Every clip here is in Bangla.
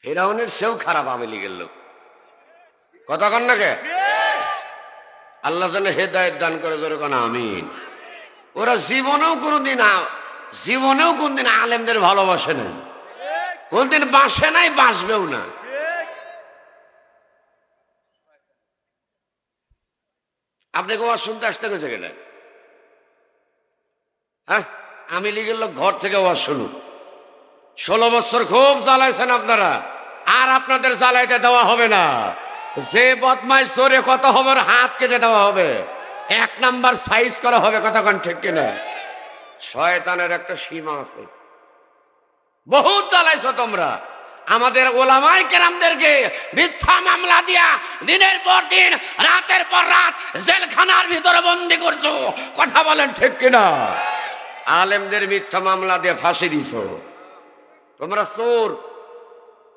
ফেরাউনের সেও খারাপ আওয়ামী লীগের লোক। কথা কন না কে? আল্লাহ যেন হেদায়েত দান করে, জোরে কোন আমিন। ওরা জীবনেও কোনদিন আলেমদের ভালোবাসে নাই, কোনদিন বাসে নাই, বাসবেও না। আপনাকে ওয়াজ শুনতে আসতে গেছে কেন? হ্যাঁ, আওয়ামী লীগের লোক ঘর থেকে ওয়াজ শুনুক। 16 বছর খুব জ্বালাইছেন আপনারা, আর আপনাদের জ্বালাইতে দেওয়া হবে না। যে বদমাইশ চোরে কত হবে, হাত কেটে দেওয়া হবে, 1 নাম্বার সাইজ করা হবে। কথা কোন ঠিক কিনা? শয়তানের একটা সীমা আছে। বহুত জ্বালাইছো তোমরা আমাদের ওলামায়ে কেরামদেরকে, মিথ্যা মামলা দিয়া দিনের পর দিন, রাতের পর রাত জেলখানার ভিতরে বন্দী করছো। কথা বলেন ঠিক কিনা? আলেমদের মিথ্যা মামলা দিয়ে ফাঁসি দিছো। তোমরা চোর।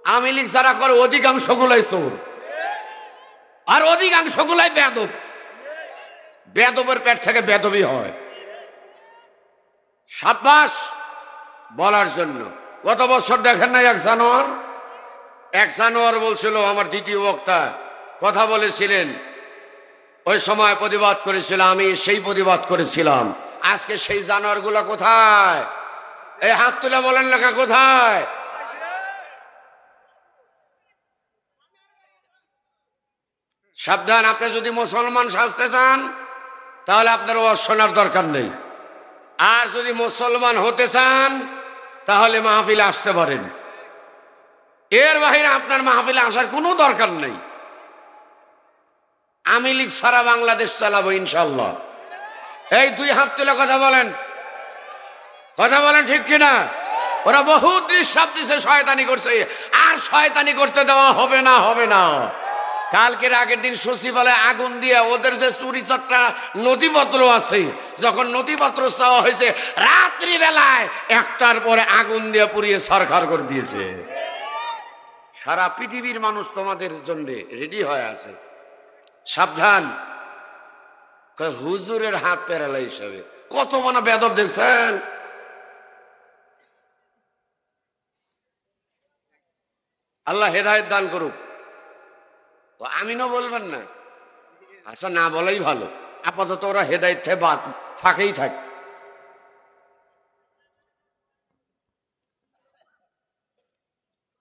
আওয়ামী লীগ যারা করে অধিকাংশ গুলাই চোর, আর অধিকাংশ গুলাই বেয়াদব। বেয়াদবের পেট থেকে বেয়াদবি হয়। সাব্বাস বলার জন্য। গত বছর দেখেন না এক জানোয়ার বলছিল, আমার দ্বিতীয় বক্তা কথা বলেছিলেন, ওই সময় প্রতিবাদ করেছিল, আমি সেই প্রতিবাদ করেছিলাম। আজকে সেই জানোয়ার গুলা কোথায়? এই হাত তুলে বলেন লেখা কোথায়? সাবধান, আপনি যদি মুসলমান সাজতে চান তাহলে আপনার ওয়াজ শোনার দরকার নেই। আর যদি মুসলমান হতে চান তাহলে মাহফিলে আসতে পারেন। এর বাহিরে আপনার মাহফিলে আসার কোনো দরকার নেই। আওয়ামী লীগ সারা বাংলাদেশ চালাবো ইনশাল্লাহ। এই 2 হাত তুলে কথা বলেন, কথা বলেন ঠিক কিনা? ওরা বহুত নিঃশ্বাস দিছে, শয়তানি করছে, আর শয়তানি করতে দেওয়া হবে না, হবে না। কালকের আগের দিন সচিবালয়ে আগুন দিয়ে ওদের যে চুরি চারটা নথিপত্র আছে, যখন নথিপত্র চাওয়া হয়েছে, রাত্রি বেলায় 1টার পরে আগুন দিয়ে পুড়িয়ে সরকার করে দিয়েছে। সারা পৃথিবীর মানুষ তোমাদের জন্য রেডি হয়ে আছে। সাবধান। হুজুরের হাত প্যারালাইজ হবে। কত মনে বেদব দেখছেন? আল্লাহ হেদায়েত দান করুক। আমিনও বলবেন না? আচ্ছা, না বলাই ভালো। আপাতত ওরা হেদায়েত থেকে ফাঁকেই থাক।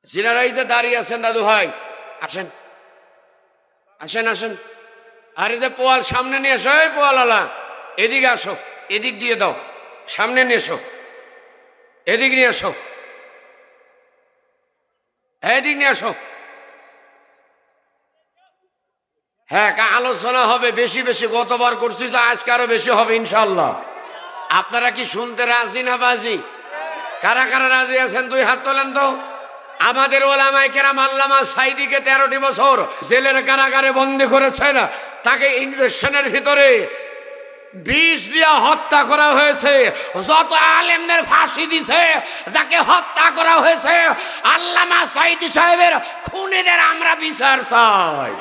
যিনারাই যে দাঁড়িয়ে আছেন, দাদু ভাই আসেন, আসেন, আসেন। আর এই যে পোয়াল সামনে নিয়ে এসো, এই পোয়ালালা এদিকে আসো, এদিক দিয়ে দাও, সামনে নিয়ে এসো, এদিক নিয়ে এসো, এদিক নিয়ে আসো। হ্যাঁ, আলোচনা হবে বেশি বেশি। গতবার করছি, যে আজকে আরো বেশি হবে ইনশাল্লাহ। আপনারা কি শুনতে রাজি না বাজি? কারা কারা রাজি আছেন 2 হাত তোলেন তো। আমাদের ওলামায়ে কেরাম আল্লামা সাঈদীকে 13টি বছর জেলের কারাগারে বন্দী করেছেন। তাকে ইঞ্জেকশনের ভিতরে বিষ দিয়ে হত্যা করা হয়েছে। যত আলেমদের ফাঁসি দিছে, যাকে হত্যা করা হয়েছে, আল্লামা সাঈদী সাহেবের খুনিদের আমরা বিচার চাই।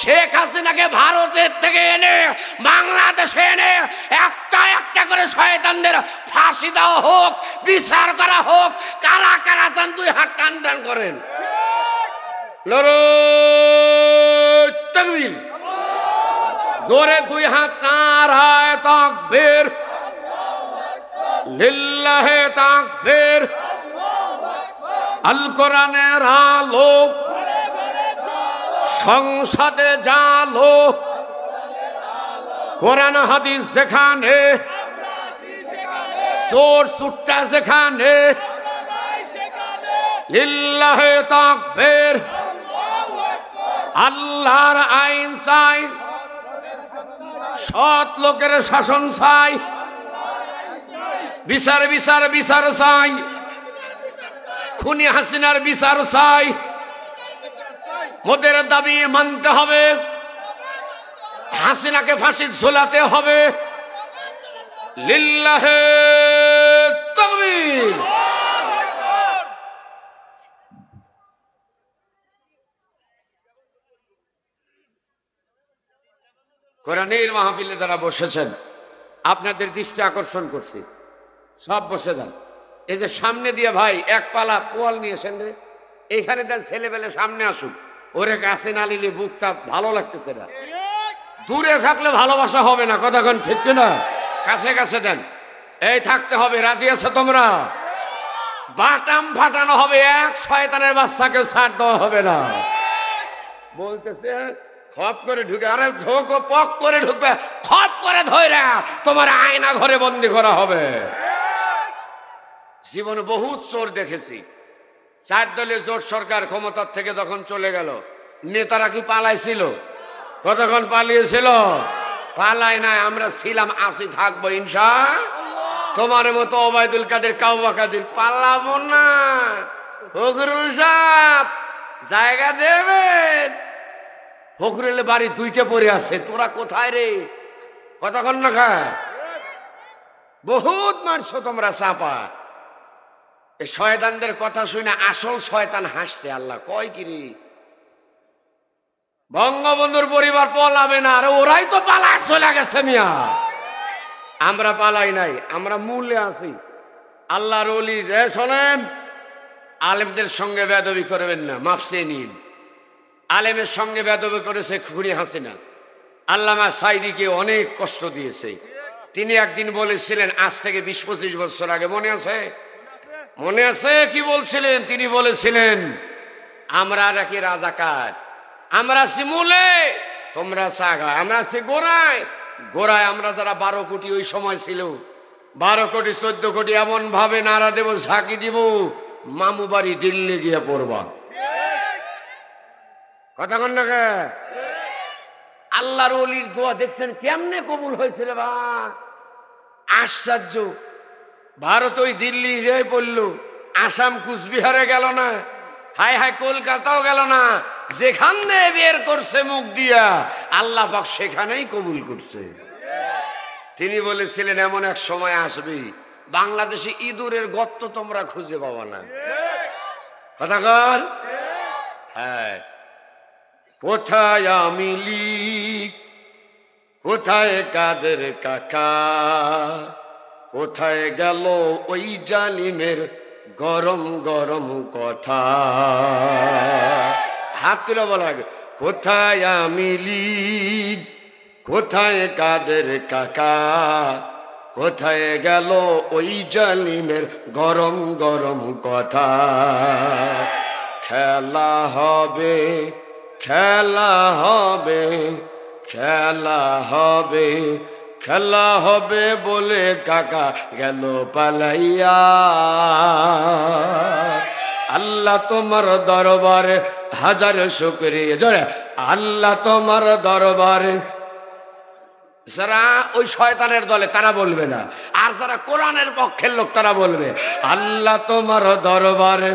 শেখ হাসিনাকে ভারতের থেকে এনে বাংলাদেশে এনে একটা একটা করে শয়তানদের ফাঁসি দেওয়া হোক, বিচার করা হোক। কারা কারা চান 2 হাত টান টান করেন। তাকবীর, জোরে 2 হাত। নারায়ে তাকবীর, লিল্লাহে তাকবীর। আল কোরআনের আলো সংসদে জালো, কোরআন হাদিস যেখানে, চোর সুট্টা যেখানে, লিল্লাহে তাকবীর। আল্লাহর আইন চাই, সৎ লোকের শাসন চাই, বিচার বিচার বিচার চাই, খুনি হাসিনার বিচার চাই। মোদের দাবি মানতে হবে, হাসিনাকে ফাঁসি ঝোলাতে হবে। লিল্লাহে তাকবীর। কোরআনের মাহফিলে যারা বসেছেন, আপনাদের দৃষ্টি আকর্ষণ করছি, সব বসে যান। এই যে সামনে দিয়ে ভাই 1 পালা পোয়াল নিয়েছেন রে, এইখানে দেন ছেলেবেলে সামনে আসুক, ওরে কাছে না নিলে বুকটা ভালো লাগতেছে না। দূরে থাকলে ভালোবাসা হবে না, কথা কোন ঠিক না? কাছে কাছে দেন। এই থাকতে হবে, রাজি আছো তোমরা? বাটাম ফাটানো হবে, এক শয়তানের বাচ্চাকে ছাড় দেওয়া হবে না। বলতেছে খপ করে ঢুকে, আরে ঢোকো, পক করে ঢুকবে, খপ করে ধরে তোমার আয়না ঘরে বন্দি করা হবে। জীবনে বহু চোর দেখেছি। 4 দলীয় জোট সরকার ক্ষমতার থেকে যখন চলে গেল, নেতারা কি পালাইছিল? কতক্ষণ পালিয়েছিল? পালাই নাই, আমরা ছিলাম, আসি, থাকবো ইনশাআল্লাহ। তোমার মতো ওবায়দুল কাদের, কাউবা কাদের পালাবো না। ফখরুল সাহেব জায়গা দেবেন। ফখরুলের বাড়ি 2টা পড়ে আছে, তোরা কোথায় রে? কতক্ষণ না খা, বহুত মারছো তোমরা চাপা। এই শয়তানদের কথা শুনে আসল শয়তান হাসছে। আল্লাহ কয় কিরি, বঙ্গবন্ধুর পরিবার পলাবে না, আর ওরাই তো পালায় চলে গেছে মিয়া। আমরা পালাই নাই, আমরা মূলে আছি। আল্লাহর ওলি রে, শোনেন, আলেমদের সঙ্গে বেয়াদবি করবেন না, মাফ চেয়ে নিন। আলেমের সঙ্গে বেয়াদবি করেছে খুনি হাসিনা। আল্লামা সাইদিকে অনেক কষ্ট দিয়েছে। তিনি একদিন বলেছিলেন, আজ থেকে 20-25 বছর আগে, মনে আছে? মনে আছে কি বলছিলেন? তিনি বলেছিলেন, আমরা নাকি রাজাকার, আমরা আছি মূলে, তোমরা সাগা, আমরা আছি গোড়ায়। গোড়ায় আমরা যারা 12 কোটি ওই সময় ছিল, 12 কোটি 14 কোটি এমন ভাবে নাড়া দেব, ঝাঁকি দিব, মামু বাড়ি দিল্লি গিয়ে পড়বা। কথা কন না? আল্লাহর ওলির দোয়া দেখছেন কেমনে কবুল হয়েছিল বা, আশ্চর্য। ভারত ওই দিল্লি গিয়ে পড়লো, আসাম কুচবিহারে গেল না, হায় হায় কলকাতাও গেল না, যেখান দিয়ে বের করছে মুখ দিয়া আল্লাহ পাক সেখানেই কবুল করছে। তিনি বলেছিলেন, এমন এক সময় আসবে বাংলাদেশে ইঁদুরের গর্ত তোমরা খুঁজে পাবা না। কথা কর? হ্যাঁ। কোথায় আওয়ামী লীগ, কোথায় কাদের কাকা, কোথায় গেল ওই জালিমের গরম গরম কথা? হাত তুলে বলা হবে, কোথায় আওয়ামী লীগ, কোথায় কাদের কাকা, কোথায় গেল ওই জালিমের গরম গরম কথা? খেলা হবে, খেলা হবে, খেলা হবে, খেলা হবে বলে কাকা গেল পালাইয়া। আল্লাহ তোমার দরবারে হাজার শুকরিয়া, জোরে আল্লাহ তোমার দরবারে। যারা ওই শয়তানের দলে তারা বলবে না, আর যারা কোরআনের পক্ষের লোক তারা বলবে, আল্লাহ তোমার দরবারে,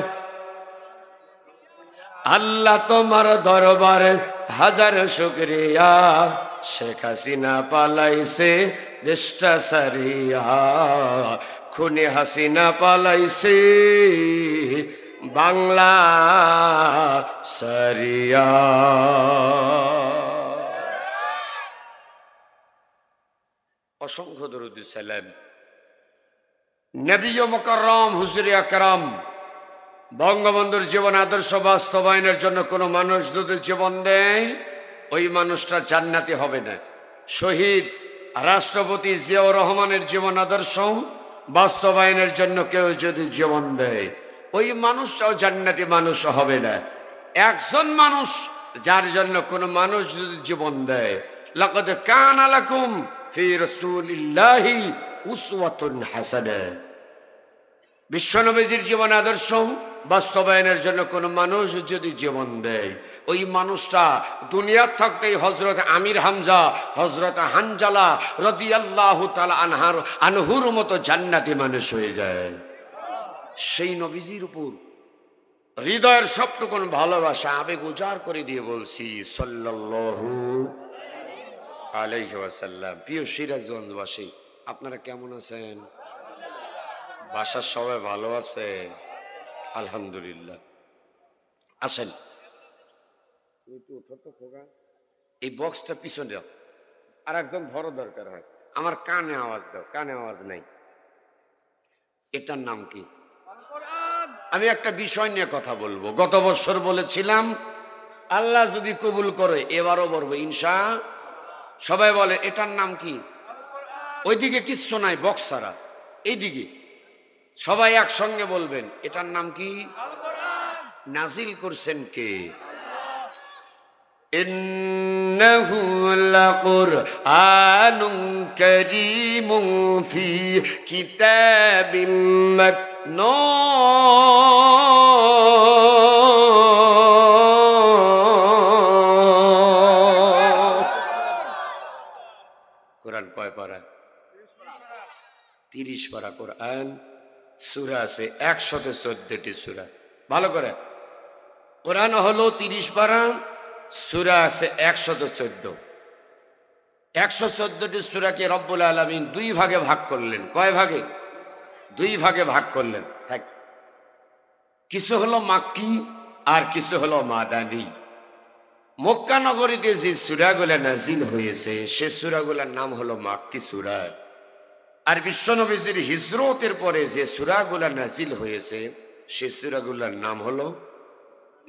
আল্লাহ তোমার দরবারে হাজার শুকরিয়া। শেখ হাসিনা পালাইছে দেশটা সারিয়া, খুনি হাসিনা পালাইছে বাংলা সারিয়া। অসংখ্য দরুদ সালাম। নবী মুকাররম হুজুরে আকরাম বঙ্গবন্ধুর জীবন আদর্শ বাস্তবায়নের জন্য কোনো মানুষ যদি জীবন দেয়, ওই মানুষটা জান্নাতি হবে না। শহীদ রাষ্ট্রপতি জিয়াউর রহমানের জীবন আদর্শ বাস্তবায়নের জন্য কেউ যদি জীবন দেয়, ওই মানুষটাও জান্নাতি মানুষ হবে না। একজন মানুষ যার জন্য কোনো মানুষ যদি জীবন দেয়, লাকাদ কানা লাকুম ফি রাসূলিল্লাহি উসওয়াতুন হাসানাহ, বিশ্বনবীর জীবন আদর্শ বাস্তবায়নের জন্য কোন মানুষ যদি জীবন দেয়, ওই মানুষটা দুনিয়ার থাকতেই হযরত আমির হামজা, হযরত হানজালা রাদিয়াল্লাহু তাআলা আনহুর মতো জান্নাতি মানুষ হয়ে যায়। সেই নবীজির উপর হৃদয়ের সবটুকু ভালোবাসা আবেগ উজাড় করে দিয়ে বলছি সাল্লাল্লাহু আলাইহি ওয়াসাল্লাম। প্রিয় সিরাজগঞ্জবাসী, আপনারা কেমন আছেন? বাসার সবাই ভালো আছে? আলহামদুলিল্লাহ। আসেন, এই বক্সটা পিছনে দাও, আর একজন ধরো দরকার হয়, আমার কানে আওয়াজ দাও, কানে আওয়াজ নাই। এটার নাম কি? আমি একটা বিষয় নিয়ে কথা বলবো। গত বছর বলেছিলাম আল্লাহ যদি কবুল করে এবারও বলবো ইনশা। সবাই বলে এটার নাম কি? ওইদিকে কিচ্ছু নাই, বক্সারা এইদিকে সবাই একসঙ্গে বলবেন এটার নাম কি? নাজিল করছেন কে? ইন্নাহু লাকুরআনুন কারীমুন ফি কিতাবিম মাকনুন। কোরআন কয় পারা? 30 পারা কোরআন। সূরা আছে 114টি সূরা। ভালো করে, কোরআন হলো 30 পারা, সূরা আছে 114। 114টি সূরাকে রব্বুল আলামিন 2 ভাগে ভাগ করলেন। কয় ভাগে? 2 ভাগে ভাগ করলেন। কিছু হলো মাক্কি আর কিছু হলো মাদানী। মক্কা নগরীতে যে সূরাগুলো নাজিল হয়েছে সে সূরাগুলোর নাম হলো মাক্কি সূরা। আর বিশ্বনবীর হিজরতের পরে যে সূরাগুলো নাজিল হয়েছে সে সূরাগুলোর নাম হলো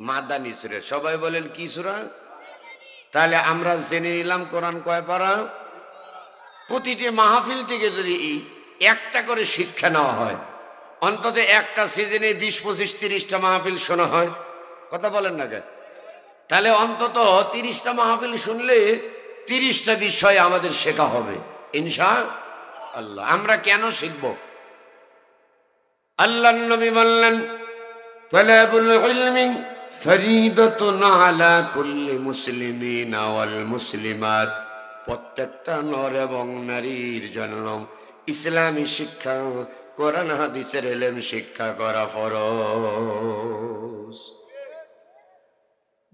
মাদানী সূরা। সবাই বলেন কি সূরা? তাহলে আমরা জেনে নিলাম কোরআন কয় পারা। প্রতিটি মাহফিল থেকে যদি একটা করে শিক্ষা নেওয়া হয়, অন্তত একটা সিজনে 20, 25, 30টা মাহফিল শোনা হয়, কথা বলেন না কেন? তাহলে অন্তত 30টা মাহফিল শুনলে 30টা বিষয় আমাদের শেখা হবে ইনশাআল্লাহ। আমরা কেন শিখব? আল্লাহর নবী বললেন তালাবুল ইলমি ফরিদাতুন আলা কুল্লি মুসলিমিন ওয়াল মুসলিমাত। প্রত্যেকটা নর এবং নারীর জন্য ইসলামী শিক্ষা, কোরআন হাদিসের ইলম শিক্ষা করা ফরজ।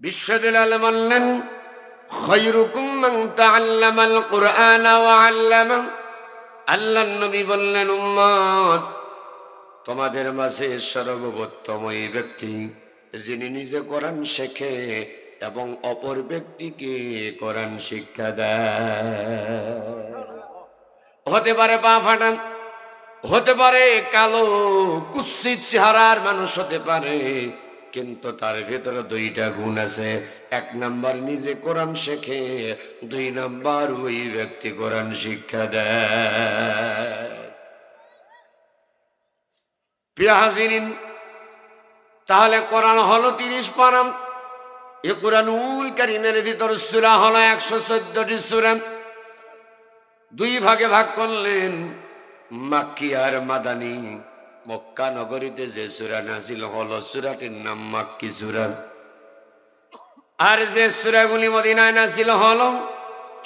বিশ্ববিদ্যালয় আলেম বললেন খায়রুকুম মান তাআল্লামাল কুরআন ওয়া আল্লামা। আল্লাহর নবী বললেন উম্মত, তোমাদের মাঝে সর্বোত্তম ওই ব্যক্তি যিনি নিজে কোরআন শেখে এবং অপর ব্যক্তিকে কোরআন শিক্ষা দেয়। হতে পারে পা ফাটান, হতে পারে কালো কুৎসিত চেহারার মানুষ হতে পারে, কিন্তু তার ভেতরে 2টা গুণ আছে। 1 নাম্বার নিজে কোরআন শেখে, 2 নাম্বার ওই ব্যক্তি কোরআন শিক্ষা দেয়। প্রিয় হাজিরিন, তাহলে কোরআন হলো 30 পারা। এই কোরআনুল কারীমের ভিতর সূরা হলো 114টি সূরা। 2 ভাগে ভাগ করলেন, মাক্কি আর মাদানী। মক্কা নগরীতে যে সূরা নাজিল হলো সূরাটির নাম মাক্কি সূরা, আর যে সূরাগুলি মদিনায় নাজিল হলো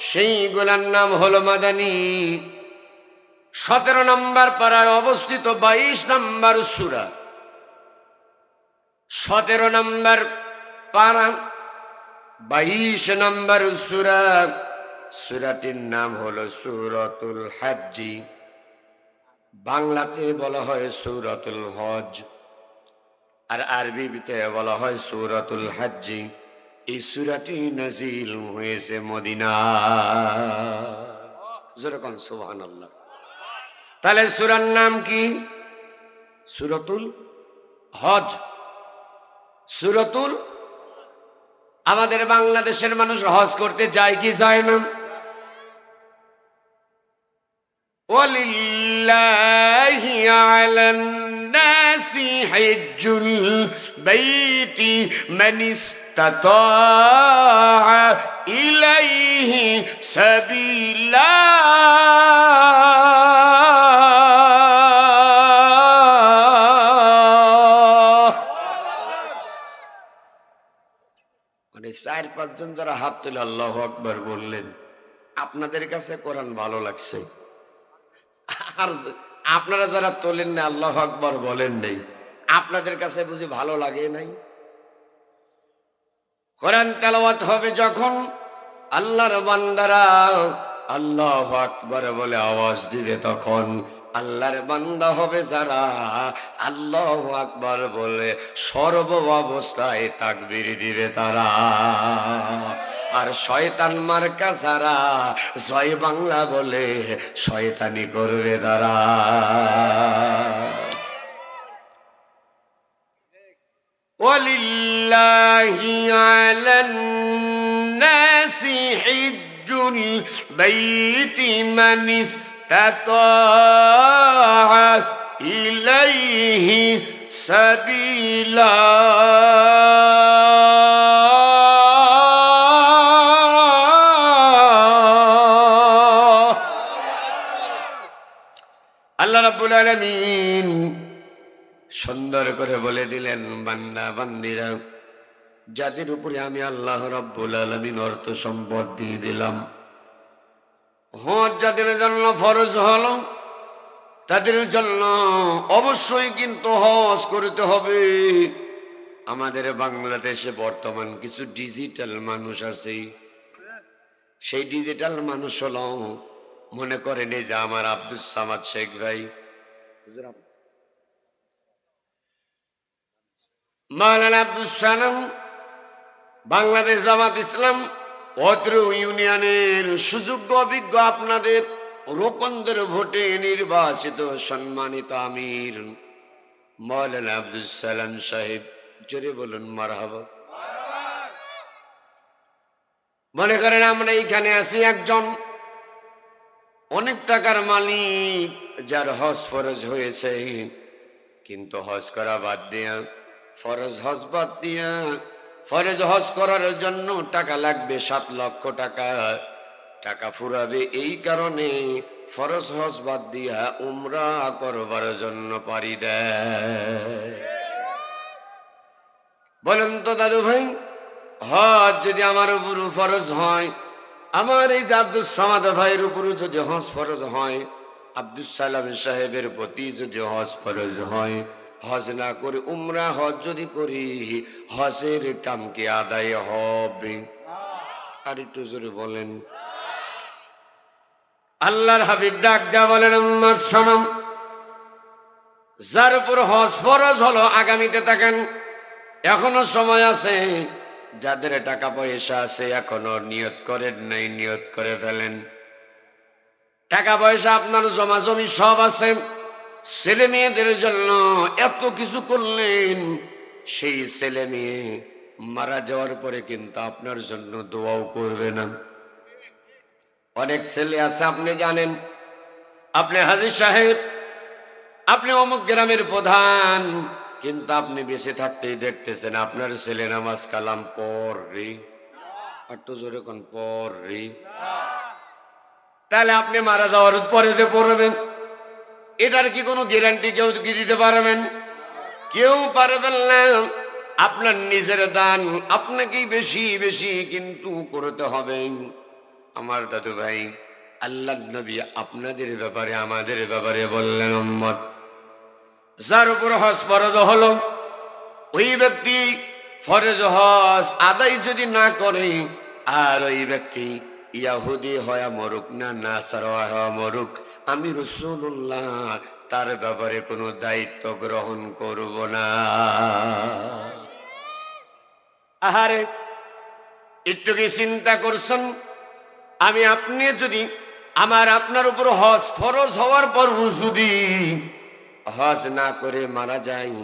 সেইগুলোর নাম হলো মাদানী। 17 নম্বর পারায় অবস্থিত 22 নম্বর সূরা, 17 নম্বর পারা 22 নম্বর সূরা। সূরাটির নাম হলো সূরাতুল হজ্জ। বাংলাতে বলা হয় সূরাতুল হজ, আর আরবিতে বলা হয় সূরাতুল হজ্জ। এই সূরাটি নাজিল হয়েছে মদিনায়। যেরকম সুবহানাল্লাহ। তাহলে সূরার নাম কি? সূরাতুল হজ। সূরাতুল, আমাদের বাংলাদেশের মানুষ হজ করতে যায় কি যায় না? ওয়ালিল্লাহি আলান নাসি হিজ্জুল বাইতি মান ইসতাতা ইলাইহি সাবিলা। মানে 4-5 জন যারা হাত তুলে আল্লাহু আকবার বললেন, আপনাদের কাছে কোরআন ভালো লাগছে। আর আপনারা যারা তোলেন না আল্লাহু আকবার বলেন নাই, আপনাদের কাছে বুঝি ভালো লাগে নাই? কোরআন তেলাওয়াত হবে যখন আল্লাহর বান্দারা আল্লাহু আকবার বলে আওয়াজ দিবে, তখন আল্লাহর বান্দা হবে যারা আল্লাহু আকবার বলে সর্ব অবস্থায় তাকবীর দিবে তারা। আর শয়তান মার্কা যারা জয় বাংলা বলে শয়তানি করবে তারা। ওয়ালিল্লাহি আলান নাসি হিজ্জুল বাইতি মান ইসতাতা ইলাইহি সাবিলা আল্লাহ রাব্বুল আলামিন সুন্দর করে বলে দিলেন, বান্দা বান্দিরা, যাদের উপরে আমি আল্লাহ রাব্বুল আলামিন অর্থ সম্পদ দিয়ে দিলাম, হজ যাদের জন্য ফরজ হলো, তাদের জন্য অবশ্যই কিন্তু হজ করতে হবে। আমাদের বাংলাদেশে বর্তমান কিছু ডিজিটাল মানুষ আছে, সেই ডিজিটাল মানুষ হলো, মনে করেন এই যে আমার আব্দুস সামাদ শেখ ভাই, মাওলানা আব্দুস সালাম, বাংলাদেশ জামাত ইসলাম অত্র ইউনিয়নের সুযোগ্য অভিজ্ঞ আপনাদের রোকনদের ভোটে নির্বাচিত সম্মানিত আমির মাওলানা আব্দুস সালাম সাহেব, জোরে বলুন মারহাবা। মনে করেন আমরা এইখানে আছি একজন অনেক টাকার মালিক, যার হজ ফরজ হয়েছে, কিন্তু হজ করা বাদ দিয়া, ফরজ হজ বাদ দিয়া, ফরজ হজ করার জন্য টাকা লাগবে 7 লক্ষ টাকা, টাকা ফুরাবে, এই কারণে ফরজ হজ বাদ দিয়া উমরা করবার জন্য পাড়ি দেয়। বলেন তো দাদু ভাই, হজ যদি আমার উপর ফরজ হয়, আমার এই যে আব্দুস সামাদ ভাইয়ের উপরে যদি হজ ফরজ হয়, আব্দুস সালাম সাহেবের প্রতি যদি হজ ফরজ হয়, হজ না করে উমরা হজ যদি করি, হজের কাম কি আদায় হবে? আর একটু জোরে বলেন। আল্লাহর হাবিব ডাক দেয়া বলেন, উম্মত শোনো, যার উপর হজ ফরজ হলো আগামীতে থাকেন, এখনো সময় আছে। যাদের টাকা পয়সা আছে এখনো নিয়ত করেন নাই, নিয়ত করে ফেলেন। টাকা পয়সা আপনার জমা জমি সব আছে, ছেলে মেয়েদের জন্য এত কিছু করলেন, সেই ছেলে মেয়ে মারা যাওয়ার পরে কিন্তু আপনার জন্য দোয়াও করবে না। অনেক ছেলে আছে, আপনি জানেন, আপনি হাজী সাহেব, আপনি অমুক গ্রামের প্রধান, কিন্তু আপনি বেঁচে থাকতেই দেখতেছেন আপনার ছেলে নামাজ কালাম পড়ে, একটু জোরে কোন পড়ে, তাহলে আপনি মারা যাওয়ার পরে যে পড়বেন, এটার কি কোনো গ্যারান্টি কেউ কি দিতে পারবেন? কেউ পারবেন না। আপনার নিজের দান আপনাকেই বেশি বেশি কিন্তু করতে হবে। আমার দাদু ভাই, আল্লাহ নবী আপনাদের ব্যাপারে আমাদের ব্যাপারে বললেন, উম্মত, যার উপর হজ ফরজ হলো, ওই ব্যক্তি ফরজ হজ আদায় যদি না করে, আর ওই ব্যক্তি ইয়াহুদি হয়া মরুক না নাসারা হয়া মরুক, আমি রাসূলুল্লাহ তার ব্যাপারে কোনো দায়িত্ব গ্রহণ করব না। আহারে, একটু কি চিন্তা করছেন? আমি আপনি যদি আমার আপনার উপর হজ ফরজ হওয়ার পর যদি হজ না করে মারা যাই,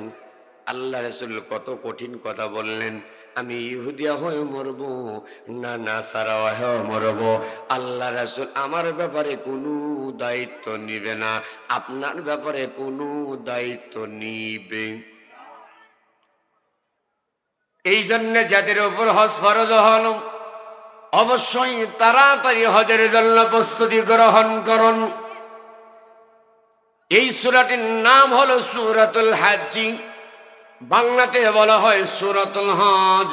আল্লাহ রাসূল কত কঠিন কথা বললেন, আমি ইহুদিয়া হয়ে মরব না নাসারা হয়ে মরব, আল্লাহ রাসূল আমার ব্যাপারে কোনো দায়িত্ব নিবে না, আপনার ব্যাপারে কোনো দায়িত্ব নিবে। এই জন্য যাদের উপর হজ ফরজ হল, অবশ্যই তাড়াতাড়ি হজের জন্য প্রস্তুতি গ্রহণ করুন। এই সূরাটির নাম হলো সূরাতুল হজ, বাংলাতে বলা হয় সূরাতুল হজ।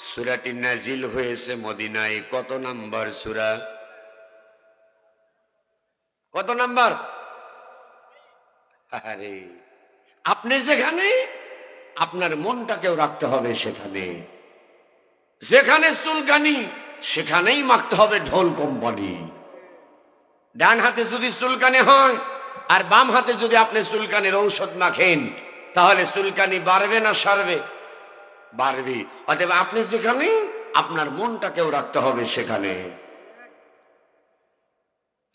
সূরাটি নাজিল হয়েছে মদিনায়। কত নাম্বার সূরা? কত নাম্বার? আরে, আপনি যেখানে, আপনার মনটাকেও রাখতে হবে সেখানে। যেখানে চুলকানি সেখানেই মাখতে হবে ঢোল কোম্পানি। ডান হাতে যদি চুলকানি হয় আর বাম হাতে যদি আপনি চুলকানির ঔষধ মাখেন, তাহলে চুলকানি বাড়বে না সারবে? বাড়বে। অতএব আপনি যেখানে, আপনার মনটাকেও রাখতে হবে সেখানে।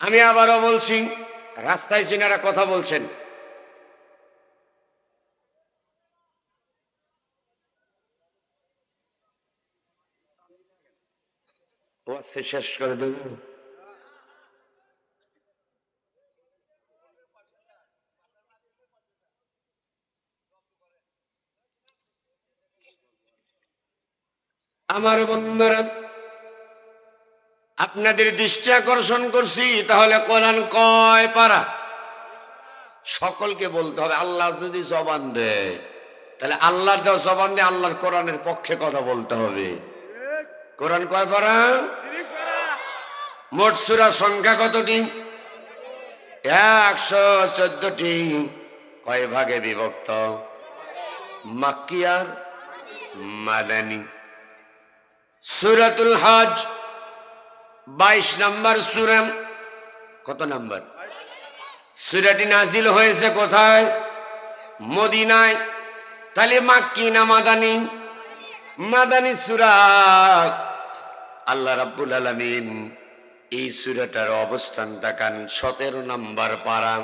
আমি আবারও বলছি, রাস্তায় যিনারা কথা বলছেন, ও শেষ করে দেব। আমার বন্ধুরা, আপনাদের দৃষ্টি আকর্ষণ করছি, তাহলে কোরআন কয় পারা? সকলকে বলতে হবে। আল্লাহ যদি জবান দেয়, তাহলে আল্লাহর দেওয়া জবান দিয়ে আল্লাহর কোরআনের পক্ষে কথা বলতে হবে। কোরআন কয় পারা? মোট সূরা সংখ্যা কতটি? 114টি। কয় ভাগে বিভক্ত? মাক্কি আর মাদানী। সূরাতুল হজ 22 নম্বর সূরা। কত নম্বর? সূরাটি নাজিল হয়েছে কোথায়? মদিনায়। তাহলে মাক্কি না মাদানী? মাদানী সূরা। আল্লাহ রাব্বুল আলামিন এই সূরাটার অবস্থান দেখান 17 নম্বর পারা,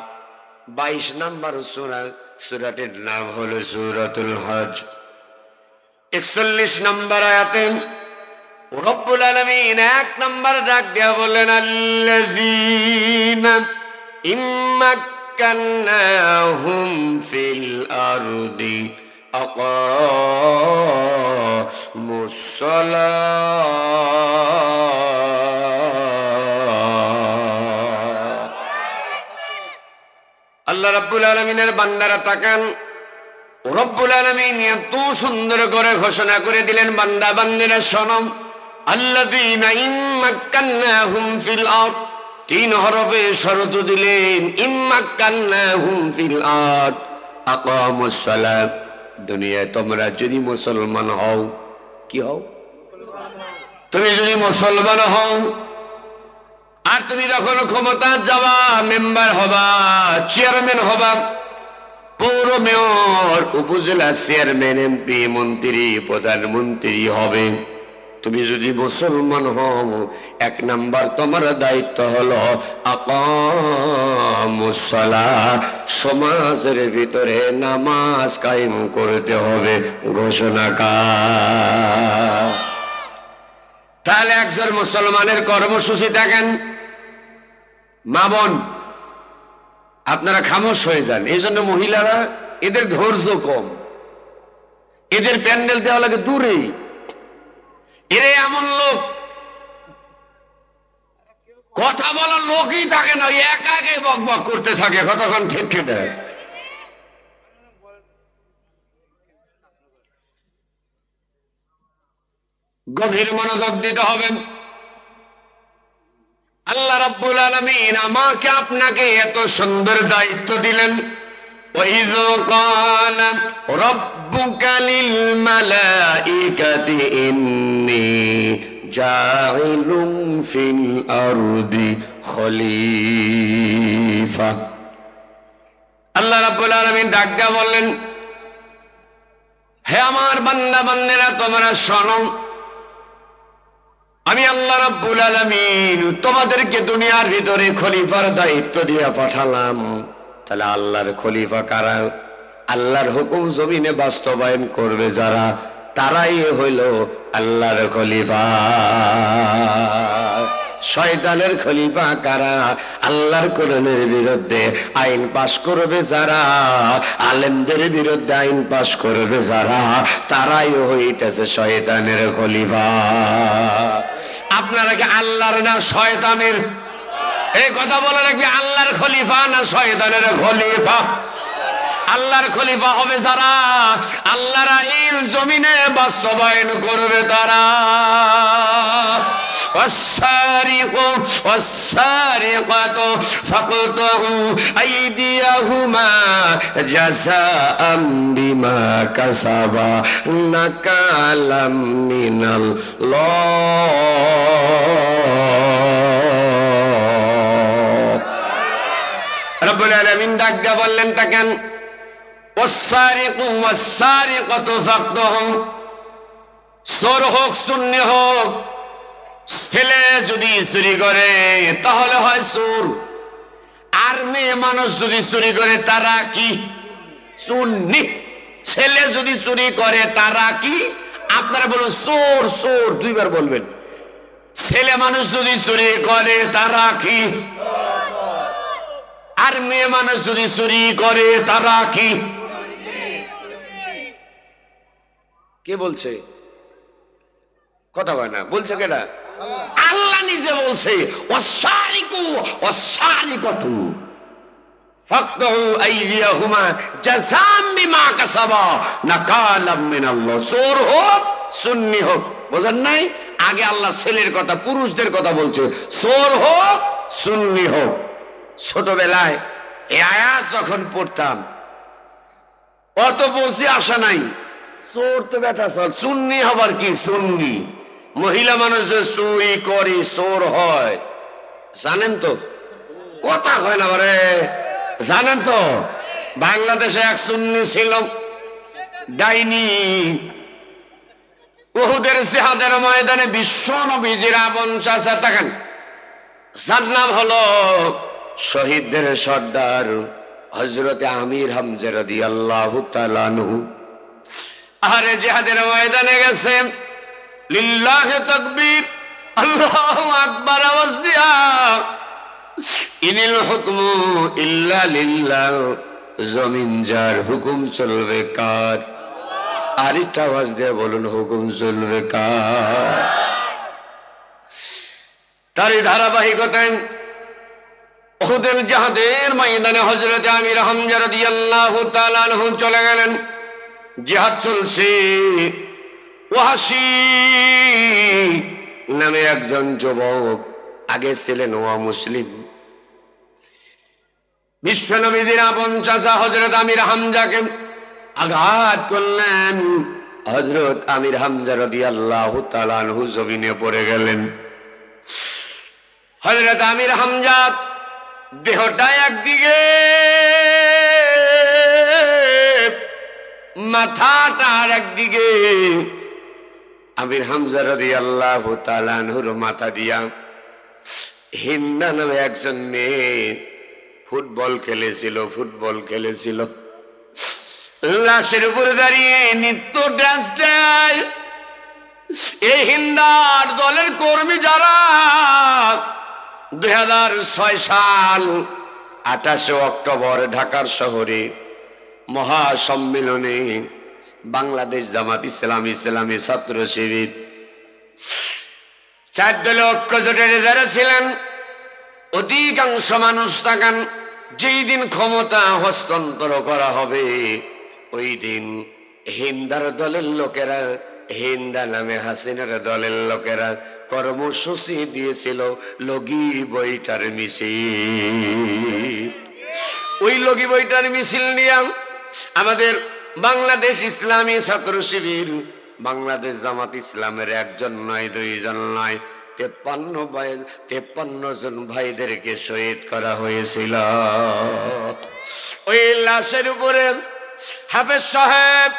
22 নম্বর সূরা। সূরাটির নাম হলো সূরাতুল হজ। 41 নম্বর আয়াতে রব্বুল আলামিন 1 নম্বর ডাক দিয়া বললেন, আল্লাযীনা ইম্মাক্কান্নাহুম ফিল আরদি আকামুস সালাত। আল্লাহ রাব্বুল আলামিনের বান্দারা তাকান, রব্বুল আলামিন এত সুন্দর করে ঘোষণা করে দিলেন, বান্দা বান্দিরা শোনো, আল্লাযীনা ইম্মাক্কান্নাহুম ফিল আরদ। 3 হরফে শর্ত দিলেন, ইম্মাক্কান্নাহুম ফিল আরদ আকামুস সালাত। দুনিয়ায় তোমরা যদি মুসলমান হও, কি হও? তুমি যদি মুসলমান হও, আর তুমি যখন ক্ষমতা যাবা, মেম্বার হবা, চেয়ারম্যান হবা, পৌর মেয়র, উপজেলা চেয়ারম্যান, এমপি, মন্ত্রী, প্রধানমন্ত্রী হবে, তুমি যদি মুসলমান হও, 1 নাম্বার তোমার দায়িত্ব হলো আকামুস সালাত, সমাজের ভিতরে নামাজ কায়েম করতে হবে। ঘোষণা কার? তাহলে একজন মুসলমানের কর্মসূচি দেখেন। মা বোন, আপনারা খামোশ হয়ে যান। এই জন্য মহিলারা, এদের ধৈর্য কম, এদের প্যান্ডেল দেওয়া লাগে দূরে। এরা এমন লোক, কথা বলার লোকই থাকে না, একা একাই বক বক করতে থাকে, কতক্ষণ ঠিক ঠিক দেয়। গভীর মনোযোগ দিতে হবে। আল্লাহ রাব্বুল আলামিন আমাকে আপনাকে এত সুন্দর দায়িত্ব দিলেন। وَإِذْ قَالَ رَبُّكَ لِلْمَلَائِكَةِ إِنِّي جَاعِلٌ فِي الْأَرْضِ خَلِيفَةً। আল্লাহ রাব্বুল আলামিন ডাকা বললেন, হে আমার বান্দা বান্দেরা, তোমরা শোনো, আমি আল্লাহ রাব্বুল আলামিন তোমাদেরকে দুনিয়ার ভিতরে খলিফার দায়িত্ব দিয়ে পাঠালাম। তাহলে আল্লাহর খলিফা কারা? আল্লাহর হুকুম জমিনে বাস্তবায়ন করবে যারা, তারাই হইল আল্লাহর খলিফা। শয়তানের খলিফা কারা? আল্লাহর কোরআনের বিরুদ্ধে আইন পাশ করবে যারা, আলেমদের বিরুদ্ধে আইন পাশ করবে যারা, তারাই হইতেছে শয়তানের খলিফা। আপনারা কি আল্লাহর না শয়তানের? এই কথা বলে রাখবি, আল্লাহর খলিফা না শয়তানের খলিফা? আল্লাহর খলিফা হবে যারা আল্লাহর আইন জমিনে বাস্তবায়ন করবে তারা। والسارق والسارقة فاقطعوا أيديهما جزاء بما كسبا نكالا من الله। রব্বুল আলামিন ডাক দিয়ে বললেন, তাকেন والسارق والسارقة فاقطعوا। চোর হোক সুন্নি হোক, ছেলে যদি চুরি করে তাহলে হয় চোর, আর মেয়ে মানুষ যদি চুরি করে তারা কি? সুন্নি। ছেলে যদি চুরি করে তারা কি? আপনারা বলুন চোর, চোর 2 বার বলবেন। ছেলে মানুষ যদি চুরি করে তারা কি, আর মেয়ে মানুষ যদি চুরি করে তারা কি? কে বলছে? কথা বলে না, বলছে কেনা? আল্লাহ নিজে বলছে ওয়াসারিকু ওয়াসারিকাতু ফাকতাহু আইদিয়াহুমা জাযাম বিমা কাসাবা নাকালাম মিনাল্লাহ। চোর হোক সুন্নি হোক, বুঝেন নাই? আগে আল্লাহ ছেলের কথা, পুরুষদের কথা বলছে, চোর হোক সুন্নি হোক। ছোটবেলায় এই আয়াত যখন পড়তাম অত বুঝে আসা নাই, চোর তো বেটা চল, সুন্নি হবার কি? সুন্নি মহিলা মানুষ যে চুরি করে চোর হয়, জানেন তো? কথা হয় না বারে, জানেন তো? বাংলাদেশে এক সুন্নি ছিল ডাইনি, উহুদের জিহাদের ময়দানে বিশ্ব নবীজির আপন চাচা, থাকেন, যার নাম হলো শহীদদের সর্দার হযরতে আমির হামজা রাদিয়াল্লাহু তাআলা আনহু। আরে জিহাদের ময়দানে গেছে, লিল্লাহি তাকবীর, আল্লাহু আকবার আওয়াজ দিয়া, ইনিল হুকমু ইল্লা লিল্লাহ, জমিন যার হুকুম চলবে কার? আরেকটা আওয়াজ দিয়ে বলুন, হুকুম চলবে কার? তারই ধারাবাহিকতায় উহুদের জিহাদের ময়দানে হযরত আমির হামজা রাদিয়াল্লাহু তাআলা আনহু চলে গেলেন। জিহাদ চলছে, ওয়াহশী নামে একজন যুবক, আগে ছিলেন ওয়া মুসলিম, বিশ্বনবীর আপন চাচা হযরত আমির হামজাকে আঘাত করলেন। হযরত আমির হামজা রাদিয়াল্লাহু তাআলা আনহু জমিনে পড়ে গেলেন। হযরত আমির হামজা দেহটা একদিকে, মাথাটা আর একদিকে। আমির হামজা রাদিয়াল্লাহু তাআলা আনহুর মাথা দিয়া হিন্দা নামে একজন মেয়ে ফুটবল খেলেছিল। লাশের উপরে দাঁড়িয়ে নিত্য ডান্স দেয়। এই হিন্দার দলের কর্মী যারা 2006 সাল 28 অক্টোবর ঢাকার শহরে মহাসম্মেলনে বাংলাদেশ জামাত ইসলামী ছাত্র শিবির 4 দলীয় ঐক্য জোটের যারা ছিলেন, অধিকাংশ মানুষ থাকেন যেই দিন ক্ষমতা হস্তান্তর করা হবে ওই দিন হিন্দার দলের লোকেরা, হিন্দা নামে হাসিনার দলের লোকেরা কর্মসূচি দিয়েছিল লগি বইটার মিছিল। ওই লগি বইটার মিছিল নিয়ে আমাদের বাংলাদেশ ইসলামী ছাত্র শিবির, বাংলাদেশ জামাত ইসলামের একজন নয়, 2 জন নয়, 53 জন ভাইদেরকে শহীদ করা হয়েছিল। ওই লাশের উপরে হাফেজ সাহেব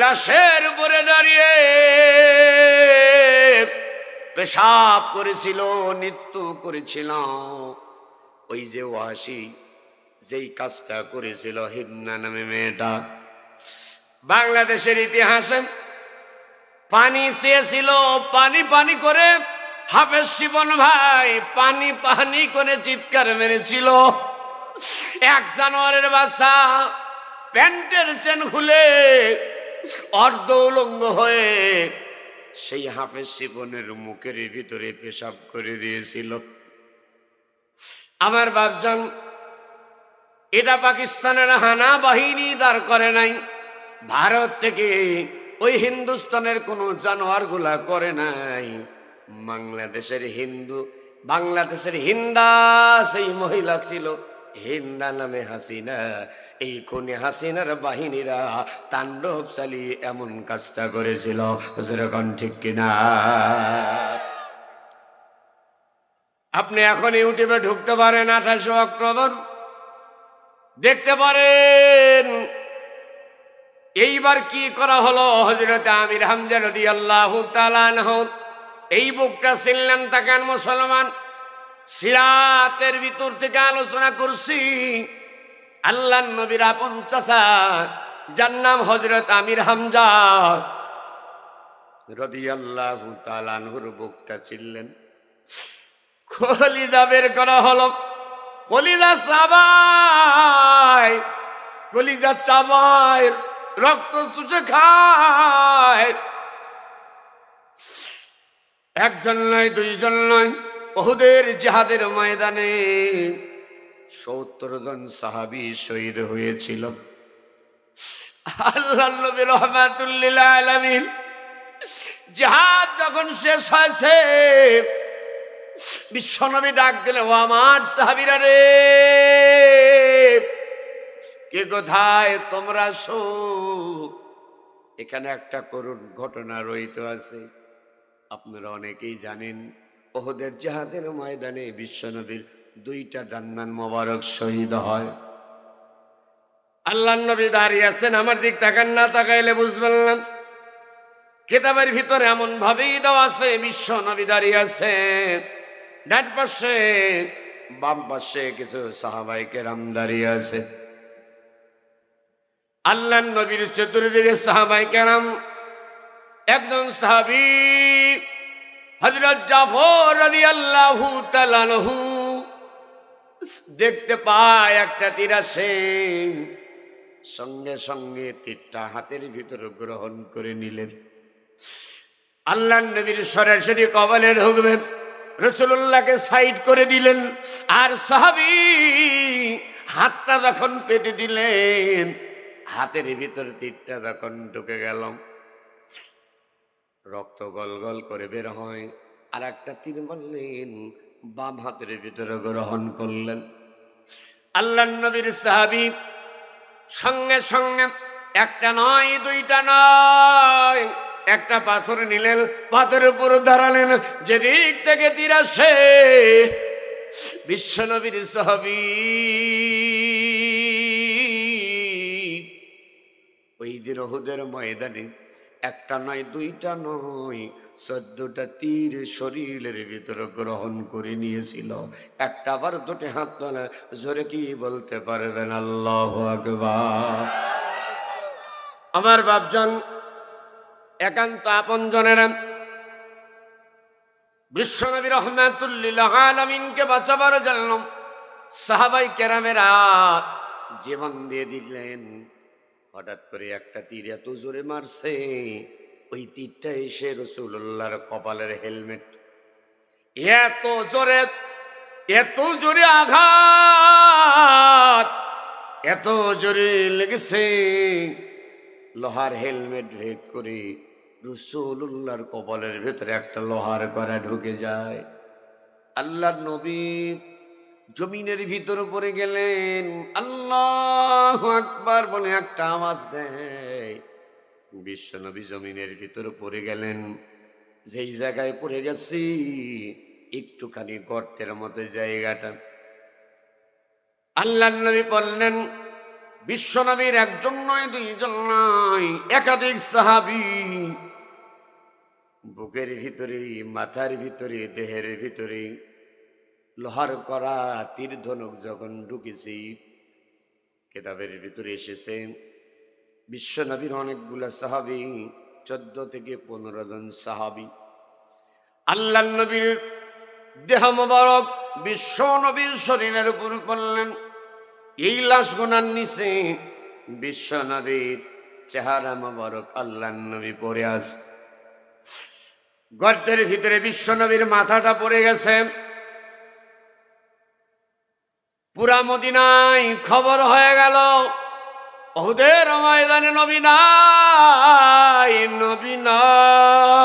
লাশের উপরে দাঁড়িয়ে পেশাব করেছিল, নৃত্য করেছিল। ওই যে ওয়াসি যেই কাজটা করেছিল, হিন্না নামে মেয়েটা, বাংলাদেশের ইতিহাসে পানি চেয়েছিল, পানি করে হাফেজ শিবন ভাই পানি করে চিৎকার মেরেছিল। 1 জানুয়ারির বাচ্চা প্যান্টের চেন খুলে অর্ধ উলঙ্গ হয়ে সেই হাফেজ শিবনের মুখের ভিতরে পেশাব করে দিয়েছিল। আমার বাপজান, এটা পাকিস্তানের হানা বাহিনী দাঁড় করে নাই, ভারত থেকে ওই হিন্দুস্তানের কোন জানোয়ার গুলা করে নাই। বাংলাদেশের হিন্দা সেই মহিলা ছিল, হিন্দা নামে হাসিনা। এই কোনে হাসিনার বাহিনীরা তাণ্ডব চালিয়ে এমন কাজটা করেছিল, যেরকম ঠিক কিনা? আপনি এখন ইউটিউবে ঢুকতে পারেন, 28 অক্টোবর দেখতে পারেন। এইবার কি করা হলো? হযরত আমির হামজা রাদিয়াল্লাহু তাআলা আনহু এই বুকটা ছিলেন, তাকান মুসলমান, সিরাতের ভিতর থেকে আলোচনা করছি। আল্লাহর নবীর আপন চাচা, যার নাম হযরত আমির হামজা রাদিয়াল্লাহু তাআলা আনহুর বুকটা ছিলেন। কলিজা বের করা হলো, কলিজা চাবায়, কলিজা চাবায়, রক্ত চুষে খায়। একজন নয়, দুইজন নয়, উহুদের জিহাদের ময়দানে 70 জন সাহাবী শহীদ হয়েছিল। আল্লাহর নবী রাহমাতুল লিল আলামিন জিহাদ যখন শেষ হয়েছে, বিশ্বনবী ডাক দিলেন, ও আমার সাহাবীরা রে, কে কোথায় তোমরা? শো, এখানে একটা করুণ ঘটনা রহিত আছে। আপনারা অনেকেই জানেন, উহুদের জিহাদের ময়দানে বিশ্বনবীর 2টা ডান্নান মোবারক শহীদ হয়। আল্লাহর নবী দাঁড়িয়ে আছেন, আমার দিক তাকান না, তাকাইলে বুঝবেন না। কিতাবের ভিতরে এমন ভাবেই দেওয়া আছে, বিশ্ব নবী দাঁড়িয়ে আছে, ডান পাশে বাম পাশে কিছু সাহাবায়ে কেরাম দাঁড়িয়ে আছে। আল্লাহর নবীর চতুর্দিকে সাহাবায়ে কেরাম। একজন সাহাবী হযরত জাফর রাদিয়াল্লাহু তাআলা আনহু দেখতে পায় একটা তীর আসে, সঙ্গে সঙ্গে তীরটা হাতের ভিতরে গ্রহণ করে নিলেন। আল্লাহর নবীর সরাসরি কবলে ঢুকবে, রাসূলুল্লাহকে সাইড করে দিলেন। আর সাহাবী হাতটা যখন পেতে দিলেন, হাতের ভিতরে তীরটা যখন ঢুকে গেল, রক্ত গল গল করে বের হয়। আর একটা তীর মারলেন, বাম হাতের ভিতরে গ্রহণ করলেন। আল্লাহর নবীর সাহাবী সঙ্গে সঙ্গে একটা নয়, 2টা নয়, একটা পাথর নিলেন, পাথরের উপর দাঁড়ালেন। যেদিক থেকে তীর আসে, বিশ্বনবীর সাহাবী ওই দিন উহুদের ময়দানে একটা নয়, 2টা নয়, 14টা তীর শরীরের ভিতরে গ্রহণ করে নিয়েছিল। একটা আবার 2টি হাত তোলা, জোরে কি বলতে পারবেন? আল্লাহু আকবার। আমার বাপজান, একান্ত আপনজনেরা, বিশ্বনবী রাহমাতুল লিল আলামিনকে বাঁচাবার জন্য সাহাবায়ে কেরামেরা জীবন দিয়ে দিলেন। হঠাৎ করে একটা তীর এত জোরে মারছে, ওই তীরটা এসে রাসূলুল্লাহর কপালের হেলমেট, এত জোরে আঘাত, এত জোরে লেগেছে, লোহার হেলমেট ভেদ করে রাসূলুল্লাহর কপালের ভেতরে একটা লোহার কড়া ঢুকে যায়। আল্লাহর নবী জমিনের ভিতরে পড়ে গেলেন। আল্লাহু আকবার বলে একটা আওয়াজ দেয়, বিশ্বনবী জমিনের ভিতরে পড়ে গেলেন। যেই জায়গায় পড়ে গেছি, একটুখানি গর্তের মতো জায়গাটা। আল্লাহর নবী বললেন, বিশ্বনবীর একজন নয়, 2জন নয়, একাধিক সাহাবী বুকের ভিতরে, মাথার ভিতরে, দেহের ভিতরে লোহার করা তীর ধনুক যখন ঢুকেছি, কিতাবের ভিতরে এসেছে বিশ্বনবীর অনেকগুলা সাহাবী, 14 থেকে 15 জন সাহাবী আল্লাহর নবীর দেহ মোবারক বিশ্ব নবীর শরীরের উপর পড়লেন। এই লাশ গোনার নিচে বিশ্ব নবীর চেহারা মোবারক আল্লাহর নবী পড়ে আছে। গর্তের ভিতরে বিশ্ব নবীর মাথাটা পড়ে গেছে। পুরা মদিনায় খবর হয়ে গেল, উহুদের ময়দানে নবী নাই, নবী নাই।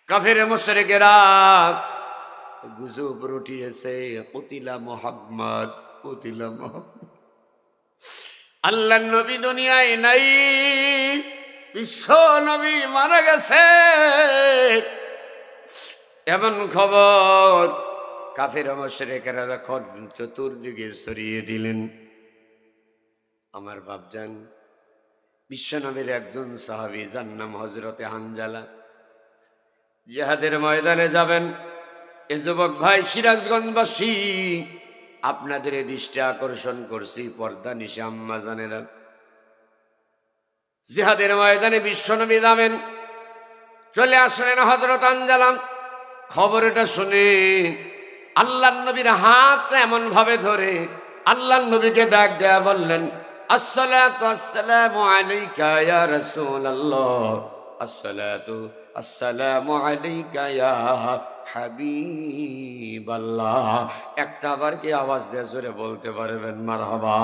কাফের মুশরিকেরা গুজব রটিয়েছে, কুতিলা মুহাম্মদ, কুতিলা মুহাম্মদ। আল্লাহর নবী দুনিয়ায় নাই, বিশ্ব নবী মারা গেছে, এমন খবর কাফের মুশরিকেরা যখন চতুর্দিকে ছড়িয়ে দিলেন। আমার বাপজান, বিশ্বনবীর একজন সাহাবী, যার নাম হযরতে হানজালা, জিহাদের ময়দানে যাবেন। এ যুবক ভাই, সিরাজগঞ্জবাসী, আপনাদের দৃষ্টি আকর্ষণ করছি, পর্দা নিশা আম্মা জানেরা, জিহাদের ময়দানে বিশ্বনবী যাবেন। চলে আসলেন হযরত হানজালা। খবরটা শুনে আল্লাহর নবীর হাত এমন ভাবে ধরে আল্লাহর নবীকে ডাক দেয়া বললেন, আসসালাতু আসসালামু আলাইকা ইয়া রাসূলুল্লাহ, আসসালাতু আসসালামু আলাইকা ইয়া হাবিবাল্লাহ। একটা আবার কি আওয়াজ দিয়ে জোরে বলতে পারবেন মারহাবা?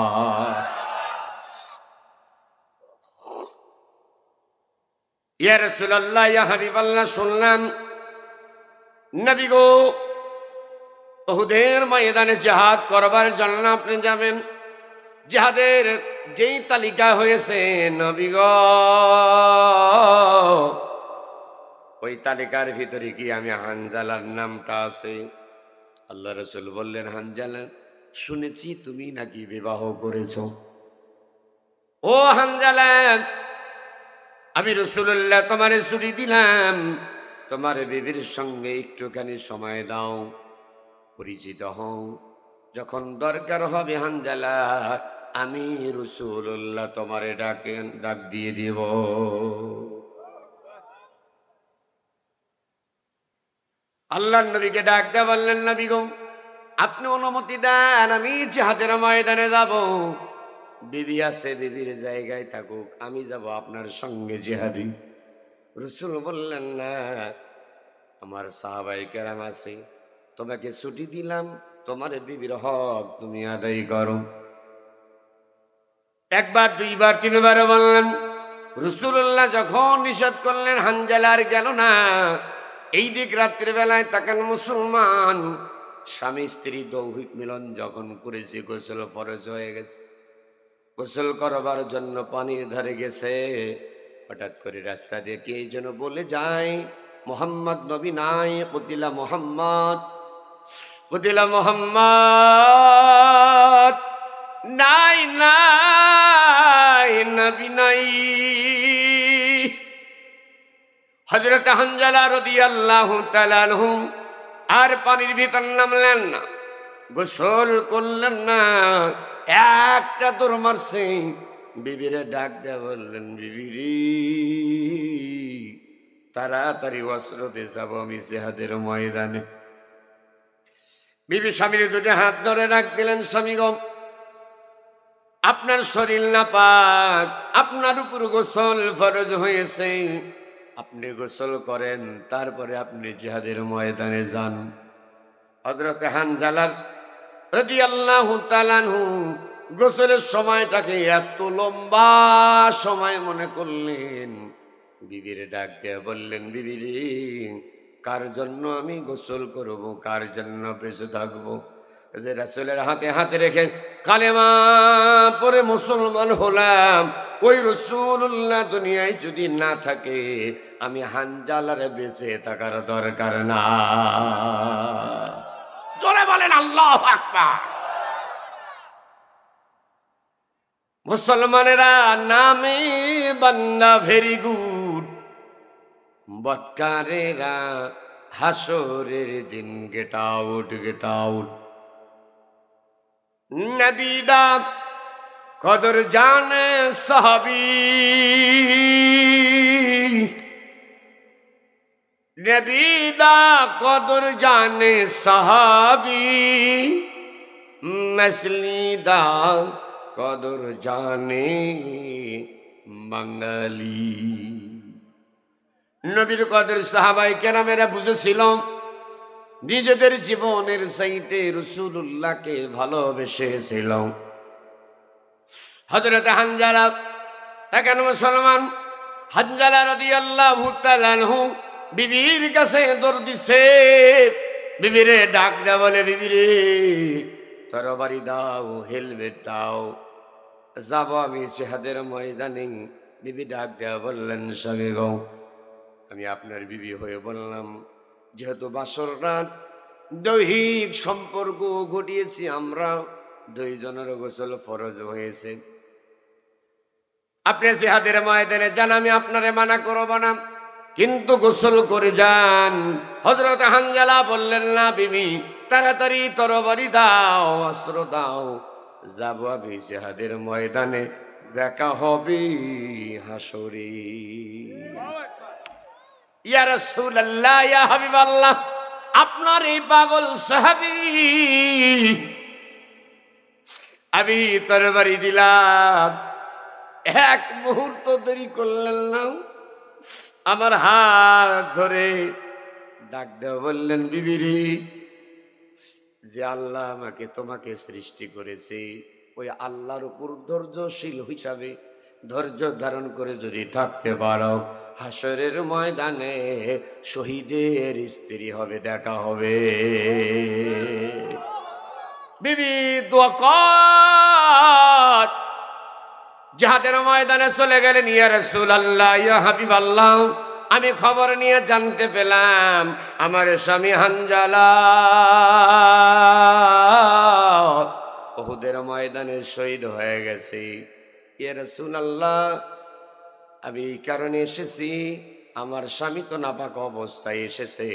ইয়া রাসূলুল্লাহ, ইয়া হাবিবাল্লাহ, শুনলাম নবী গো, উহুদের ময়দানে জিহাদ করবার জন্য আপনি যাবেন। জিহাদের যেই তালিকা হয়েছে নবী গো, ওই তালিকার ভিতরে কি আমি হানজালার নামটা আছে? আল্লাহ রাসূল বললেন, হানজালা, শুনেছি তুমি নাকি বিবাহ করেছো। ও হানজালা, আমি রাসূলুল্লাহ তোমারে ছুটি দিলাম, তোমার বিবির সঙ্গে একটুখানি সময় দাও, পরিচিত হও। যখন দরকার হবে হানজালা, আমি রাসূলুল্লাহ তোমারে ডাক দিয়ে দিব। আল্লাহর নবীকে ডাক দিয়ে বললেন, নবী গো, আপনি অনুমতি দেন, আমি জিহাদের ময়দানে যাব। বিবি আছে, বিবির জায়গায় থাকুক, আমি যাব আপনার সঙ্গে জিহাদি। রাসূল বললেন, না, আমার সাহাবায়ে কেরাম আছে, তোমাকে ছুটি দিলাম, তোমার বিবির হক তুমি আদায় করো। একবার, দুইবার, তিনবার বললেন। রাসূলুল্লাহ যখন নিষেধ করলেন, হানজালা আর গেল না। এই দিক রাত্রিবেলায় তাকান মুসলমান, স্বামী স্ত্রী দৈহিক মিলন যখন করেছে, গোসল ফরজ হয়ে গেছে, গোসল করবার জন্য পানির ধারে গেছে। হঠাৎ করে রাস্তা দিয়ে কে যেন বলে যায়, মোহাম্মদ নবী নাই, কুতিলা মোহাম্মদ, কুতিলা মোহাম্মদ, নাই নাই, নবী নাই। হযরত হানজালা রাদিয়াল্লাহু তাআলা আনহু আর পানির ভিতর নামলেন না, গোসল করলেন না, একটা দৌড় মারছে। বিবিরে ডাক দেয়া বললেন, বিবিরি, তাড়াতাড়ি অস্ত্র দিয়ে যাব, আমি জিহাদের ময়দানে। বিবি স্বামীর দুটো হাত ধরে ডাক দিলেন, স্বামী গো, আপনার শরীর নাপাক, আপনার উপর গোসল ফরজ হয়েছে, আপনি গোসল করেন, তারপরে আপনি জিহাদের ময়দানে যান। হযরত হানজালা রাদিয়াল্লাহু তাআলা আনহু গোসলের সময়টাকে এত লম্বা সময় মনে করলেন। বিবির ডাক দিয়ে বললেন, বিবিরে, কার জন্য আমি গোসল করব, কার জন্য বেঁচে থাকবো? যে রাসূলের হাতে হাতে রেখে কালেমা পরে মুসলমান হলাম, ওই রাসূলুল্লাহ দুনিয়ায় যদি না থাকে, আমি হানজালার বেঁচে থাকার দরকার না। জোরে বলেন আল্লাহু আকবার। মুসলমানেরা, নামে বান্দা ভেরি গুড, বৎকারেরা হাসরের দিন গেট আউট, গেট আউট। নবীদা কদর জানে সাহাবী, নবীদা কদর জানে সাহাবী, মসলিদা কদর জানে বাঙালি। নবীর কদর সাহাবায়ে কেরামেরা বুঝেছিল, নিজেদের জীবনের চাইতে রাসূলুল্লাহকে ভালোবেসেছিল। হযরত হানজালা, দেখেন মুসলমান, হানজালা রাদিয়াল্লাহু তাআলা আনহু বিবির কাছে দৌড় দিছে। বিবিরে ডাক দেয়া বলে, বিবিরে, তরবারি দাও, হেলমেট দাও, যাব আমি জিহাদের ময়দানে। বিবি ডাক দেয়া বললেন, স্বামী গো, আমি আপনার বিবি হয়ে বললাম, যেহেতু বাসর রাত, দৈহিক সম্পর্ক ঘটিয়েছি আমরা, দুইজনের গোসল ফরজ হয়েছে, আপনি জিহাদের ময়দানে যান, আমি আপনারে মানা করব না, কিন্তু গোসল করে যান। হযরত হানজালা বললেন, না বিবি, তাড়াতাড়ি তরবারি দাও, অস্ত্র দাও, যাব আমি জিহাদের ময়দানে, দেখা হবে হাসরে। ইয়া রাসূলুল্লাহ, ইয়া হাবিবাল্লাহ, আপনার এই পাগল সাহাবী আমি তরবারি দিলাম, এক মুহূর্ত দেরি করলেন না, আমার হাত ধরে ডাক দেওয়া বললেন, বিবিরি, যে আল্লাহ আমাকে তোমাকে সৃষ্টি করেছে ওই আল্লাহর উপর ধৈর্যশীল হিসাবে ধৈর্য ধারণ করে যদি থাকতে পারো, হাসরের ময়দানে শহীদের স্ত্রী হবে, দেখা হবে। বিবি দোয়া কর, জিহাদের ময়দানে চলে গেলেন। ইয়া রাসূলুল্লাহ, ইয়া হাবিবাল্লাহ, আমি খবর নিয়ে জানতে পেলাম আমার স্বামী হানজালা উহুদের ময়দানে শহীদ হয়ে গেছে। ইয়া রাসূলুল্লাহ, আমি এই কারণে এসেছি, আমার স্বামী তো নাপাক অবস্থায় এসেছে,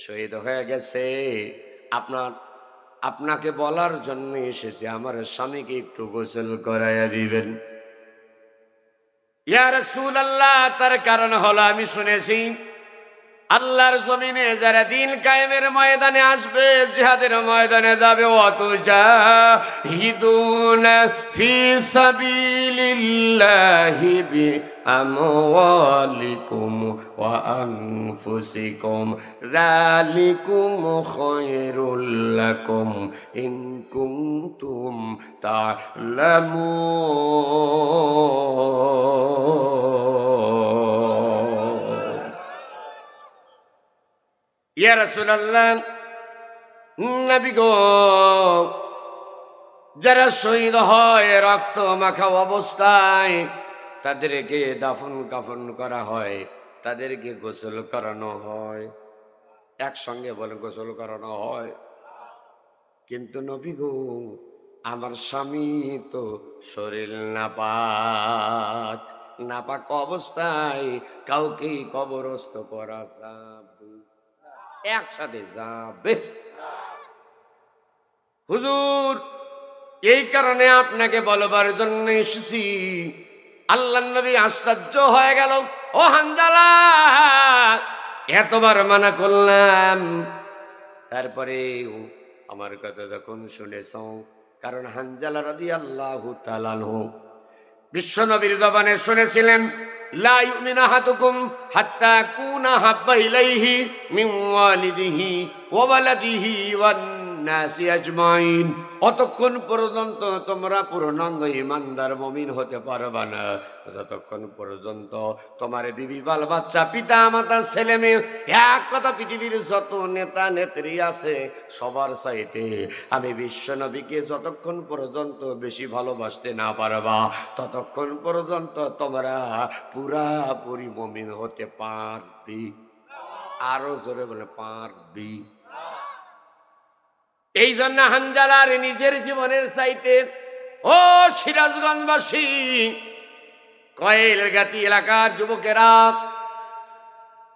শহীদ হয়ে গেছে, আপনাকে বলার জন্য এসেছি, আমার স্বামীকে একটু গোসল করাইয়া দিবেন। ইয়া রাসূলুল্লাহ, তার কারণ হলো আমি শুনেছি আল্লাহর জমিনে যারা দিন কায়েমের ময়দানে আসবে, জিহাদের ময়দানে যাবে, ওয়াতুজাহিদুনা ফি সাবিলিল্লাহি বিআমওয়ালিকুম ওয়া আনফুসিকুম যালিকুম খায়রুল লাকুম ইন কুনতুম তা'লামুন। ইয়া রাসূলুল্লাহ, নবী গো, যারা শহীদ হয় রক্ত মাখা অবস্থায় তাদেরকে দাফন কাফন করা হয়, তাদেরকে গোসল করানো হয়, একসঙ্গে বলে গোসল করানো হয়। কিন্তু নবী গো, আমার স্বামী তো শরীর নাপাক, নাপাক অবস্থায় কাউকে কবরস্থ করা যাবে, একসাথে যাবে? হুজুর, এই কারণে আপনাকে বলবার জন্য এসেছি। আল্লাহর নবী আশ্চর্য হয়ে গেল, ও হানজালা, এতবার মানা করলাম, তারপরে আমার কথা যখন শুনেছ, কারণ হানজালা রাদিয়াল্লাহু তাআলা আনহু বিশ্ব নবীর জবানে শুনেছিলেন, লা ইউমিনু আহাদুকুম হাত্তা কুনা হাব্বা ইলাইহি মিন ওয়ালিদিহি ওয়া ওয়ালাদিহি ওয়ান নাসি আজমাইন। অতক্ষণ পর্যন্ত তোমরা পূর্ণাঙ্গ ঈমানদার মুমিন হতে পারবা না যতক্ষণ পর্যন্ত তোমার বিবি বাল বাচ্চা পিতা মাতা ছেলে মেয়ে, এক কথা পৃথিবীর যত নেতা নেত্রী আছে সবার চাইতে আমি বিশ্ব নবীকে যতক্ষণ পর্যন্ত বেশি ভালোবাসতে না পারবা ততক্ষণ পর্যন্ত তোমরা পুরাপুরি মুমিন হতে পারবি। আরো জোরে বলে পারবি। এই জন্য হানজালার নিজের জীবনের চাইতে, ও সিরাজগঞ্জবাসী, কয়েলগাতি এলাকার যুবকেরা,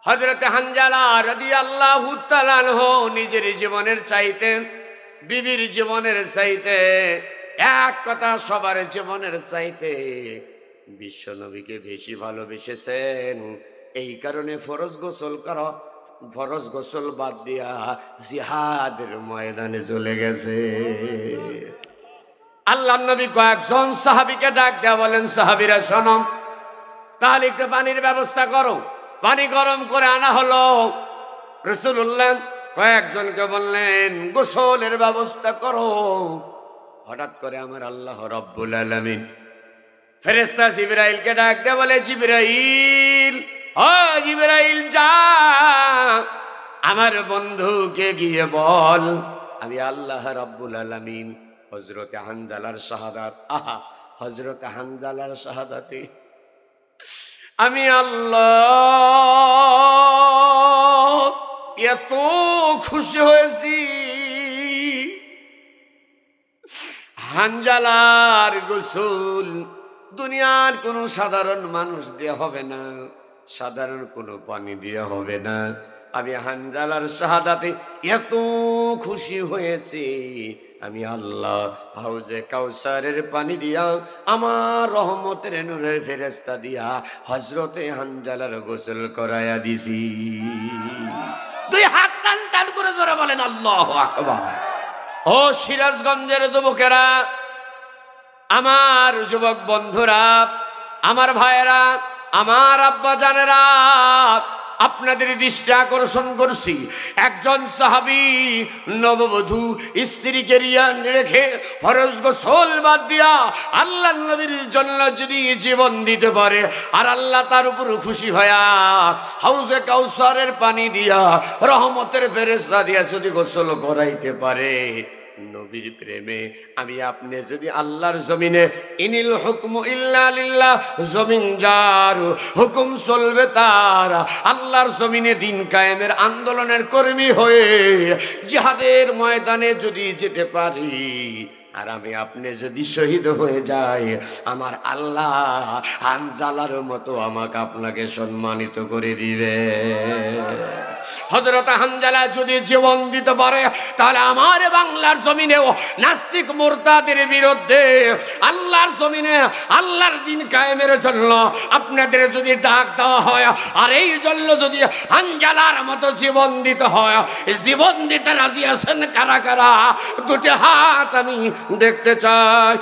হযরত হানজালা রাদিয়াল্লাহু তাআলা আনহু নিজের জীবনের চাইতে, বিবির জীবনের চাইতে, এক কথা সবার জীবনের চাইতে বিশ্ব নবীকে বেশি ভালোবেসেছেন। এই কারণে ফরজ গোসল করা, ফরজ গোসল বাদ দিয়া জিহাদের ময়দানে চলে গেছে। আল্লাহর নবী কয়েকজন সাহাবীকে ডাক দেয়া বলেন, সাহাবীরা শোনো, তাহলে একটু পানির ব্যবস্থা করো। পানি গরম করে আনা হলো। রাসূলুল্লাহ কয়েকজনকে বললেন, গোসলের ব্যবস্থা করো। হঠাৎ করে আমার আল্লাহ রাব্বুল আলামিন ফেরেশতা জিবরাইলকে ডাক দেয়া বলে, জিবরাইল, ও জিবরাইল, যা আমার বন্ধুকে গিয়ে বল আমি আল্লাহ রাব্বুল আলামিন হযরত হানজালার শাহাদাত, আহা, হযরত হানজালার শাহাদাতে আমি আল্লাহ এত খুশি হয়েছি। হানজালার গোসল দুনিয়ার কোন সাধারণ মানুষ দিয়ে হবে না, সাধারণ কোনো পানি দিয়ে হবে না। আমি হানজালার শাহাদাতে এত খুশি হয়েছি, আমি আল্লাহ হাউজে কাউসারের পানি দিয়া, আমার রহমতের নূরের ফেরেশতা দিয়া হযরতে হানজালার গোসল করায়া দিছি। দুই হাত টান টান করে ধরে বলেন আল্লাহু আকবার। ও সিরাজগঞ্জের যুবকেরা, আমার যুবক বন্ধুরা, আমার ভাইয়েরা, আমার আব্বা জানেরা, আপনাদের দৃষ্টি আকর্ষণ করছি, একজন সাহাবী নববধূ স্ত্রীকে রেখে ফরজ গোসল বাদ দিয়া আল্লাহর নবীর জন্য যদি জীবন দিতে পারে, আর আল্লাহ তার উপর খুশি হয়া হাউজে কাউসারের পানি দিয়া রহমতের ফেরেশতা দিয়া যদি গোসল করাইতে পারে, নবীর প্রেমে আমি আপনি যদি আল্লাহর জমিনে ইনিল হুকমু ইল্লা লিল্লাহ, জমিন যার হুকুম চলবে তার, আল্লাহর জমিনে দিন কায়েমের আন্দোলনের কর্মী হয়ে জিহাদের ময়দানে যদি যেতে পারি, আর আমি আপনি যদি শহীদ হয়ে যাই, আমার আল্লাহ হানজালার মতো আমাকে আপনাকে সম্মানিত করে দিবে। হযরত হানজালা যদি জীবন দিতে পারে, তাহলে আমার বাংলার জমিনেও নাস্তিক মুরতাদের বিরুদ্ধে আল্লাহর জমিনে আল্লাহর দিন কায়েমের জন্য আপনাদের যদি ডাক দেওয়া হয়, আর এই জন্য যদি হানজালার মতো জীবন দিতে হয়, জীবন দিতে রাজি আছেন কারা কারা? দুটি হাত আমি দেখতে চাই।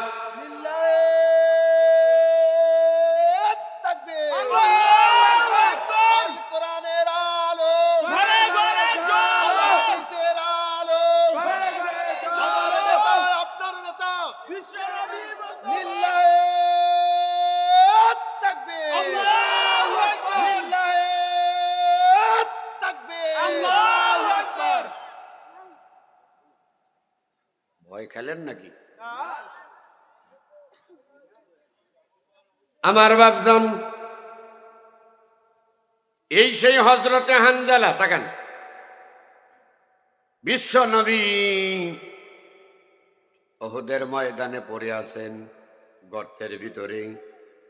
ভয় খেলেন নাকি আমার বাপজন? এই সেই হযরতে হানজালা। তাকান, বিশ্ব নবী উহুদের ময়দানে পড়ে আছেন গর্তের ভিতরে,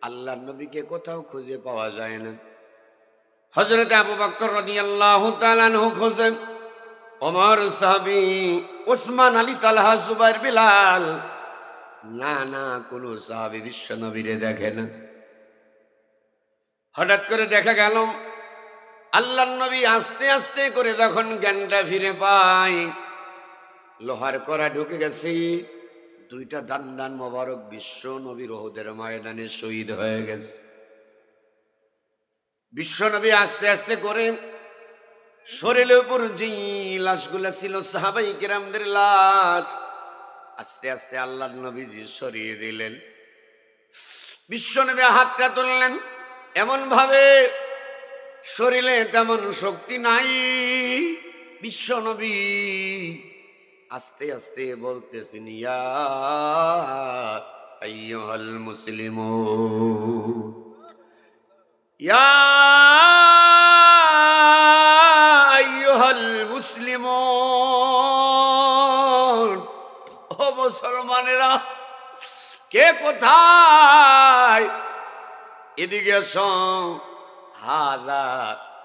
আল্লাহর নবীকে কোথাও খুঁজে পাওয়া যায় না। হযরতে আবু বকর রাদিয়াল্লাহু তাআলা আনহু খোঁজেন, ওমর সাহাবী, ওসমান, আলী, তালহা, জুবাইর, বিলাল, না না কোন সাহাবী বিশ্ব নবীরে দেখে না। হঠাৎ করে দেখা গেল আল্লাহর নবী আস্তে আস্তে করে যখন জ্ঞানটা ফিরে পায়, লোহার কড়া ঢুকে গেছে, দুইটা দান দান মোবারক বিশ্ব নবীর উহুদের ময়দানে শহীদ হয়ে গেছে। বিশ্ব নবী আস্তে আস্তে করে শরীরের উপর যে লাশগুলা ছিল সাহাবাই কেরামদের লাশ, আস্তে আস্তে আল্লাহর নবীজি সরিয়ে দিলেন। বিশ্ব নবী হাতটা তুললেন, এমন ভাবে শরীরে তেমন শক্তি নাই। বিশ্ব নবী আস্তে আস্তে বলতেছেন, ইয়া আইয়ুহাল মুসলিমুন, ইয়া আইয়ুহাল মুসলিমুন, ও মুসলমানেরা, কে কোথায়? এদিকে এসো। হাদা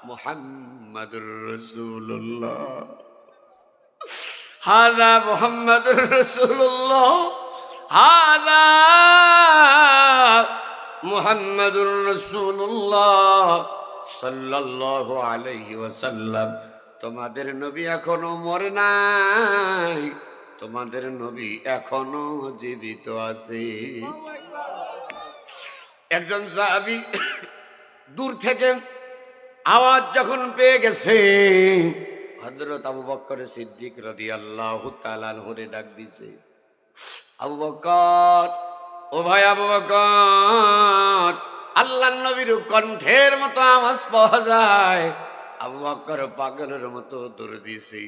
মুহাম্মাদুর রাসূলুল্লাহ, হাদা মুহাম্মাদুর রাসূলুল্লাহ, হাদা মুহাম্মাদুর রাসূলুল্লাহ সাল্লাল্লাহু আলাইহি ওয়াসাল্লাম। তোমাদের নবী এখনো মরে নাই, তোমাদের নবী এখনো জীবিত আছে। একজন সাহাবী দূর থেকে আওয়াজ যখন পেয়ে গেছে, হযরত আবু বকর সিদ্দিক রাদিয়াল্লাহু তাআলা আনহুরে ডাক দিছে, আবু বকর, ও ভাই আবু বকর। আল্লাহর নবীর কণ্ঠের মতো আওয়াজ পাওয়া যায়। আবু বকর পাগলের মতো দৌড় দিয়েছে,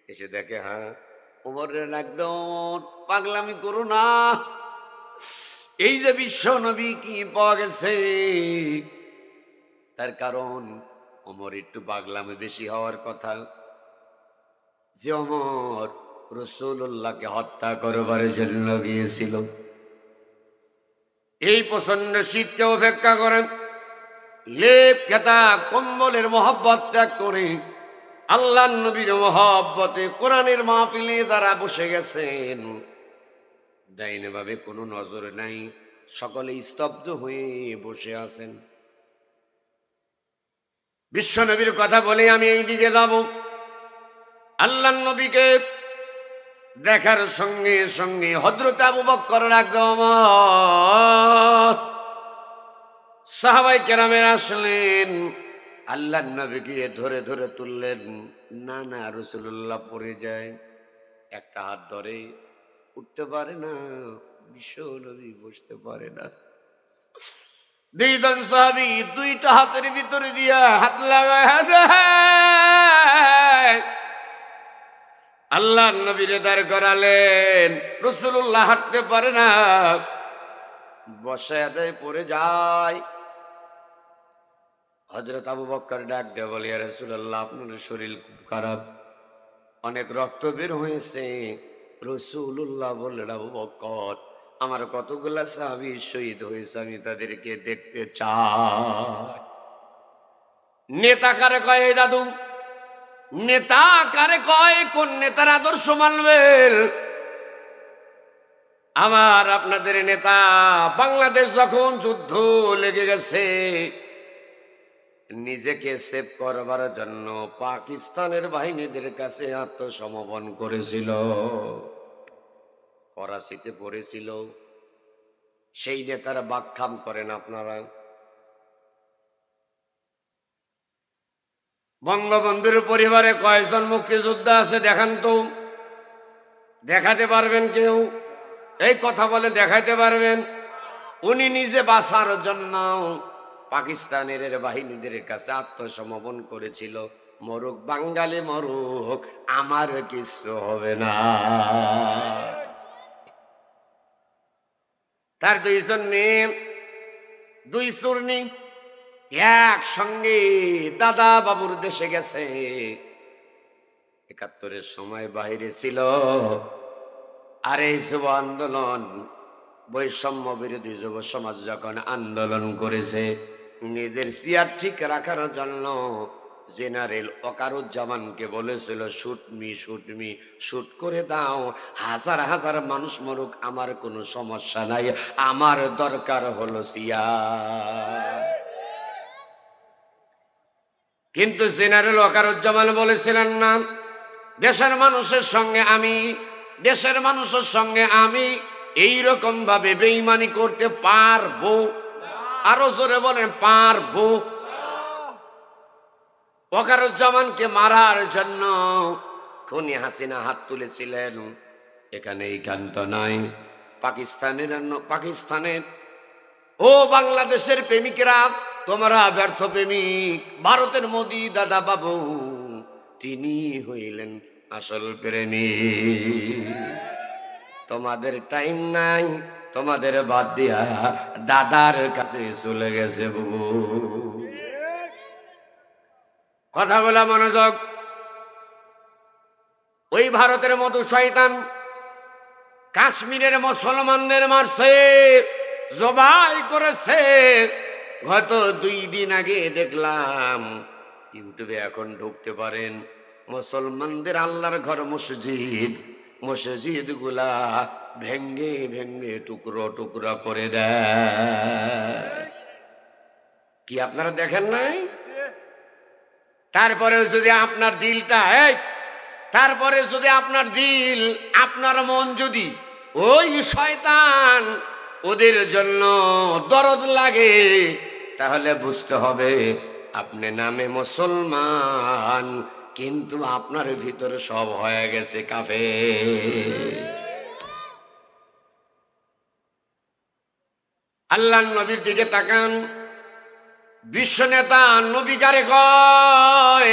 এসে দেখে হ্যাঁ ওমরের একদম পাগলামি করো না, এই যে বিশ্ব নবী কি পাওয়া গেছে, তার কারণ ওমর একটু পাগলামি বেশি হওয়ার কথা, যে ওমর রাসূলুল্লাহকে হত্যা করবার জন্য গিয়েছিল। এই প্রচন্ড শীতকে উপেক্ষা করেন, লেপ খেতা কম্বলের মহব্বত ত্যাগ করে আল্লাহ নবীর মহব্বতে কোরআনের মাহফিলে তারা বসে গেছেন, ডাইনে ভাবে কোনো নজর নাই, সকলে স্তব্ধ হয়ে বসে আছেন। বিশ্ব নবীর কথা বলে আমি এই দিকে যাব। আল্লাহ নবীকে দেখার সঙ্গে সঙ্গে হযরত আবু বকর রাদিয়াল্লাহু সাহাবায়ে কেরামের আসলেন, আল্লাহ নবীকে ধরে ধরে তুললেন। না না, রাসূলুল্লাহ পড়ে যায়, একটা হাত ধরে উঠতে পারে না, বিশ্ব নবী বসতে পারে না। দুইজন সাহাবী দুইটা হাতের ভিতরে দিয়া হাত লাগায় আল্লাহ নবীরে দাঁড় করালেন। রাসূলুল্লাহ হাঁটতে পারে না, বসায় দেয়, পড়ে যায়। হযরত আবু বকর ডাক দিয়ে বলে, ইয়া রাসূলুল্লাহ, আপনার শরীর খুব খারাপ, অনেক রক্ত বের হয়েছে। রাসূলুল্লাহ বললেন, আবু বকর, আমার কতগুলা সাহাবী শহীদ হয়েছে, আমি তাদেরকে দেখতে চাই। নেতা কারে কয় দাদু? নেতা কারে কয়? কোন নেতার আদর্শ মানবেন? আমার আপনাদের নেতা বাংলাদেশ যখন যুদ্ধ লেগে গেছে, নিজেকে সেভ করবার জন্য পাকিস্তানের বাহিনীদের কাছে আত্মসমর্পণ করেছিল, করাচিতে পড়েছিল। সেই নেতারা বাকখাম করেন আপনারা। বঙ্গবন্ধুর পরিবারে কয়জন মুক্তিযোদ্ধা আছে দেখান তো, দেখাতে পারবেন কেউ? এই কথা বলে দেখাতে পারবেন? উনি নিজে বাঁচার জন্য পাকিস্তানের বাহিনীদের কাছে আত্মসমর্পণ করেছিল। মরুক বাঙালি মরুক, আমার কিছু হবে না। তার দুইজন মেয়ে, দুই চূর্ণী একসঙ্গে দাদা বাবুর দেশে গেছে। ৭১-এর সময় বাহিরে ছিল। আর এই যুব আন্দোলন, বৈষম্য বিরোধী যুব সমাজ যখন আন্দোলন করেছে, নিজের চেয়ার ঠিক রাখার জন্য জেনারেল ওয়াকারুজ্জামানকে বলেছিল, শুটমি শুটমি শুট করে দাও, হাজার হাজার মানুষ মরুক, আমার কোনো সমস্যা নাই, আমার দরকার হলো চেয়ার। কিন্তু জেনারেল ওয়াকারুজ্জামান বলেছিলেন, না, দেশের মানুষের সঙ্গে আমি এইরকম ভাবে বেঈমানি করতে পারবো। আরো জোরে বলেন, পারবো। ওয়াকারুজ্জামানকে মারার জন্য খুনি হাসিনা হাত তুলেছিলেন। এখানে এই কান্ত নাই, পাকিস্তানের ও বাংলাদেশের প্রেমিকেরা, তোমরা ব্যর্থ প্রেমিক। ভারতের মোদি দাদা বাবু, তিনি হইলেন আসল প্রেমিক। তোমাদের টাইম নাই, তোমাদের বাদ দিয়া দাদার কাছে চলে গেছে বুবু। কথাগুলা মনোযোগ। ওই ভারতের মতো শয়তান কাশ্মীরের মুসলমানদের মারছে, জবাই করেছে। গত 2 দিন আগে দেখলাম ইউটিউবে, এখন ঢুকতে পারেন, মুসলমানদের আল্লাহর ঘর মসজিদ গুলা ভেঙ্গে ভেঙ্গে টুকরো টুকরো করে দেয়। কি আপনারা দেখেন নাই? তারপরে যদি আপনার দিলটা, তারপরে যদি আপনার দিল, আপনার মন যদি ওই শয়তান ওদের জন্য দরদ লাগে, তাহলে বুঝতে হবে আপনি নামে মুসলমান, কিন্তু আপনার ভিতরে সব হয়ে গেছে কাফের। আল্লাহর নবীর দিকে তাকান। বিশ্ব নেতা নবী কারে কয়?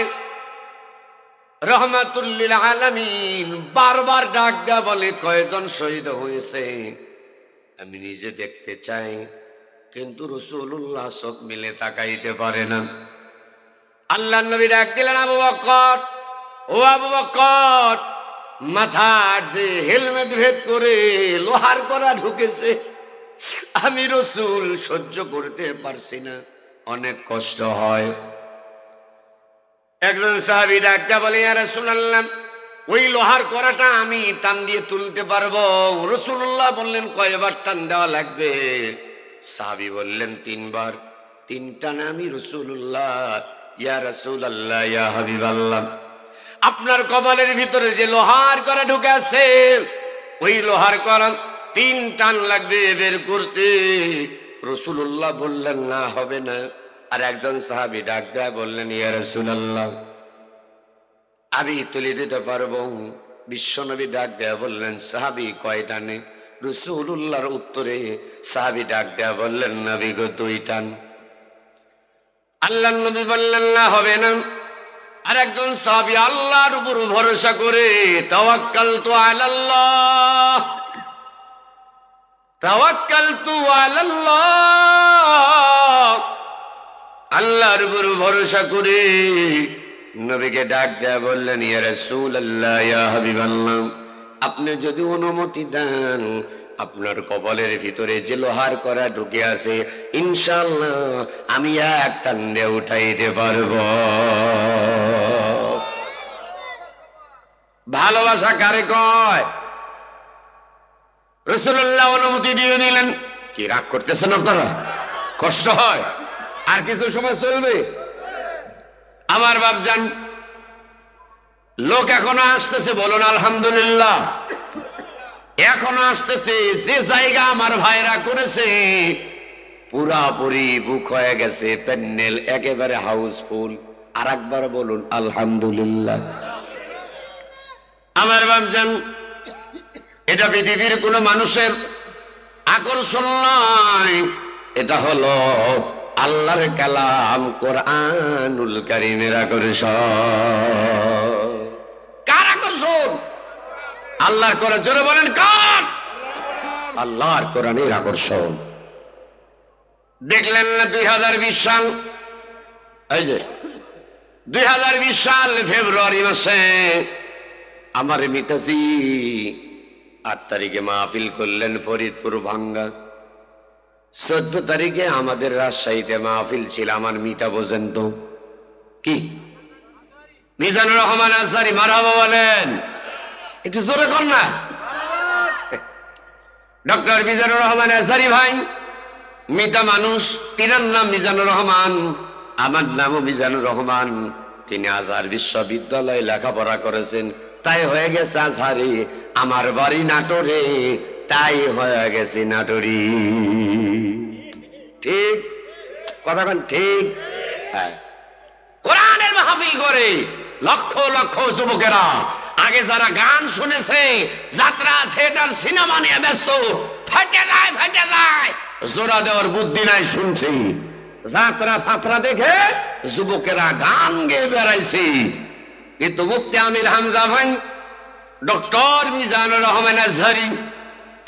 রহমাতুল লিল আলামিন। বারবার ডাক দেয়া বলে, কয়জন শহীদ হয়েছে আমি নিজে দেখতে চাই, কিন্তু রাসূলুল্লাহ সব মিলে তাকাইতে পারে না। আল্লাহর নবী ডাক দিলেন, আবু বকর, ও আবু বকর, মাথার যে হেলমেট ভেদ করে লোহার করা ঢুকেছে, আমি রাসূল সহ্য করতে পারছি না, অনেক কষ্ট হয়। একজন সাহাবী ডাক্তার বলে, ইয়া রাসূলুল্লাহ, ওই লোহার কড়াটা আমি টান দিয়ে তুলতে পারবো? রাসূলুল্লাহ বললেন, কয়বার টান দেওয়া লাগবে? সাহাবী বললেন, 3 বার। 3 টানে আমি রাসূলুল্লাহ, ইয়া রাসূলুল্লাহ, ইয়া হাবিবাল্লাহ, আপনার কপালের ভিতরে যে লোহার কড়া ঢুকে আছে, ওই লোহার কড়া 3 টান লাগবে বের করতে। রাসূলুল্লাহ বললেন, না, হবে না। আর একজন সাহাবী ডাক দেয় বললেন, ইয়া রাসূলুল্লাহ, আমি তুলে দিতে পারবো। বিশ্বনবী ডাক দেয়া বললেন, সাহাবী, কয় টানে? রাসূলুল্লাহর উত্তরে সাহাবী ডাক দেয়া বললেন, নবী গো, 2 টান। আল্লাহর নবী বললেন, না, হবে না। আর একজন সাহাবী আল্লাহর উপর ভরসা করে তাওয়াক্কালতু আলাল্লাহ, তাওয়াক্কালতু আলাল্লাহ, আল্লাহর উপর ভরসা করে নবীকে ডাক দেয়া বললেন, ইয়া রাসূলুল্লাহ, ইয়া হাবিবাল্লাহ, আপনি যদি অনুমতি দেন, আপনার কপালের ভিতরে যে লোহার কড়া ঢুকে আছে, ইনশাআল্লাহ আমি এক টান দিয়ে উঠাইতে পারবো। ভালোবাসা কারে কয়? রাসূলুল্লাহ অনুমতি দিয়ে দিলেন। কি রাগ করতেছেন আপনারা? কষ্ট হয়? আর কিছু সময় চলবে। আমার বাপজান, লোক এখনো আসতেছে, বলুন আলহামদুলিল্লাহ। এখনো আসতেছে। যে জায়গা আমার ভাইরা করেছে পুরাপুরি বুক হয়ে গেছে, প্যান্ডেল একেবারে হাউসফুল। আর একবার বলুন আলহামদুলিল্লাহ। আমার বাপজান, এটা পৃথিবীর কোন মানুষের আকর্ষণ নয়, এটা হলো আল্লাহর কালাম কোরআনুল কারীমের আকর্ষণ। কার আকর্ষণ? আল্লাহর কোরআন। জোরে বলেন, কার? আল্লাহর কোরআনের আকর্ষণ। দেখলেন না 2020 সাল, এই যে 2020 সাল ফেব্রুয়ারি মাসে আমার মিতাজি 8 তারিখে মাহফিল করলেন ফরিদপুর ভাঙ্গা। 14 তারিখে আমাদের রাজশাহীতে মাহফিল ছিল। আমার মিতা বোঝেন তো কি? মিজানুর রহমান আনসারী। মারহাবা বলেন, একটু জোরে কর না। ডক্টর মিজানুর রহমান আনসারী ভাই, মিতা মানুষ। তিনার নাম মিজানুর রহমান, আমার নামও মিজানুর রহমান। তিনি আজহার বিশ্ববিদ্যালয়ে লেখাপড়া করেছেন, তাই হয়ে গেছে আজহারি। আমার বাড়ি নাটোরে, তাই হয়ে গেছে নাটোরি। ঠিক কথা বলেন, ঠিক? হ্যাঁ। কোরআনের মাহফিল করে লক্ষ লক্ষ যুবকেরা, আগে যারা গান শুনেছে, যাত্রা, থিয়েটার, সিনেমা নিয়ে ব্যস্ত, ফেটে যায় ফেটে যায়, জোড়া দেওয়ার বুদ্ধি নাই। শুনছি যাত্রা ফাত্রা দেখে যুবকেরা গান গেয়ে বেড়াইছে, কিন্তু মুফতি আমির হামজা ভাই, ডক্টর মিজানুর রহমান আজহারী,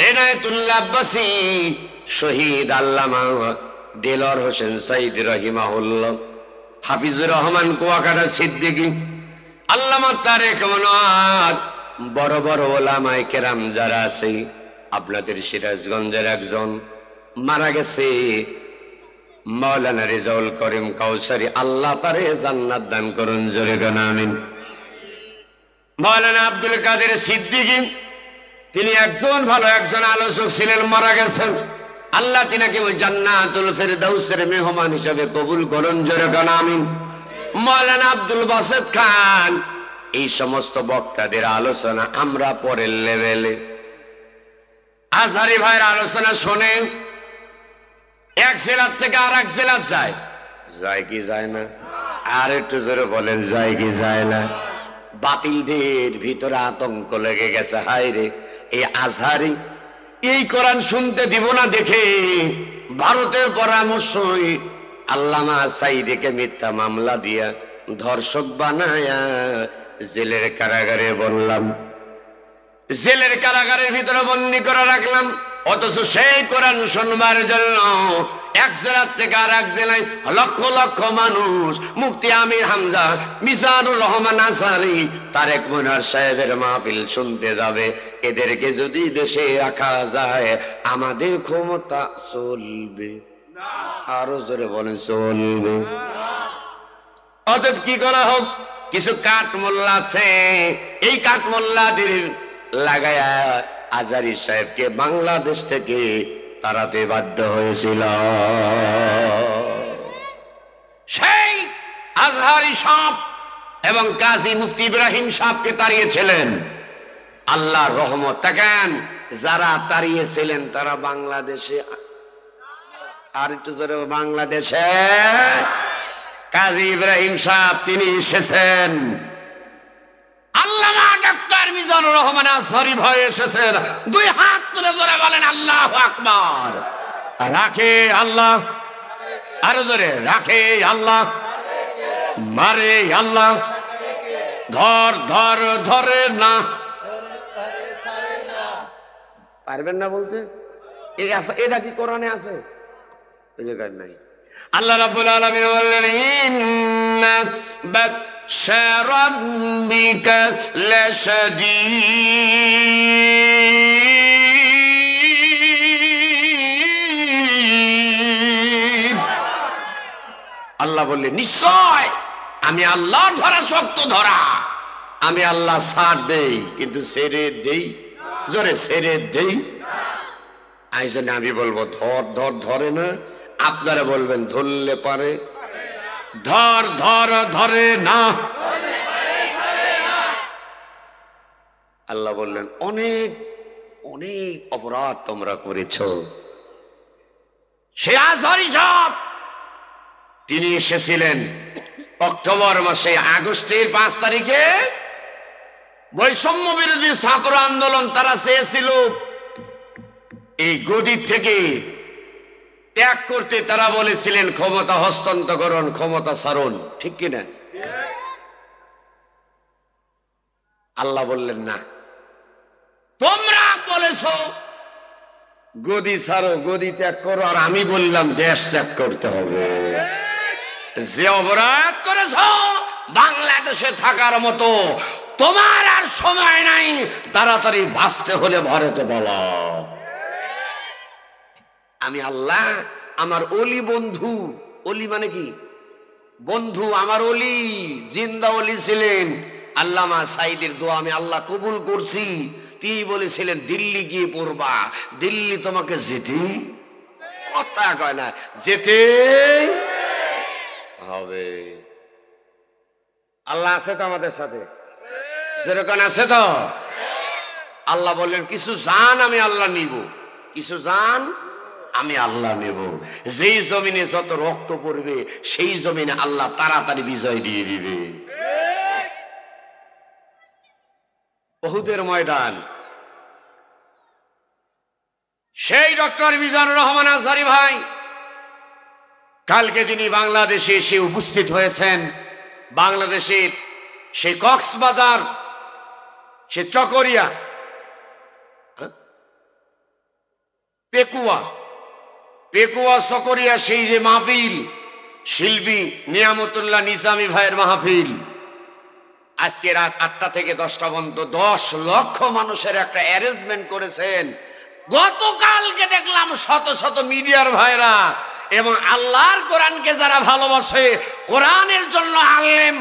এনায়েতুল্লাহ আব্বাসী, শহীদ আল্লামা দেলোয়ার হোসেন সাইদ রাহিমাহুল্লাহ, হাফিজুর রহমান কুয়াকাটা সিদ্দিকী, আল্লামা তারেক মনোয়ার, বড় বড় ওলামায়ে কেরাম যারা আছে। আপনাদের সিরাজগঞ্জের একজন মারা গেছে, মাওলানা রেজাউল করিম কাউসারী, আল্লাহ তারে জান্নাত দান করুন, জোরে গান আমিন। মাওলানা আব্দুল কাদের সিদ্দিকী, তিনি একজন ভালো একজন আলোচক ছিলেন, মারা গেছেন। আল্লাহ তিনাকে ওই জান্নাতুল ফেরদাউসের মেহমান হিসেবে কবুল করুন, জোরে গান আমিন। মাওলানা আব্দুল বাসেত খান, এই সমস্ত বক্তাদের আলোচনা আমরা পরের লেভেলে। আজহারী ভাইয়ের আলোচনা শোনেন, এক জেলার থেকে আর এক জেলার যায়, যায় কি যায় না? আর একটু জোরে বলেন, যায় কি যায় না? বাতিলদের ভিতরে আতঙ্ক লেগে গেছে, হায় রে, এই আজহারী এই কোরআন শুনতে দিব না দেখে ভারতের পরামর্শই আল্লামা সাইদিকে মিথ্যা মামলা দিয়া ধর্ষক বানায়া জেলের কারাগারে বললাম, জেলের কারাগারের ভিতরে বন্দি করে রাখলাম। অথচ সেই কোরআন শুনবার জন্য এক জেলার থেকে আর এক জেলায় লক্ষ লক্ষ মানুষ মুফতি আমির হামজা, মিজানুর রহমান আনসারী, তারেক মনোয়ার সাহেবের মাহফিল শুনতে যাবে। এদেরকে যদি দেশে রাখা যায়, আমাদের ক্ষমতা চলবে? আরো জোরে বলেন, চলবে? ও অতএব কি করা হোক, কিছু কাঠ মোল্লা আছে, এই কাঠ মোল্লাদের লাগায়া আজারি সাহেবকে বাংলাদেশ থেকে তাড়াতে বাধ্য হয়েছিল। সেই আজহারি সাহেব এবং কাজী মুফতি ইব্রাহিম সাহেবকে তাড়িয়েছিলেন। আল্লাহর রহমত, দেখেন যারা তাড়িয়েছিলেন তারা বাংলাদেশে, আর একটু জোরে, বাংলাদেশে কাজী ইব্রাহিম সাহেব তিনি এসেছেন। আল্লামা ডাক্তার মিজানুর রহমান আজহারী ভাই এসেছেন। দুই হাত তুলে জোরে বলেন আল্লাহু আকবার। রাখে আল্লাহ, আরো জোরে, রাখে আল্লাহ, মারে আল্লাহ, ধর ধর ধরে না, পারবেন না বলতে? এটা কি কোরআনে আছে? নাই। আল্লাহ রাব্বুল আলামিন বললেন ইন্না বাতশা রাব্বিকা লাশাদীদ। আল্লাহ বললেন নিশ্চয় আমি আল্লাহ ধরা শক্ত ধরা, আমি আল্লাহ ছাড় দেই কিন্তু ছেড়ে দেই, জোরে ছেড়ে দেই। আইজন্য আমি বলবো ধর ধর ধরে না, আপনারা বলবেন ধরলে পারে, ধর ধর ধরে না। আল্লাহ বললেন অনেক অনেক অপরাধ তোমরা করেছ। সে আজহারী সাহেব তিনি এসেছিলেন অক্টোবর মাসে, আগস্টের 5 তারিখে বৈষম্য বিরোধী ছাত্র আন্দোলন তারা চেয়েছিল এই গদি থেকে ত্যাগ করতে। তারা বলেছিলেন ক্ষমতা হস্তান্তরকরণ, ক্ষমতা ছাড়ুন, ঠিক কিনা? আল্লাহ বললেন না, তোমরা বলেছো গদি ছাড়ো, গদি ত্যাগ করো, আর আমি বললাম দেশ ত্যাগ করতে হবে। যে অপরাধ করেছ বাংলাদেশে থাকার মতো তোমার আর সময় নাই, তাড়াতাড়ি বাঁচতে হলে ভারতে বলো। আমি আল্লাহ আমার অলি বন্ধু, অলি মানে কি বন্ধু, আমার অলি জিন্দা অলি ছিলেন আল্লামা সাইদের দোয়া আমি আল্লাহ কবুল করছি। তিনি বলেছিলেন দিল্লি গিয়ে পড়বা, দিল্লি তোমাকে যেতে, কথা কয় না, যেতে হবে। আল্লাহ আছে তো আমাদের সাথে, সেরকম আছে তো। আল্লাহ বললেন কিছু জান আমি আল্লাহ নিব, কিছু জান আমি আল্লাহ নেব। যেই জমিনে যত রক্ত পড়বে সেই জমিনে আল্লাহ তাড়াতাড়ি বিজয় দিয়ে দিবে। উহুদের ময়দান, সেই ডক্টর মিজানুর রহমান আজহারী ভাই কালকে তিনি বাংলাদেশে এসে উপস্থিত হয়েছেন। বাংলাদেশের সেই কক্সবাজার, সে চকরিয়া, পেকুয়া, পেকুয়া চকরিয়া, সেই যে মাহফিল, শিল্পী নিয়ামতুল্লাহ নিজামী ভাইয়ের মাহফিল, আজকে রাত 8টা থেকে 10টা পর্যন্ত 10 লক্ষ মানুষের একটা অ্যারেঞ্জমেন্ট করেছেন। গতকালকে দেখলাম শত শত মিডিয়ার ভাইরা এবং আল্লাহর কোরআনকে যারা ভালোবাসে, কোরআনের জন্য আলেম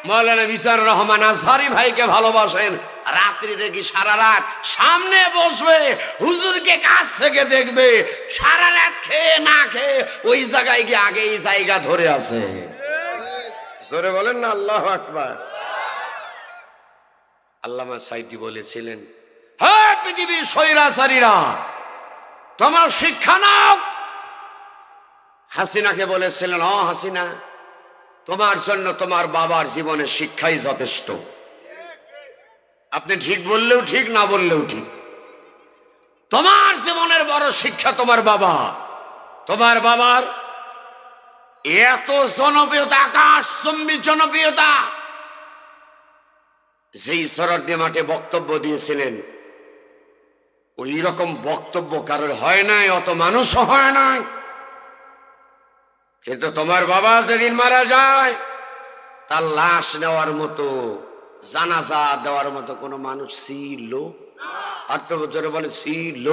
মাওলানা মিজানুর রহমান আজহারী ভাইকে ভালোবাসেন, রাত্রি দেখি সারা রাত সামনে বসবে, হুজুরকে কাছ থেকে দেখবে, সারা রাত খেয়ে না খেয়ে ওই জায়গায় গিয়ে আগে এই জায়গা ধরে আছে। জোরে বলেন না আল্লাহু আকবার। আল্লামা সাইদি বলেছিলেন, হ্যাঁ পৃথিবীর স্বৈরাচারীরা তোমার শিক্ষা নাও। হাসিনাকে বলেছিলেন, ও হাসিনা তোমার জন্য তোমার বাবার জীবনের শিক্ষাই যথেষ্ট। আপনি ঠিক বললেও ঠিক, না বললেও ঠিক, তোমার জীবনের বড় শিক্ষা তোমার বাবা। তোমার বাবার এত জনপ্রিয়তা, আকাশচুম্বী জনপ্রিয়তা, যেই সরডি মাঠে বক্তব্য দিয়েছিলেন ওই রকম বক্তব্য কারোর হয় নাই, অত মানুষও হয় নাই। কিন্তু তোমার বাবা যেদিন মারা যায় তার লাশ নেওয়ার মতো, জানাজা দেওয়ার মতো কোনো মানুষ ছিল? 8 বছরে বলে ছিল।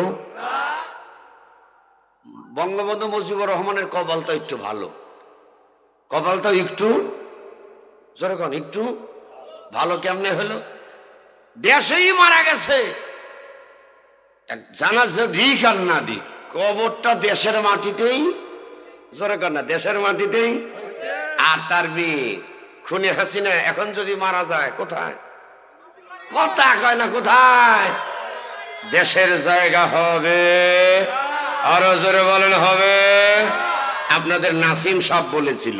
বঙ্গবন্ধু মুজিবুর রহমানের কপাল তো একটু ভালো, কপাল তো একটু যখন একটু ভালো কেমনে হলো, দেশেই মারা গেছে, জানাজা দিক আর না দিক কবরটা দেশের মাটিতেই, যখন না দেশের মাটিতেই। আর তার মেয়ে খুনি হাসিনা এখন যদি মারা যায় কোথায়, কথা কয় না কোথায়, দেশের জায়গা হবে। আরো জোরে বলেন হবে। আপনাদের নাসিম সাহেব বলেছিল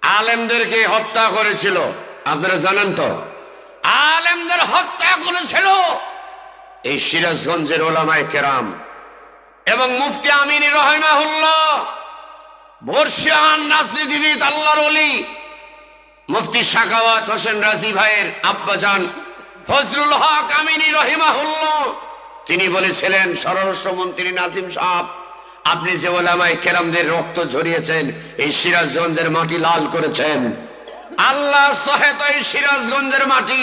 আলেমদেরকে হত্যা করেছিল, আপনারা জানেন তো? আলেমদের হত্যা করেছিল এই সিরাজগঞ্জের ওলামায়ে কেরাম এবং মুফতি আমিনী রাহিমাহুল্লাহ, বর্ষিয়ান রাজনীতিবিদ আল্লাহর ওলি মুফতি সাখাওয়াত হোসেন রাজি ভাইয়ের আব্বাজান ফজলুল হক আমিনী রাহিমাহুল্লাহ, তিনি বলেছিলেন স্বরাষ্ট্রমন্ত্রী নাজিম সাহেব, আপনি যে ওলামায়ে কেরামদের রক্ত ঝরিয়েছেন, এই সিরাজগঞ্জের মাটি লাল করেছেন, আল্লাহর সহায়তায় এই সিরাজগঞ্জের মাটি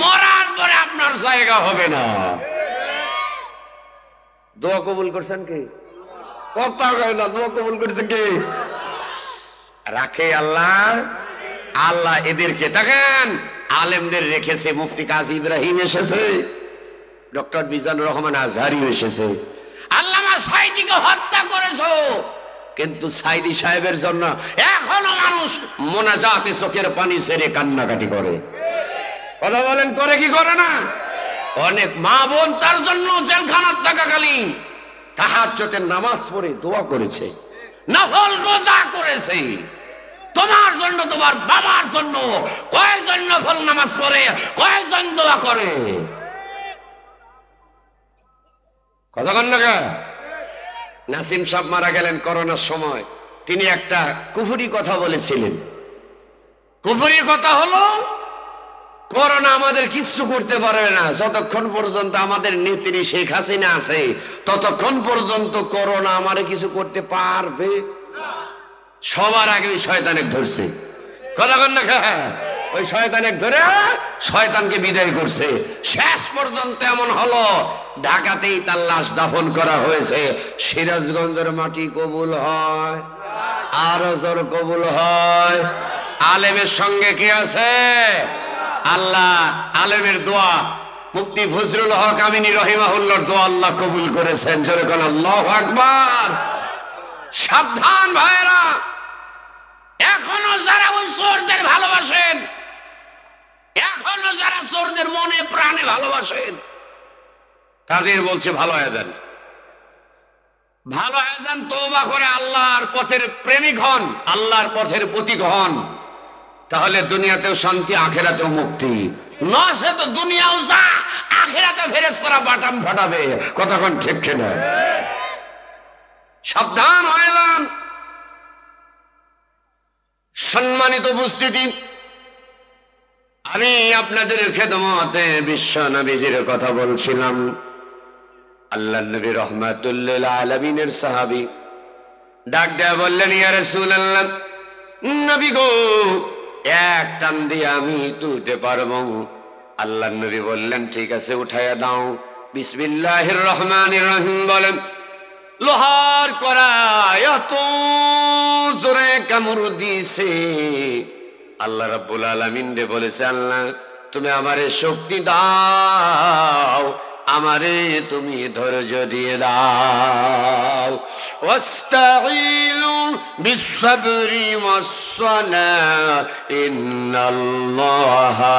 মরার পরে আপনার জায়গা হবে না। দোয়া কবুল করছেন কি? কথা কয় না, দোয়া কবুল করছে কি? রাখে আল্লাহ। আল্লাহ এদেরকে দেখেন, আলেমদের রেখেছে, মুফতি কাজী ইব্রাহিম এসেছে, ডক্টর মিজানুর রহমান আজহারি এসেছে। আল্লামা সাইদিকে হত্যা করেছো, কিন্তু সাইদি সাহেবের জন্য এখনো মানুষ মোনাজাতে চোখের পানি ছেড়ে কান্নাকাটি করে। কথা বলেন, করে কি করে না? অনেক মা বোন তার জন্য জেলখানার থাকাকালীন তাহাজ্জুদের নামাজ পড়ে দোয়া করেছে, নফল রোজা করেছে। তোমার জন্য, তোমার বাবার জন্য কয়জন নফল নামাজ পড়ে, কয়জন দোয়া করে? কথা কন না। নাসিম সাহেব মারা গেলেন করোনার সময়, তিনি একটা কুফরি কথা বলেছিলেন। কুফরি কথা হলো, করোনা আমাদের কিচ্ছু করতে পারবে না, যতক্ষণ পর্যন্ত আমাদের নেত্রী শেখ হাসিনা আছে ততক্ষণ পর্যন্ত করোনা আমারে কিছু করতে পারবে। সবার আগে ওই শয়তানের ধরছে। কথা কন না। ওই শয়তানের ধরে শয়তানকে বিদায় করছে। শেষ পর্যন্ত এমন হলো, ঢাকাতেই তার লাশ দাফন করা হয়েছে। সিরাজগঞ্জের মাটি কবুল হয়, আরো জোর কবুল হয়। আলেমের সঙ্গে কি আছে? আল্লাহ। আলেমের দোয়া, মুফতি ফজলুল হক আমিনী রাহিমাহুল্লাহর দোয়া আল্লাহ কবুল করেছেন। জোরে কোন আল্লাহু আকবার। সাবধান ভাইরা, এখনো যারা ওই চোরদের ভালোবাসেন, এখনো যারা চোরদের মনে প্রাণে ভালোবাসেন, তাদের বলছে ভালো হয়ে যান, ভালো হয়ে যান, তওবা করে আল্লাহর পথের প্রেমিক হন, আল্লাহর পথের প্রতীক হন, তাহলে দুনিয়াতেও শান্তি, আখিরাতেও মুক্তি। নসে তো দুনিয়াও যা, আখিরাতে ফেরেশতারা বাটাম ফাটাবে। কতক্ষণ ঠিক কিনা? সাবধান হয়ে যান। সম্মানিত উপস্থিতি, আমি আপনাদের খেদমতে বিশ্ব নবীজির কথা বলছিলাম। আল্লাহ নবী রাহমাতুল লিল আলামিনের সাহাবী ডাক দেয়া বললেন, ইয়া রাসূলুল্লাহ, নবী গো, এক টান দিয়ে আমি তুলতে পারবো। আল্লাহ নবী বললেন, ঠিক আছে, উঠাইয়া দাও। বিসমিল্লাহির রহমানির রহিম বলেন। লোহার কড়াই এত জোরে কামড় দিছে, আল্লাহ রাব্বুল আলামিন রে বলেছে, আল্লাহ তুমি আমারে শক্তি দাও, আমারে তুমি ধৈর্য দিয়ে দাও। ওয়াস্তাঈনু বিসসাবরি ওয়াস-সালাহ, ইন্নাল্লাহা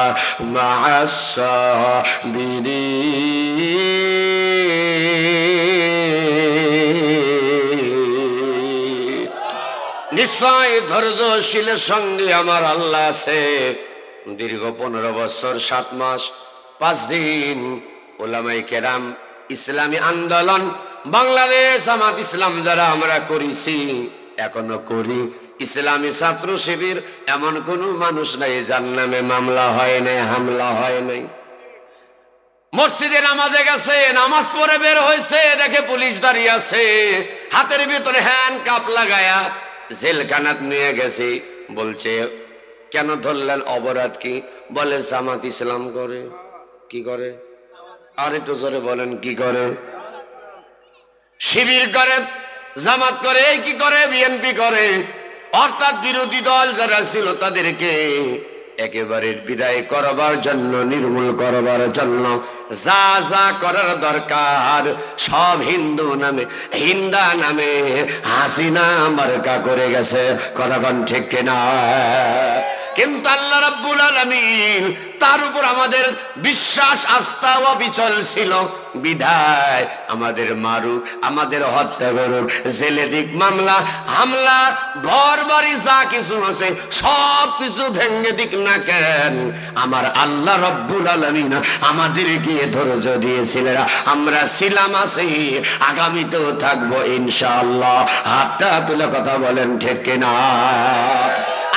মা'আস সাবিরিন। নিশ্চয় ধৈর্যশীলের সঙ্গে আমার আল্লাহ আছে। দীর্ঘ 15 বছর 7 মাস 5 দিন ওলামায়ে কেরাম, ইসলামী আন্দোলন, বাংলাদেশ জামাত ইসলাম যারা আমরা করেছি, এখনো করি, ইসলামী ছাত্র শিবির, এমন কোন মানুষ নাই যার নামে মামলা হয় নাই, হামলা হয় নাই। মসজিদে নামাজে গেছে, নামাজ পড়ে বের হয়েছে, দেখে পুলিশ দাঁড়িয়ে আছে, হাতের ভিতরে হ্যান্ড কাপ লাগায়া জেলখানাত নিয়ে গেছে। বলছে, কেন ধরলেন, অপরাধ কি? বলে জামাত ইসলাম করে। কি করে? আর একটু জোরে বলেন, কি করে? শিবির করে, জামাত করে, কি করে? বিএনপি করে। অর্থাৎ বিরোধী দল যারা ছিল তাদেরকে একেবারে বিদায় করবার জন্য, নির্মূল করবার জন্য যা যা করার দরকার সব হিন্দা নামে হাসিনা মার্কা করে গেছে। কথা বল ঠিক কিনা? কিন্তু আল্লাহ রাব্বুল আলামিন তার উপর আমাদের বিশ্বাস, আস্থা ও অবিচল ছিল বিধায় আমাদের মারুক, আমাদের হত্যা করুক, জেলে দিক, মামলা হামলা, ঘর বাড়ি যা কিছু আছে সব কিছু ভেঙে দিক না কেন, আমার আল্লাহ রাব্বুল আলামিন আমাদেরকে ধৈর্য দিয়েছিলেন। আমরা ছিলাম, আছি, আগামীতেও থাকবো ইনশাআল্লাহ। হাতটা তুলে কথা বলেন ঠিক কিনা?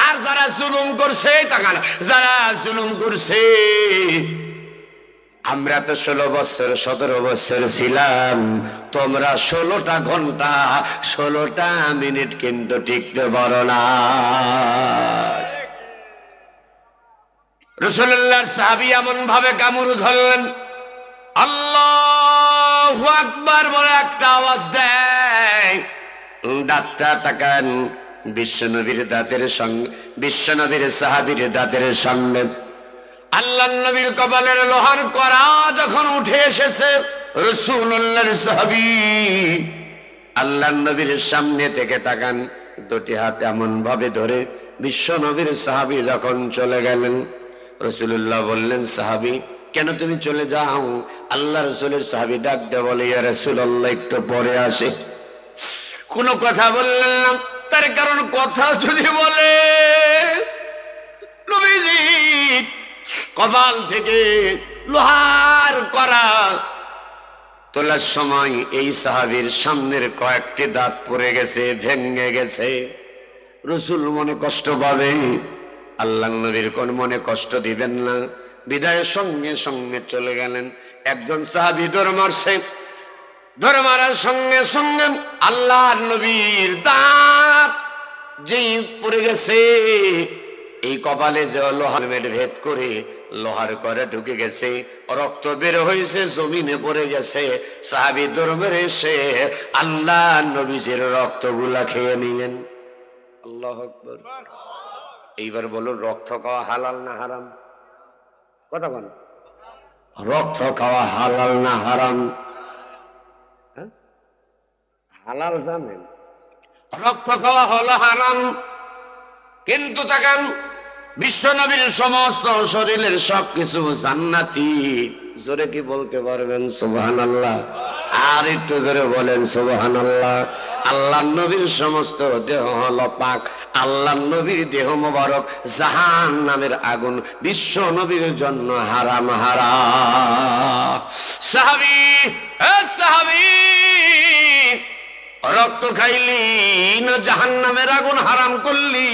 আর যারা জুলুম করছে, তাকান, যারা জুলুম করছে, আমরা তো 16 বছর 17 বছর ছিলাম, তোমরা 16টা ঘন্টা 16টা মিনিট কিন্তু টিকতে পারো না। রাসূলুল্লাহর সাহাবী এমন ভাবে কামড় ধরলেন, আল্লাহু আকবার বলে একটা আওয়াজ দেয়। দাঁতটা তাকান, বিশ্বনবীর দাঁতের সঙ্গে, বিশ্বনবীর সাহাবীর দাঁতের সামনে আল্লাহর নবীর কপালের লোহার কড়া যখন উঠে এসেছে, রাসূলুল্লাহর সাহাবী আল্লাহর নবীর সামনে থেকে তাকান, দুটি হাত এমন ভাবে ধরে বিশ্বনবীর সাহাবী যখন চলে গেলেন, রাসূলুল্লাহ বললেন, সাহাবী কেন তুমি চলে যাও? আল্লাহ রাসূলের সাহাবী ডাক দিয়ে বলে, ইয়া রাসূলুল্লাহ একটু পরে আসে। কোনো কথা বললেন না, তার কারণ কথা যদি বলে নবীজি কপাল থেকে লোহার কড়া তোলার সময় এই সাহাবীর সামনের কয়েকটি দাঁত পড়ে গেছে, ভেঙে গেছে। রাসূল মনে কষ্ট পাবে, আল্লাহ নবীর কোন মনে কষ্ট দিবেন না, বিদায়ের সঙ্গে সঙ্গে চলে গেলেন। একজন সাহাবী দৌড় মারছে, ধরে মারার সঙ্গে সঙ্গে আল্লাহর নবীর দাঁত যেই পড়ে গেছে, এই কপালে যে লোহার মেট ভেদ করে লোহার করে ঢুকে গেছে, রক্ত বের হয়েছে, জমিনে পড়ে গেছে। সাহাবী দৌড় মেরে এসে আল্লাহর নবীর রক্তগুলা খেয়ে নিলেন। আল্লাহু আকবার। এইবার বলুন, রক্ত খাওয়া হালাল না হারাম? কথা বল, রক্ত খাওয়া হালাল না হারাম? হালাল জানেন, রক্ত খাওয়া হলো হারাম। কিন্তু তাকান, বিশ্বনবীর সমস্ত শরীরের সবকিছু জান্নাতি। জোরে কি বলতে পারবেন সুবহানাল্লাহ? আর একটু জোরে বলেন সুবহানাল্লাহ। আল্লাহর নবীর সমস্ত দেহ হলো পাক। আল্লাহর নবীর দেহ মোবারক জাহান্নামের আগুন বিশ্ব নবীর জন্য হারাম হারাম। সাহাবী, সাহাবী, রক্ত খাইলি না জাহান্নামের আগুন হারাম করলি?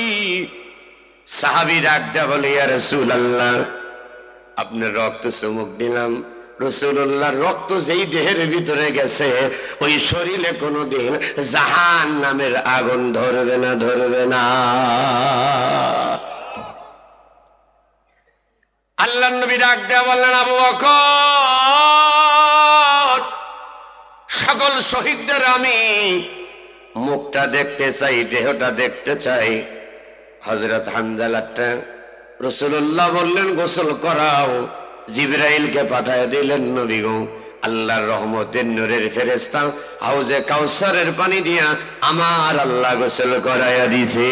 সাহাবী ডাকতে বলে, ইয়া রাসূলুল্লাহ আপনার রক্ত চুমুক দিলাম। রাসূলুল্লাহর রক্ত যেই দেহের ভিতরে গেছে, ওই শরীরে কোনোদিন জাহান্নামের আগুন ধরবে না, ধরবে না। আল্লাহর নবী ডাকতে বললেন, আবু বকর, সকল শহীদদের আমি মুখটা দেখতে চাই, দেহটা দেখতে চাই। হযরত হানজালাটা রাসূলুল্লাহ বললেন, গোসল করাও। জিবরাইলকে পাঠিয়ে দিলেন, নবী গো, আল্লাহর রহমতের নূরের ফেরেশতা হাউজে কাউসারের পানি দিয়া আমার আল্লাহ গোসল করাইয়া দিছে।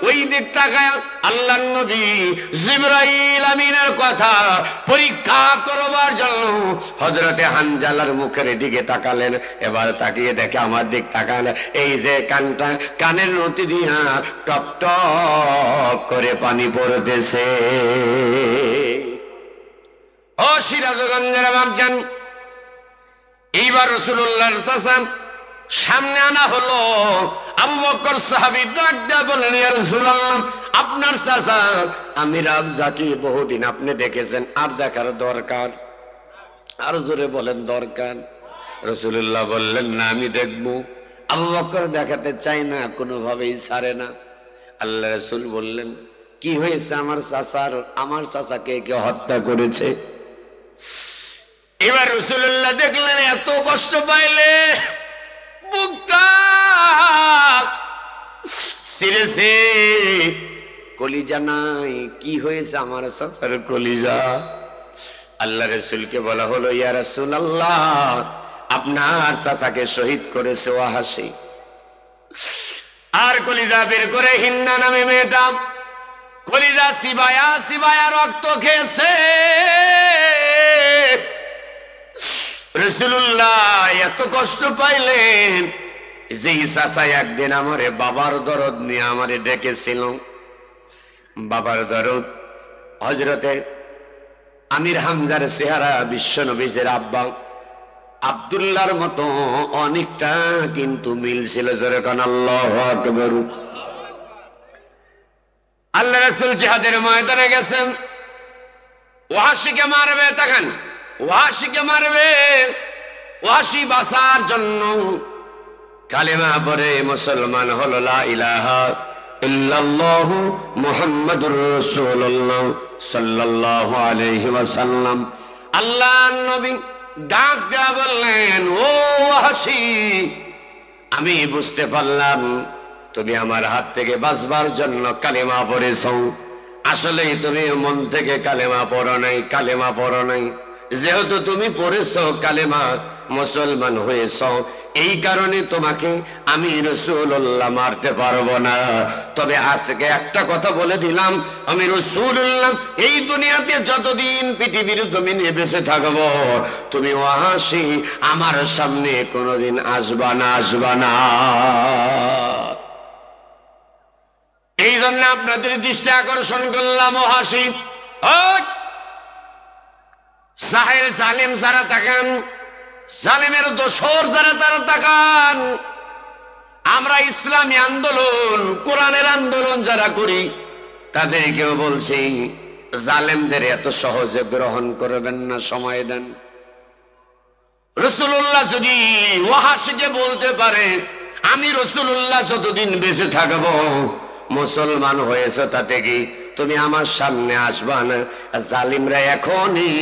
ওই দিক তাকায় আল্লাহর নবী জিবরাইল আমিনের কথা পরীক্ষা করবার জন্য হযরতে হানজালার মুখের দিকে তাকালেন। এবার তাকিয়ে দেখে আমার দিক তাকান, এই যে কানটা, কানের নতি দিয়া টপ টপ করে পানি পড়তেছে। ও সিরাজগঞ্জের বাপজান, এইবার রাসূলুল্লাহর চাচা সামনে আনা হলো। আবু বকর সাহাবী ডাক দিয়ে বললেন, ইয়া রাসূলুল্লাহ আপনার চাচা আমির আবজাকে বহুদিন আপনি দেখেছেন, আর দেখার দরকার? আর জোরে বলেন দরকার। রাসূলুল্লাহ বললেন, না আমি দেখবো। আবু বকর দেখাতে চাই না, কোনোভাবেই ছাড়ে না। আল্লাহ রাসূল বললেন, কি হয়েছে আমার চাচার? আমার চাচাকে কে হত্যা করেছে? এবার রাসূলুল্লাহ দেখলেন এত কষ্ট পাইলে বুকটা ছিঁড়েছে, কলিজা নাই। কি হয়েছে আমার চাচার কলিজা? আল্লাহ রাসূলকে বলা হলো, ইয়া রাসূলুল্লাহ, আপনার চাচাকে শহীদ করেছে ওয়াহাশী। আর কলিজা বের করে হিন্না নামে মেয়েটা কলিজা সিবায়া সিবায়া রক্ত খেয়েছে। রাসূলুল্লাহ এত কষ্ট পাইলেন যে চাচা একদিন আমারে বাবার দরদ নিয়ে আমারে ডেকেছিল। বাবার দরদ হযরতে আমির হামজার চেহারা বিশ্বনবীর আব্বা আব্দুল্লাহর মতো অনেকটা কিন্তু মিল ছিল। জোরে কান আল্লাহু আকবার। আল্লাহ রাসূল জিহাদের ময়দানে গেছেন, ওয়াহাশীকে মারবে, তখন ওয়াহাশীকে মারবে। ওয়াহাশী বাঁচার জন্য কালেমা পড়ে মুসলমান হলো, লা ইলাহা ইল্লাল্লাহু মুহাম্মাদুর রাসূলুল্লাহ সাল্লাল্লাহু আলাইহি ওয়াসাল্লাম। আল্লাহর নবী ডাক দেয়া বললেন, ও ওয়াহাশী, আমি বুঝতে পারলাম তুমি আমার হাত থেকে বাঁচবার জন্য কালেমা পড়েছো। আসলেই তুমি মন থেকে কালেমা পড়ো নাই, কালেমা পড়ো নাই। যেহেতু তুমি পড়েছো কালেমা, মুসলমান হয়েছ, এই কারণে তোমাকে আমি রাসূলুল্লাহ মারতে পারবো না। তবে আজকে একটা কথা বলে দিলাম, আমি রাসূলুল্লাহ এই দুনিয়াতে যতদিন পৃথিবীর জমিনে বেঁচে থাকবো, তুমি ওয়াহাশী আমার সামনে কোনোদিন আসবা না, আসবা না। এই জন্য আপনাদের দৃষ্টি আকর্ষণ করলাম, ওয়াহাশী সাহের জালিম যারা তাকান, জালিমের দোসর যারা তারা তাকান। আমরা ইসলামী আন্দোলন, কোরআনের আন্দোলন যারা করি, তাদেরকেও বলছি জালেমদের এত সহজে গ্রহণ করবেন না, সময় দেন। রাসূলুল্লাহ যদি ওয়াহাশীকে বলতে পারে আমি রাসূলুল্লাহ যতদিন বেঁচে থাকবো মুসলমান হয়েছে, তাতে কি তুমি আমার সামনে আসবা না? জালিমরা এখনই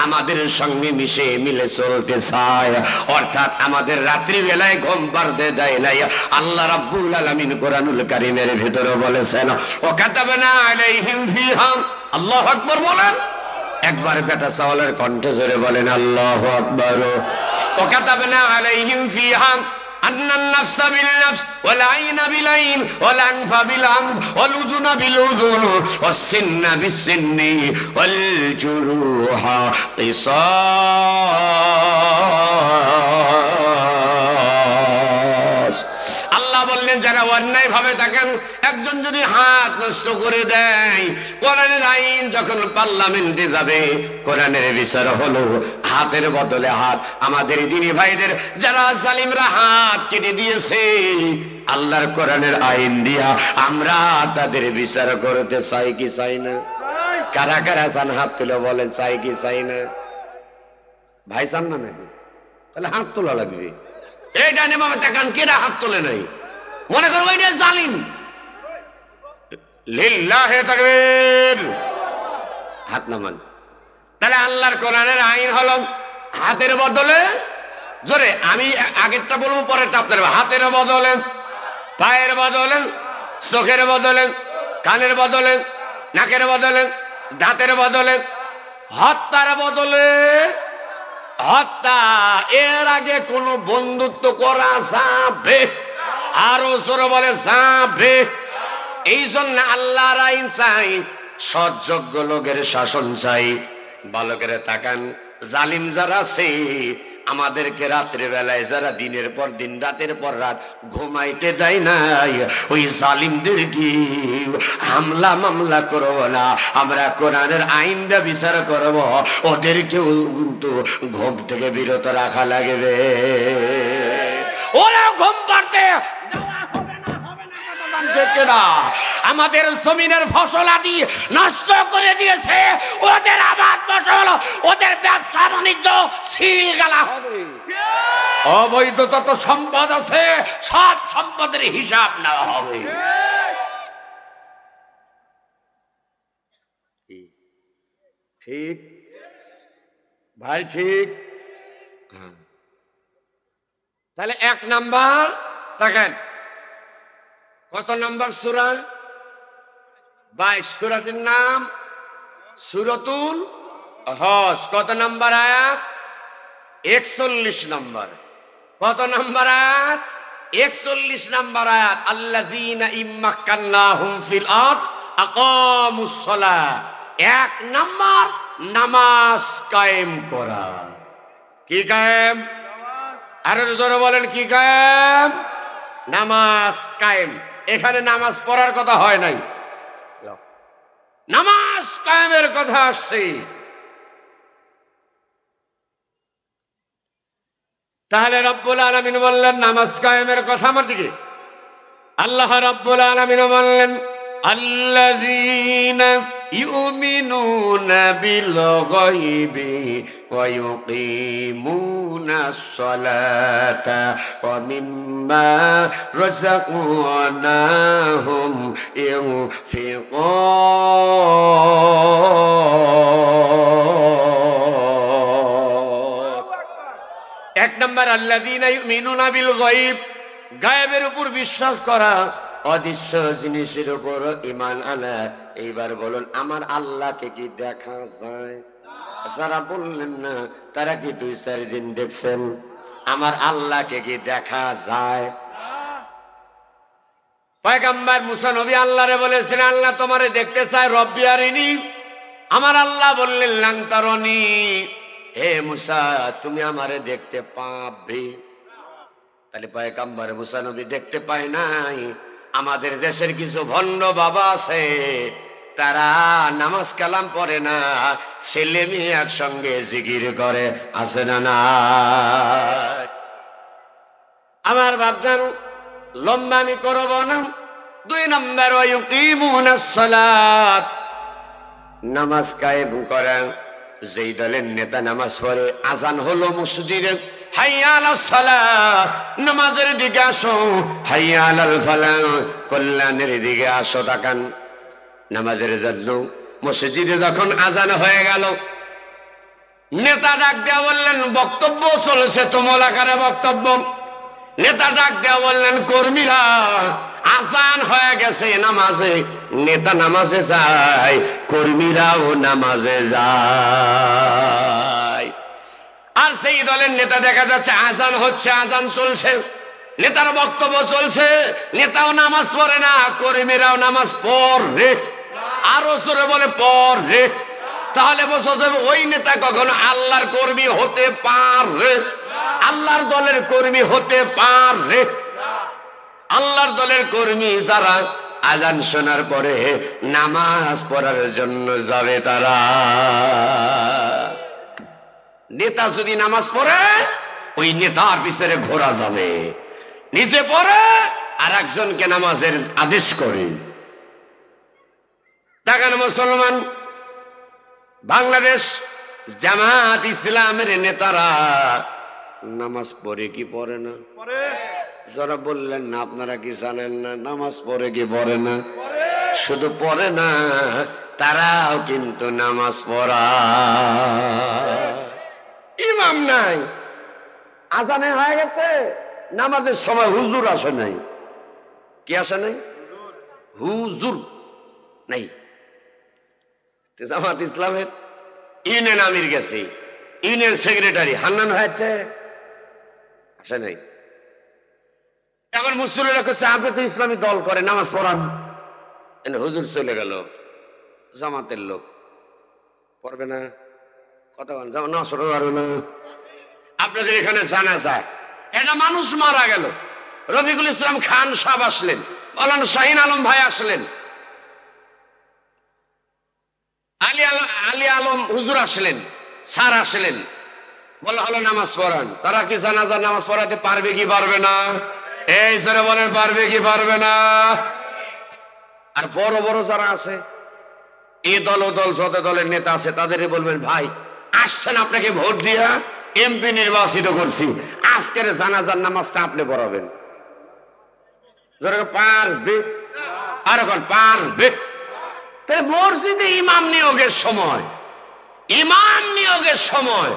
আমাদের সঙ্গে মিশে মিলে চলতে চায়, অর্থাৎ আমাদের রাত্রি বেলায় ঘুম পাড়তে দেয় নাই। আল্লাহ রাব্বুল আলামিন কোরআনুল কারীমের ভিতরে বলেছেন, ও কাতাবনা আলাইহিম ফিহা, আল্লাহু আকবার বলেন একবার, বেটা চাওয়ালের কণ্ঠে জোরে বলেন আল্লাহু আকবার। ও কাতাবনা আলাইহিম ফিহা أن النفس بالنفس والعين بالعين والأنف بالأنف والأذن بالأذن والسن بالسن والجروح قصاص। আল্লাহ বললেন যারা অন্যায় ভাবে থাকেন, একজন যদি হাত নষ্ট করে দেয়, কোরআনের আইন যখন পার্লামেন্টে যাবে, কোরআনের বিচার হলো হাতের বদলে হাত। আমাদের দিনী ভাইদের যারা জালিমরা হাত কেটে দিয়েছে, আল্লাহর কোরআনের আইন দিয়া আমরা তাদের বিচার করতে চাই কি চাই না? কারা কারা চান হাত তুলে বলেন, চাই কি চাই না? ভাই চান না নাকি? তাহলে হাত তোলা লাগবে। এই ডানে বামে তাকান, কেরা হাত তোলে নাই? মনে করো ওইটা জালিম। লিল্লাহি তাকবীর, হাত নামান। তাহলে আল্লাহর কোরআনের আইন হলো হাতের বদলে, জোরে আমি আগেরটা বলবো পরেরটা আপনারা, হাতের বদলে, পায়ের বদলে, চোখের বদলে, কানের বদলে, নাকের বদলে, দাঁতের বদলে, হত্যার বদলে। হত্যা এর আগে কোন বন্ধুত্ব করা যাবে? আরো জোরে বলে যাবে। এই জন্য আল্লাহর আইন চাই, সৎযোগ্য লোকের শাসন চাই। বালকের তাকান, জালিম যারা আছে আমাদেরকে রাত্রে বেলায় যারা দিনের পর দিন রাতের পর রাত ঘুমাইতে দেয় নাই, ওই জালিমদের কি হামলা মামলা করব না, আমরা কোরআনের আইনটা বিচার করব, ওদেরকেও কিন্তু ঘুম থেকে বিরত রাখা লাগবে। ওরা ঘুম পাড়তে আমাদের জমিনের ফসল আদি নষ্ট করে দিয়েছে, ওদের আবাদ ফসল, ওদের ব্যবসা বাণিজ্য সিলগালা হবে। অবৈধ যত সম্পদ আছে সব সম্পদের হিসাব নেওয়া হবে। ঠিক ভাই, ঠিক। তাহলে এক নাম্বার দেখেন, কত নাম্বার সূরা? 22 সূরাটির নাম সূরাতুল হজ। কত নম্বর আয়াত? 41 নম্বর। কত নম্বর আয়াত? 41 নম্বর আয়াত। আল্লাযীনা ইম্মাক্কান্নাহুম ফিল আরদ আকামুস সালাহ। 1 নম্বর নামাজ কায়েম করা। কি কায়েম? আরো জোরে বলেন, কি কায়েম? নামাজ কায়েম। এখানে নামাজ পড়ার কথা হয় নাই, নামাজ কায়েমের কথা আসছে। তাহলে রব্বুল আলামিন বললেন নামাজ কায়েমের কথা আমার দিকে। আল্লাহ রব্বুল আলামিন বললেন আল্লাযীনা ইউমিনুনা বিল গায়বি ওয়া ইউকিমুনাস সালাতা ওয়া মিম্মা রাযাকনাহুম ইউনফিকুন। 1 নম্বর আল্লাযীনা ইউমিনুনা বিল গায়ব, গায়েবের উপর বিশ্বাস করা, অদৃশ্য জিনিসের উপর ঈমান আনা। এইবার বলুন আমার আল্লাহকে কি দেখা যায়? যারা বললেন না তারা কি 2-4 দিন দেখছেন? আমার আল্লাহকে কি দেখা যায়? পয়গম্বর মুসা নবী আল্লাহরে বলেছেন আল্লাহ তোমারে দেখতে চায়, রব্বি আরিনি। আমার আল্লাহ বললেন লান তারানি, হে মুসা তুমি আমারে দেখতে পাবে। তাহলে পয়গম্বর মুসা নবী দেখতে পায় নাই। আমাদের দেশের কিছু ভণ্ড বাবা আছে, তারা নামাজ কালাম পড়ে না, ছেলে মেয়ে একসঙ্গে জিকির করে, আছে না না? আমার বাপজান লম্বা আমি করব না। 2 নম্বর ওয়া ইউকিমুনাস সালাত, নামাজ কায়েম করেন। যেই দলের নেতা নামাজ পড়ে, আজান হলো মসজিদে, হাইয়া আলাস সালাহ, নামাজের দিকে আসো, হাইয়া আলাল ফালাহ, কল্যাণের দিকে আসো, তাকান নামাজের জন্য। মসজিদে যখন আজান হয়ে গেল, নেতা ডাক দেয়া বললেন বক্তব্য চলছে, তুমুল আকারে বক্তব্য। নেতা ডাক দেয়া বললেন কর্মীরা আজান হয়ে গেছে নামাজে, নেতা নামাজে যায়, কর্মীরাও নামাজে যায়। আর সেই দলের নেতা দেখা যাচ্ছে আজান হচ্ছে, আজান চলছে, নেতার বক্তব্য চলছে, নেতাও নামাজ পড়ে না, কর্মীরাও নামাজ পড়ে, আরো জোরে বলে পড়ে। তাহলে বোঝা যাবে ওই নেতা কখনো আল্লাহর কর্মী হতে পারে, আল্লাহর দলের কর্মী হতে পারে। আল্লাহর দলের কর্মী যারা আজান শোনার পরে নামাজ পড়ার জন্য যাবে, তারা। নেতা যদি নামাজ পড়ে ওই নেতার পিছনে ঘোরা যাবে, নিজে পড়ে আর একজনকে নামাজের আদেশ করে। দেখেন মুসলমান, বাংলাদেশ জামাত ইসলামের নেতারা নামাজ পড়ে কি পড়ে না? যারা বললেন না আপনারা কি জানেন না নামাজ পড়ে কি পড়ে না? শুধু পড়ে না, তারাও কিন্তু নামাজ পড়া। ইমাম নাই, আজানে হয়ে গেছে, নামাজের সময় হুজুর আসে নাই। কি আসে নাই? হুজুর নাই। জামাত ইসলামের ইউনিয়ন আমির গেছে, ইউনিয়ন সেক্রেটারি হান্নান হয়েছে, আসে নাই। এখন মুসলিমরা করছে আপনি তো ইসলামী দল করে নামাজ পড়ান, হুজুর চলে গেল, জামাতের লোক পড়বে না, কথা বলেন না শুরু পারবে না। আপনাদের এখানে জানা যায় একটা মানুষ মারা গেল, রফিকুল ইসলাম খান সাহেব আসলেন, মৌলানা শাহিন আলম ভাই আসলেন, আলী আলম হুজুর আসলেন, স্যার আসলেন, বলা হলো নামাজ পড়ান। তারা কি জানাজার নামাজ পড়াতে পারবে কি পারবে না? এই জোরে বলেন পারবে কি পারবে না? আর বড় বড় যারা আছে, এই দল ও দল যত দলের নেতা আছে, তাদের বলবেন ভাই আসছেন আপনাকে ভোট দিয়া এমপি নির্বাচিত করছি, আজকের জানাজার নামাজটা আপনি পড়াবেন। পারবে? আর এখন পারবে? মসজিদে ইমাম নিয়োগের সময়, ইমাম নিয়োগের সময়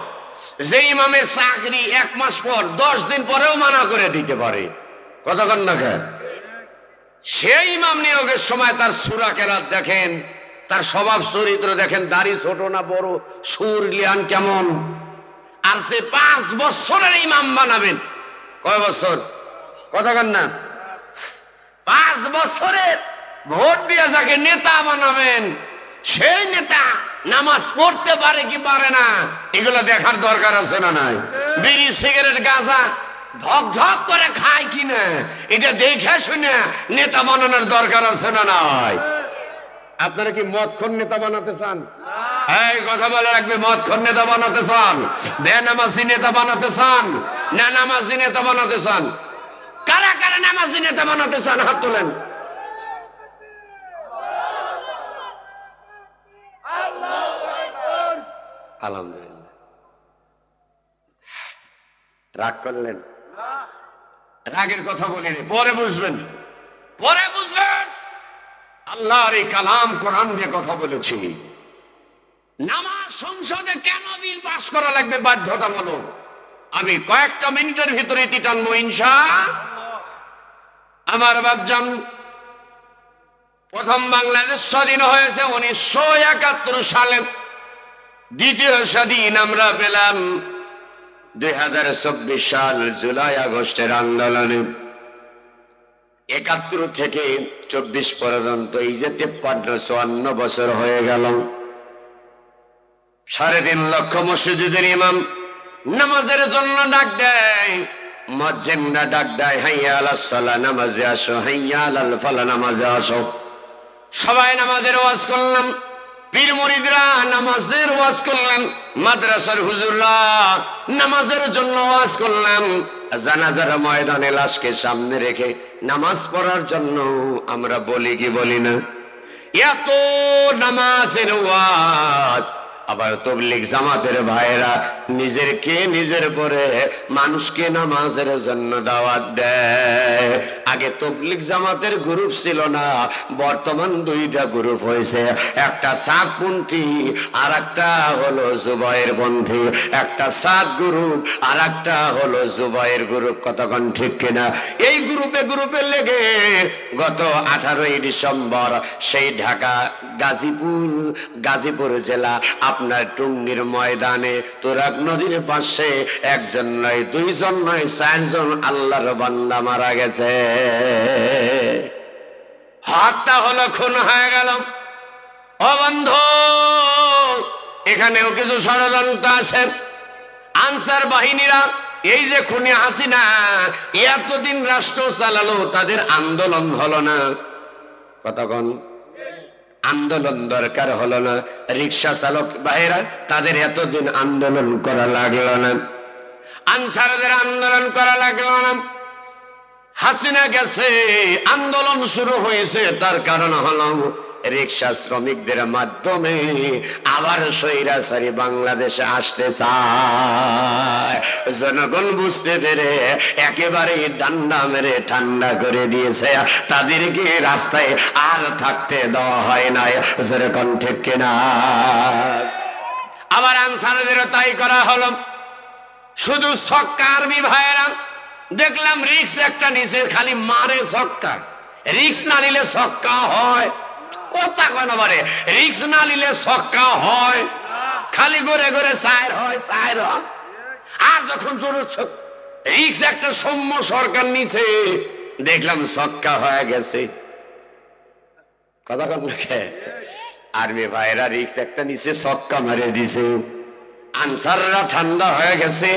যে ইমামের চাকরি 1 মাস পর 10 দিন পরেও মানা করে দিতে পারে, কতক্ষণ না কেন সেই ইমাম নিয়োগের সময় তার সূরা কেরাত দেখেন, তার স্বভাব চরিত্র দেখেন, দাড়ি ছোট না বড়, সুর লিয়ান কেমন। আর সে 5 বছরের ইমাম বানাবেন। কয় বছর? কথা কন না। 5 বছরের ভোট দিয়ে যাকে নেতা বানাবেন, সেই নেতা নামাজ পড়তে পারে কি পারে না এগুলো দেখার দরকার আছে না নাই? বিড়ি সিগারেট গাঁজা ধক ধক করে খায় কিনা এটা দেখে শুনে নেতা বানানোর দরকার আছে না নাই? আপনারা কি মদখোর নেতা বানাতে চান? এই কথা বলে রাখবে, মদখোর নেতা বানাতে চান? বেনামাজি নেতা বানাতে চান না নামাজি নেতা বানাতে চান? কারা কারা নামাজি নেতা বানাতে চান হাত তোলেন। আলহামদুলিল্লাহ। রাগ করলেন? রাগের কথা বলিনি, পরে বুঝবেন, পরে বুঝবেন। আল্লাহর এই কালাম কোরআন দিয়ে কথা বলেছি। নামাজ সংসদে কেন বিল পাস করা লাগবে বাধ্যতামূলক, আমি কয়েকটা মিনিটের ভিতরে এটি টানবো ইনশাআল্লাহ। আমার বাপজান, প্রথম বাংলাদেশ স্বাধীন হয়েছে 1971 সালে। দ্বিতীয় স্বাধীন আমরা পেলাম 2024 সাল জুলাই আগস্টের আন্দোলনে। 71 থেকে 24 পর্যন্ত এই যে 53-54 বছর হয়ে গেল। 3.5 লক্ষ মসজিদের ইমাম নামাজের জন্য ডাক দেয়, মুয়াজ্জিনরা ডাক দেয়, হাইয়া আলাস সালাহ, নামাজে আসো, হাইয়া আলাল ফালাহ, নামাজে আসো। সবাই নামাজের ওয়াজ করলাম, পীর মুরিদরা নামাজের ওয়াজ করলেন, মাদ্রাসার হুজুররা নামাজের জন্য ওয়াজ করলাম। জানাজার ময়দানে লাশকে সামনে রেখে নামাজ পড়ার জন্য আমরা বলি কি বলি না? এত নামাজের ওয়াজ। আবার তবলিগ জামাতের ভাইরা নিজের পরে মানুষকে নামাজের জন্য দাওয়াত দেয়। আগে তবলিগ জামাতের গ্রুপ ছিল না, বর্তমান 2টা গ্রুপ হয়েছে, একটা সাদপন্থী আর একটা হলো জুবায়ের পন্থী। একটা সাদ গ্রুপ আর একটা হলো জুবায়ের গ্রুপ। কতক্ষণ ঠিক কিনা? এই গ্রুপে লেগে গত 18ই ডিসেম্বর সেই ঢাকা গাজীপুর জেলা আপনার টুঙ্গির ময়দানে তুরাগ নদীর পাশে একজন নয়, 2 জন নয়, 4 জন আল্লাহর বান্দা মারা গেছে। হাতটা হলো খুন হয়ে গেল। ও বন্ধু, এখানেও কিছু ষড়যন্ত্র আছে। আনসার বাহিনীরা এই যে খুনি হাসিনা এতদিন রাষ্ট্র চালালো, তাদের আন্দোলন হলো না। কতক্ষণ আন্দোলন দরকার হলো না? রিক্সা চালক ভাইরা তাদের এতদিন আন্দোলন করা লাগলো না, আনসারদের আন্দোলন করা লাগলো না। হাসিনা গেছে, আন্দোলন শুরু হয়েছে। তার কারণ হলো রিক্সা শ্রমিকদের মাধ্যমে আবার স্বৈরাচারী বাংলাদেশে আসতে চায়। জনগণ বুঝতে পেরে একেবারে ডান্ডা মেরে ঠান্ডা করে দিয়েছে, তাদেরকে রাস্তায় আর থাকতে দেওয়া হয় নাই। যেরকম ঠিক কিনা? আবার আনসারদেরও তাই করা হলো। শুধু ছক্কা আর্মি ভাইয়েরা দেখলাম রিক্স একটা নিচে খালি মারে ছক্কা। রিক্স না নিলে ছক্কা হয়? কথা কেন পারে? রিক্স না নিলে ছক্কা হয়? খালি ঘুরে ঘুরে সাইর হয়, সাইর হয়। আর যখন রিক্স একটা সৌম্য সরকার নিচে দেখলাম ছক্কা হয়ে গেছে। কথা কেন? আর্মি ভাইরা রিক্স একটা নিচে ছক্কা মারে দিছে, আনসাররা ঠান্ডা হয়ে গেছে।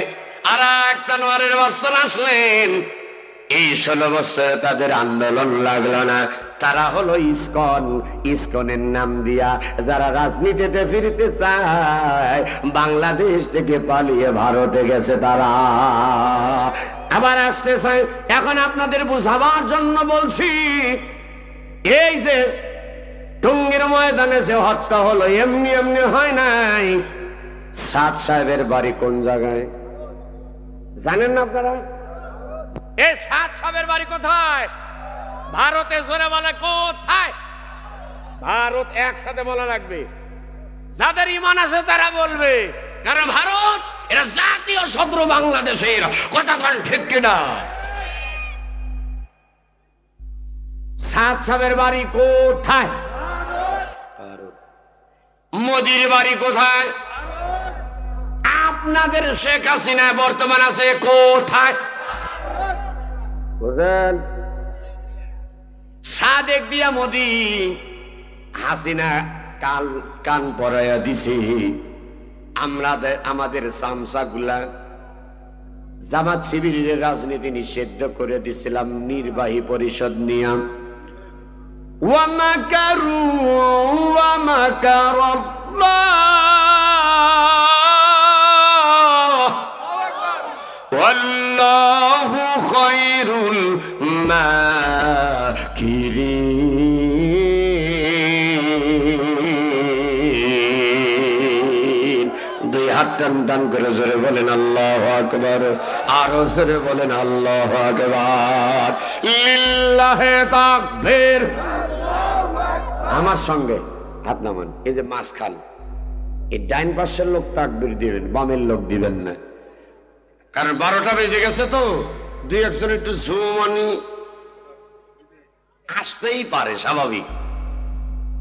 আর 1 জানুয়ারির বছর আসলেন, এই 16 বছর তাদের আন্দোলন লাগলো না। তারা হলো ইসকনের নাম দিয়া যারা রাজনীতিতে ফিরতে চায়, বাংলাদেশ থেকে পালিয়ে ভারতে গেছে তারা, আবার আসতে চায়। এখন আপনাদের বুঝাবার জন্য বলছি, এই যে টুঙ্গির ময়দানে যে হত্যা হলো এমনি এমনি হয় নাই। সাদ সাহেবের বাড়ি কোন জায়গায় জানেন না আপনারা? এই সাদ সাহেবের বাড়ি কোথায়? ভারতে। জোরে বলে কোথায়? ভারত। একসাথে বলা লাগবে, যাদের ইমান আছে তারা বলবে, কারণ ভারত এরা জাতীয় শত্রু বাংলাদেশের। কথা ঠিক কিনা? সাদ সাহেবের বাড়ি কোথায়? মোদির বাড়ি কোথায়? আপনাদের শেখ হাসিনা বর্তমান আছে কোথায়? বুঝলেন? সাদেক দিয়া মোদি হাসিনা কান পরাইয়া দিছে। আমাদের চামচাগুলা জামাত শিবিরের রাজনীতি নিষিদ্ধ করে দিছিলাম নির্বাহী পরিষদ নিয়ম। ওয়ামাকারু ওয়ামাকারাল্লাহ ওয়াল্লাহু খায়রুল মাকিরিন। দুই হাত টান করে জোরে বলেন আল্লাহু আকবার, আরো জোরে বলেন আল্লাহু আকবার। লিল্লাহি তাকবীর। আমার সঙ্গে হাত নামান। এই যে মাঝখান, এই ডাইন পাশের লোক তাকবীর দিবেন, বামের লোক দিবেন না। কারণ 12টা বেজে গেছে তো দুই একজন একটু ঝুমানি আসতেই পারে, স্বাভাবিক।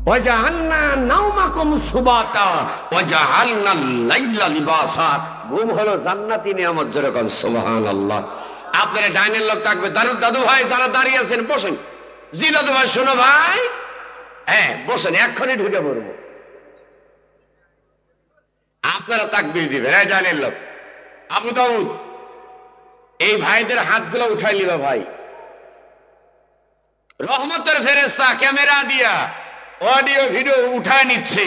ওয়াজআলনা নাওমাকুম সুবাতা ওয়াজআলনা লাইলা লিবাসা। ঘুম হলো জান্নাতি নিয়ামত, যেরকম সুবহানাল্লাহ। আপনারা ডাইনের লোক থাকবে। দাদু ভাই যারা দাঁড়িয়ে আছেন বসেন। জি দাদু ভাই, শোনো ভাই, হ্যাঁ বসেন, এক্ষুনি ঢুকে পড়বো। আপনারা তাকবীর দিবেন। হ্যাঁ ডাইনের লোক আবু দাউদ, এই ভাইদের হাতগুলো উঠাই লিবা ভাই। রহমতের ফেরেশতা ক্যামেরা দিয়া অডিও ভিডিও উঠায় নিচ্ছে।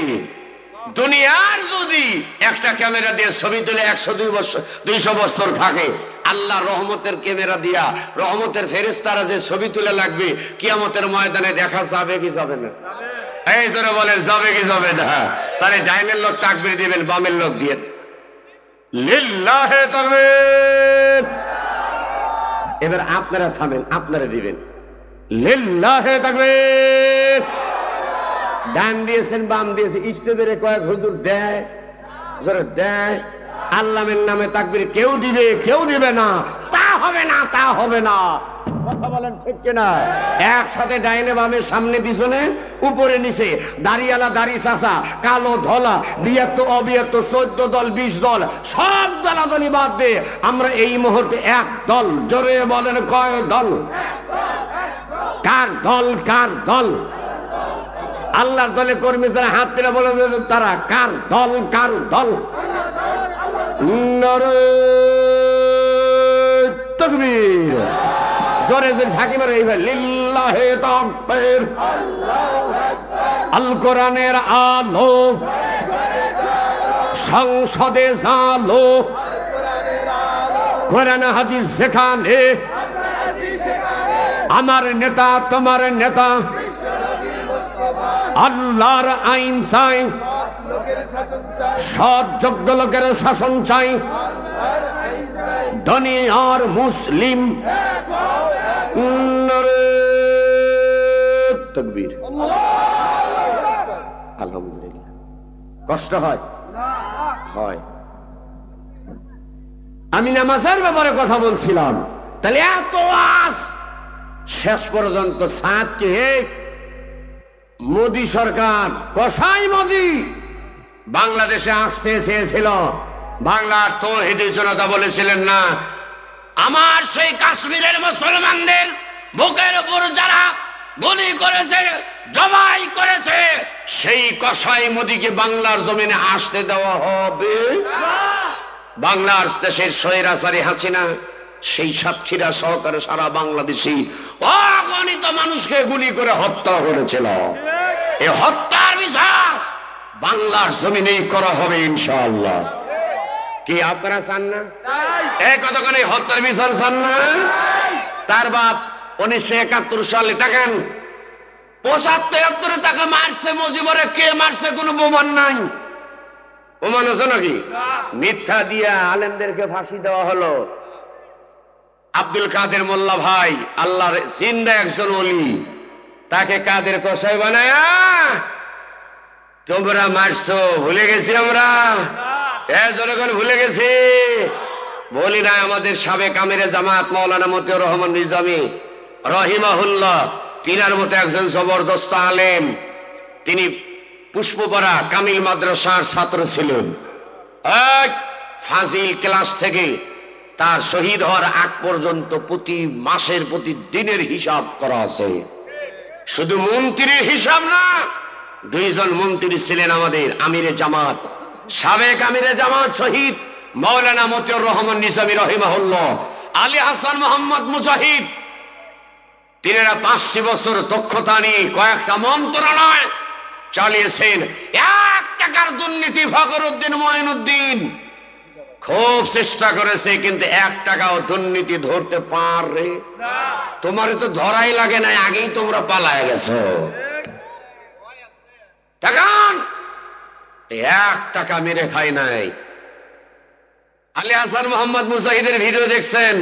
দুনিয়ার যদি একটা ক্যামেরা দিয়ে ছবি তুলে 100-200 বছর থাকে, আল্লাহ রহমতের ক্যামেরা দিয়া রহমতের ফেরেশতারা যে ছবি তুলে লাগবে, কিয়ামতের ময়দানে দেখা যাবে কি যাবে না? এই জোরে বলেন যাবে কি যাবে না? তাহলে ডাইনের লোক তাকবীর দিবেন, বামের লোক দিয়ে লিল্লাহি তাকবীর। এবার আপনারা থামেন, আপনারা দিবেন লিল্লাহি তাকবীর। ডান দিয়েছেন, বাম দিয়েছে, স্টেজের কয়েক হুজুর দেয়, জোরে দেয়। আল্লাহের নামে তাকবীর কেউ দিবে, কেউ দিবে না, তা হবে না, তা হবে না। কথা বলেন ঠিক কিনা? একসাথে ডাইনে বামে, সামনে পিছনে, উপরে নিচে, দাড়িওয়ালা দাড়ি চাচা, কালো ধলা, বিয়াত্ত অবিয়াত্ত, 14 দল 20 দল, সব দলাদলি বাদ দিয়ে আমরা এই মুহূর্তে এক দল। জোরে বলেন কয় দল? কার দল? কার দল? আল্লাহর দলে কর্মী যারা হাত তুলে বলে তারা কার দল? কার দল? নারে তাকবীর। জোরে জোরে ঝাঁকি মারে এইবার লিল্লাহি তাকবীর। আল কোরআনের আলো সংসদে জালো, কোরআন হাদিস যেখানে, আমার নেতা তোমার নেতা, আল্লাহর আইন চাই, সৎ যোগ্য লোকের শাসন চাই, ধনী আর মুসলিম। নারে তাকবীর। আলহামদুলিল্লাহ। কষ্ট হয়? হয়। আমি নামাজের ব্যাপারে কথা বলছিলাম, তাহলে এত আজ শেষ পর্যন্ত সাতকে মোদী সরকার, কসাই মোদী বাংলাদেশে আসতে চেয়েছিল। বাংলার তৌহিদি জনতা বলেছিলেন না, আমার সেই কাশ্মীরের মুসলমানদের বুকের উপর যারা গুলি করেছে, জবাই করেছে, সেই কসাই মোদীকে বাংলার জমিনে আসতে দেওয়া হবে? বাংলার দেশের স্বৈরাচারী হাসিনা সেই সাতক্ষীরা সহকারে সারা বাংলাদেশি অগণিত মানুষকে গুলি করে হত্যা করেছিল। এই হত্যার বিচার বাংলার জমিনেই করা হবে ইনশাআল্লাহ। কি আপনারা চান না? এই কতক্ষণ হত্যার বিচার চান না? তার বাপ 1971 সালে দেখেন 75-71 তাকে মারছে মুজিবরে। কে মারছে? কোনো প্রমাণ নাই। প্রমাণ আছে নাকি? মিথ্যা দিয়া আলেমদেরকে ফাঁসি দেওয়া হলো। আব্দুল কাদের মোল্লা ভাই, আল্লাহর জিন্দা একজন ওলি, তাকে কাদের কসাই বানায় তোমরা মারছো। ভুলে গেছি আমরা? জনগণ ভুলে গেছি? বলি না, আমাদের সাবেক আমিরে জামাত মাওলানা মতিউর রহমান নিজামী রহিমাহুল্লাহ তিনার মতো একজন জবরদস্ত আলেম, তিনি পুষ্পপাড়া কামিল মাদ্রাসার ছাত্র ছিলেন। ফাজিল ক্লাস থেকে তার শহীদ হওয়ার আগ পর্যন্ত প্রতি মাসের প্রতি দিনের হিসাব করা আছে। শুধু মন্ত্রীর হিসাব না, দুইজন মন্ত্রী ছিলেন আমাদের আমিরে জামাত, সাবেক আমিরে জামাত শহীদ মাওলানা মতিউর রহমান নিজামী রহিমাহুল্লাহ, আলী হাসান মোহাম্মদ মুজাহিদ। তিনারা 5 বছর দক্ষতা নিয়ে কয়েকটা মন্ত্রণালয় চালিয়েছেন। 1 টাকার দুর্নীতি ফখরুদ্দিন মঈনুদ্দিন খুব চেষ্টা করেছে, কিন্তু 1 টাকাও দুর্নীতি ধরতে পারে না। তোমার তো ধরাই লাগে না, আগেই তোমরা পালায় গেছো। 1 টাকা মেরে খাই নাই। আলী হাসান মোহাম্মদ মুজাহিদের ভিডিও দেখছেন,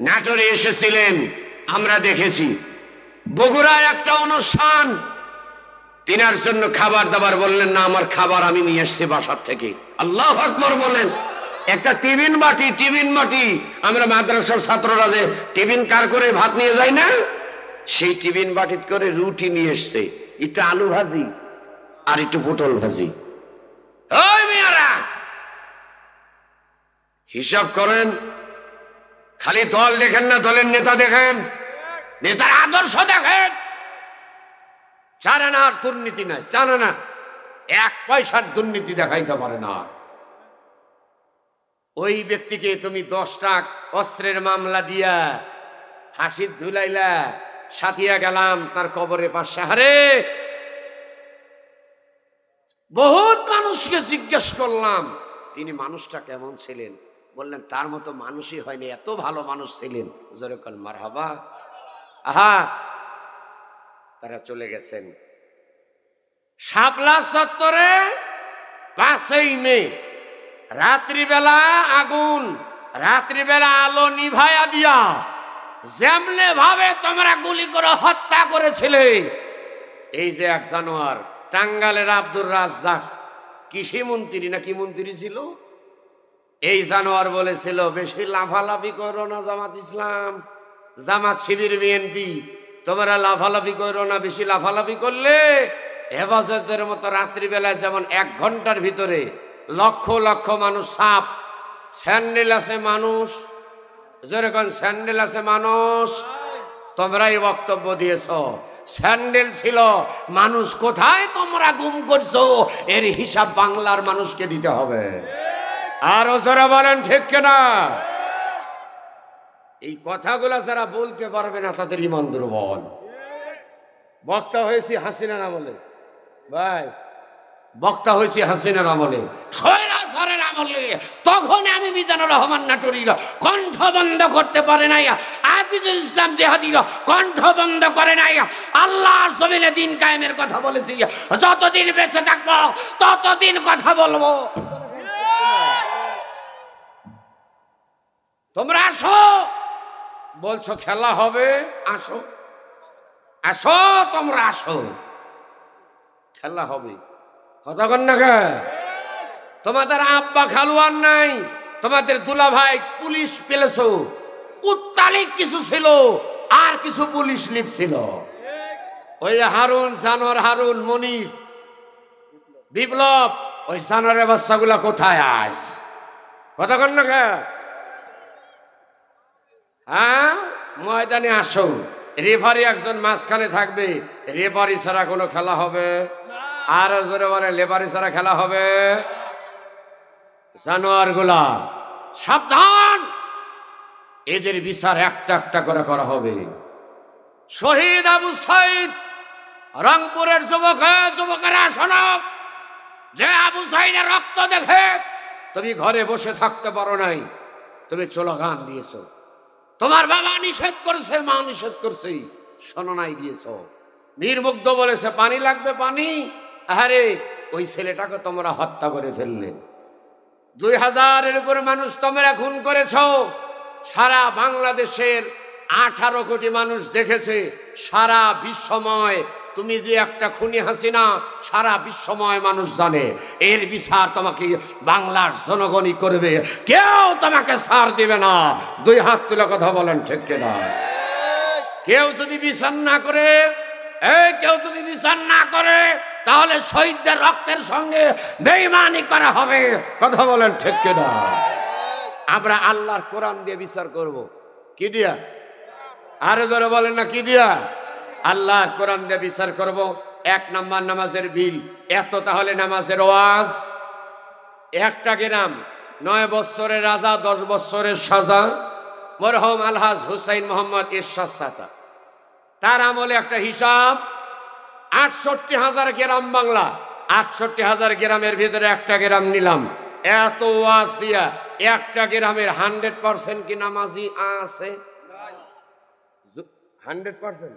নাটোরে এসেছিলেন, আমরা দেখেছি। বগুড়ায় একটা অনুষ্ঠান, তিনার জন্য খাবার দাবার বললেন না, আমার খাবার আমি নিয়ে এসছি বাসার থেকে। আল্লাহু আকবার বলেন। একটা টিফিন বাটি আমরা মাদ্রাসার ছাত্ররা যে টিফিন কার করে ভাত নিয়ে যাই না, সেই টিফিন বাটিতে করে রুটি নিয়ে এসছে, একটু আলু ভাজি আর একটু পটল ভাজি। ওই মিয়ারা হিসাব করেন, খালি দল দেখেন না, দলের নেতা দেখেন, নেতার আদর্শ দেখেন। জানে না আর দুর্নীতি নাই, জানে না 1 পয়সার দুর্নীতি দেখাইতে পারে না। ওই ব্যক্তিকে তুমি 10টা অস্ত্রের মামলা দিয়া ফাঁসির ঝুলাইলা, সাথিয়া গেলাম তার কবরের পাশে। আরে বহুত মানুষকে জিজ্ঞেস করলাম তিনি মানুষটা কেমন ছিলেন, বললেন তার মতো মানুষই হয়নি, এত ভালো মানুষ ছিলেন। জোরে কন মারহাবা। আহা, তারা চলে গেছেন। শাপলা চত্বরে 5ই মে রাত্রিবেলা আগুন, রাত্রিবেলা আলো নিভাইয়া দিয়া যেমনে ভাবে তোমরা গুলি করে হত্যা করেছিলে, এই যে 1 জানুয়ার টাঙ্গালের আব্দুর রাজ্জাক কৃষি মন্ত্রী না কি মন্ত্রী ছিল, এই জানোয়ার বলেছিল বেশি লাফালাফি করো না জামাত ইসলাম, জামাত শিবির বিএনপি, তোমরা লাফালাফি করো না, বেশি লাফালাফি করলে হেফাজতের মতো রাত্রিবেলায় যেমন 1 ঘন্টার ভিতরে লক্ষ লক্ষ মানুষ সাপ, স্যান্ডেল আছে মানুষ, যেরকম স্যান্ডেল আছে মানুষ, তোমরাই বক্তব্য দিয়েছ স্যান্ডেল ছিল মানুষ, কোথায় তোমরা গুম করছো এর হিসাব বাংলার মানুষকে দিতে হবে। আরো যারা বলেন ঠিক কিনা? এই কথাগুলো যারা বলতে পারবে না তাদের ঈমান দুর্বল। বক্তা হয়েছি হাসিনার আমলে, ভাই বক্তা হয়েছি হাসিনার আমলে, স্বৈরাচারের আমলে। তখন আমি মিজানুর রহমান নাটোরীর কণ্ঠ বন্ধ করতে পারে নাই, আজিজুল ইসলাম জিহাদির কণ্ঠ বন্ধ করে নাই। আল্লাহর জমিনে দিন কায়েমের কথা বলেছি, যতদিন বেঁচে থাকবো ততদিন কথা বলবো। তোমরা আসো, বলছো খেলা হবে, আসো আসো, তোমরা আসো, খেলা হবে। কতক্ষণ না তোমাদের আব্বা খালুয়ার নাই, তোমাদের দুলা ভাই পুলিশ পেলেছো, কুত্তালিক কিছু ছিল আর কিছু পুলিশ লিগ ছিল। ওই হারুন, জানোয়ার হারুন, মনির, বিপ্লব, ওই জানোয়ারের বাচ্চাগুলা কোথায় আস? কতক্ষণ না হ্যাঁ, ময়দানে আসো। রেফারি একজন মাঝখানে থাকবে, রেফারি ছাড়া কোনো খেলা হবে? আর জোরে বলে লেফারি ছাড়া খেলা হবে? জানোয়ার গুলা সাবধান, এদের বিচার একটা একটা করে করা হবে। শহীদ আবু সাইদ, রংপুরের যুবকেরা শোনো, যে আবু সাইদের রক্ত দেখে তুমি ঘরে বসে থাকতে পারো নাই, তুমি স্লোগান দিয়েছো, তোমার বাবা নিষেধ করেছে, মা নিষেধ করছে, শোনো নাই দিয়েছ। নির্মুগ্ধ বলেছে পানি লাগবে, পানি। আরে ওই ছেলেটাকে তোমরা হত্যা করে ফেললে, 2000-এর উপরে মানুষ তোমরা খুন করেছ। সারা বাংলাদেশের 18 কোটি মানুষ দেখেছে, সারা বিশ্বময় তুমি যে একটা খুনি হাসিনা, সারা বিশ্বময় মানুষ জানে। এর বিচার তোমাকে বাংলার জনগণই করবে, কেউ তোমাকে ছাড় দিবে না। 2 হাত তুলে কথা বলেন ঠিক কিনা? কেউ যদি বিচার না করে, কেউ যদি বিচার না করে, তাহলে শহীদদের রক্তের সঙ্গে বেঈমানি করা হবে। কথা বলেন ঠিক কিনা? আমরা আল্লাহর কোরআন দিয়ে বিচার করব। কি দিয়া? আরো জোরে বলেন না, কি দিয়া? আল্লাহর কোরআন দিয়ে বিচার করব। 1 নম্বর নামাজের বিল এত, তাহলে নামাজের ওয়াজ। একটা গ্রাম 9 বছরের রাজা, 10 বছরের সাজা, মরহুম আলহাজ হুসাইন মোহাম্মদ ইরশাদ চাচা, তার আমলে একটা হিসাব, 68,000 গ্রাম বাংলা, 68,000 গ্রামের ভিতরে একটা গ্রাম নিলাম। এত ওয়াজ দিয়া একটা গ্রামের 100% কি নামাজি আছে? 100%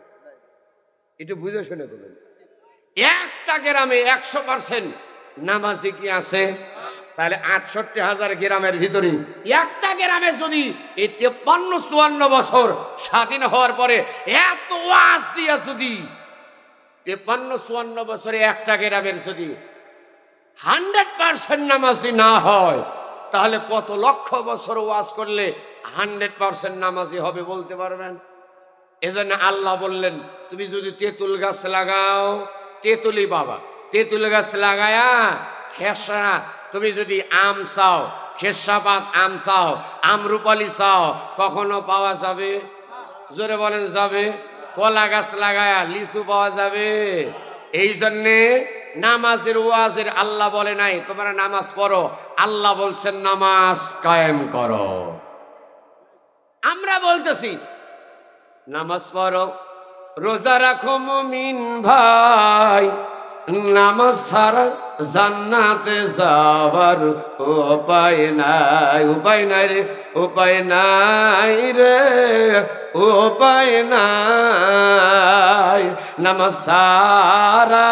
একটু বুঝে শুনে বলুন। একটা গ্রামে 100% নামাজি কি আছে? তাহলে 68,000 গ্রামের ভিতরে একটা গ্রামে যদি এই 53-54 বছর স্বাধীন হওয়ার পরে এত ওয়াজ দিয়া যদি 53-54 বছরে একটা গ্রামের যদি 100% নামাজি না হয়, তাহলে কত লক্ষ বছর ওয়াজ করলে 100% নামাজি হবে বলতে পারবেন? এজন্য আল্লাহ বললেন, তুমি যদি তেঁতুল গাছ লাগাও, তেঁতুলি বাবা, তেঁতুল গাছ লাগায়া খেসা, তুমি যদি আম চাও, খেসাপাত আম চাও, আমরুপালি চাও, কখনো পাওয়া যাবে? জোরে বলেন যাবে? কলা গাছ লাগায়া লিচু পাওয়া যাবে? এই জন্যে নামাজের ওয়াজের আল্লাহ বলে নাই তোমরা নামাজ পড়ো, আল্লাহ বলছেন নামাজ কায়েম করো। আমরা বলতেছি নামাজ পড়ো, রোজা রাখো মুমিন ভাই, নামাজ ছাড়া জান্নাতে যাবার উপায় নাই। উপায় নাই রে, উপায় নাই রে, উপায় নাই। নামাজ ছাড়া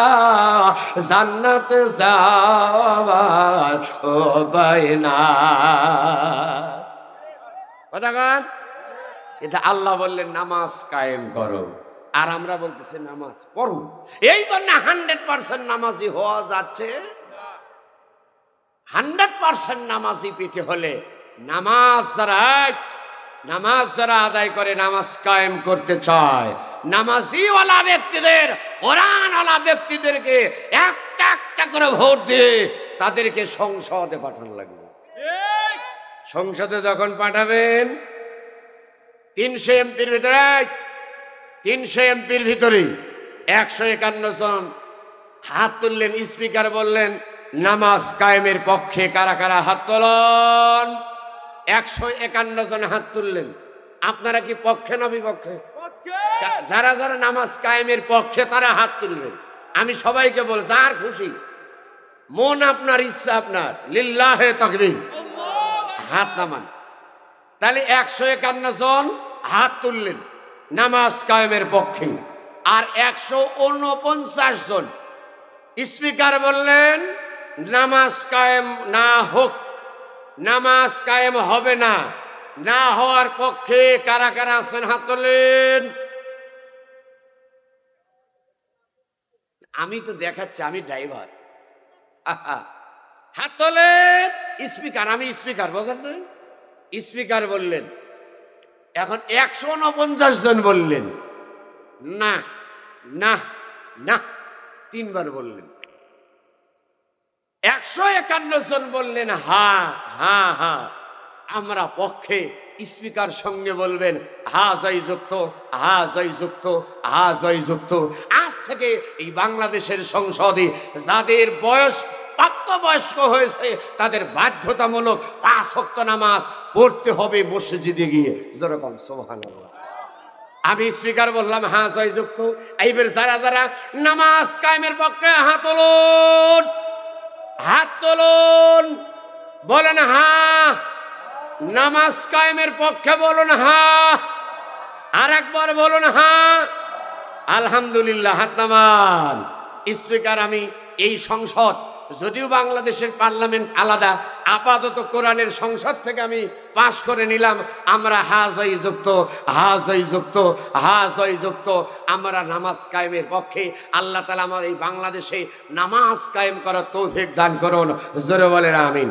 জান্নাতে যাবার উপায় নাই। কথা গান, এটা আল্লাহ বললেন নামাজ কায়েম করো, আর আমরা বলতেছি নামাজ পড়ো। এই জন্য 100% নামাজি হওয়া যাচ্ছে। 100% নামাজি পেতে হলে নামাজ যারা আদায় করে, নামাজ কায়েম করতে চায়, নামাজিওয়ালা ব্যক্তিদের, কোরআনওয়ালা ব্যক্তিদেরকে একটা একটা করে ভোট দিয়ে তাদেরকে সংসদে পাঠানো লাগবে। সংসদে যখন পাঠাবেন 300 এমপির ভিতরে 151 জন হাত তুললেন। স্পিকার বললেন নামাজ কায়েমের পক্ষে কারা কারা হাত তোলেন? 151 জন হাত তুললেন। আপনারা কি পক্ষে না বিপক্ষে? যারা যারা নামাজ কায়েমের পক্ষে তারা হাত তুলবেন। আমি সবাইকে বল, যার খুশি মন আপনার, ইচ্ছা আপনার, লিল্লাহে তাকবীর, হাত নামান। তাহলে 151 জন হাত তুললেন নামাজ কায়েমের পক্ষে, আর 149 জন স্পিকার বললেন নামাজ কায়েম না হোক, নামাজ কায়েম হবে না। না হওয়ার পক্ষে কারা কারা আছেন হাত তোলেন। আমি তো দেখাচ্ছি আমি ড্রাইভার, হাত তোলেন। স্পিকার, আমি স্পিকার, বোঝেন না? স্পিকার বললেন। এখন 149 জন বললেন না না না, 3 বার বললেন। 151 জন বললেন হা হা হা, আমরা পক্ষে। স্পিকার সঙ্গে বলবেন হা জয়যুক্ত, হা জয়যুক্ত, হা জয়যুক্ত। আজ থেকে এই বাংলাদেশের সংসদে যাদের বয়স প্রাপ্তবয়স্ক হয়েছে তাদের বাধ্যতামূলক 5 ওয়াক্ত নামাজ পড়তে হবে মসজিদে গিয়ে। যেরকম সুবহানাল্লাহ। আমি স্পিকার বললাম হ্যাঁ জয়যুক্ত। এইবার যারা যারা নামাজ কায়েমের পক্ষে হাত তোলুন, হাত তোলুন, বলেন হ্যাঁ। নামাজ কায়েমের পক্ষে বলুন হ্যাঁ। আর একবার বলুন হ্যাঁ। আলহামদুলিল্লাহ, হাত নামান। স্পিকার, আমি এই সংসদ, যদিও বাংলাদেশের পার্লামেন্ট আলাদা, আপাতত কোরআনের সংসদ থেকে আমি পাশ করে নিলাম। আমরা হাজই যুক্ত, হাজই যুক্ত, হাজই যুক্ত। আমরা নামাজ কায়েমের পক্ষে। আল্লাহ তাআলা আমার এই বাংলাদেশে নামাজ কায়েম করার তৌফিক দান করুন। জোরে বলেন আমিন।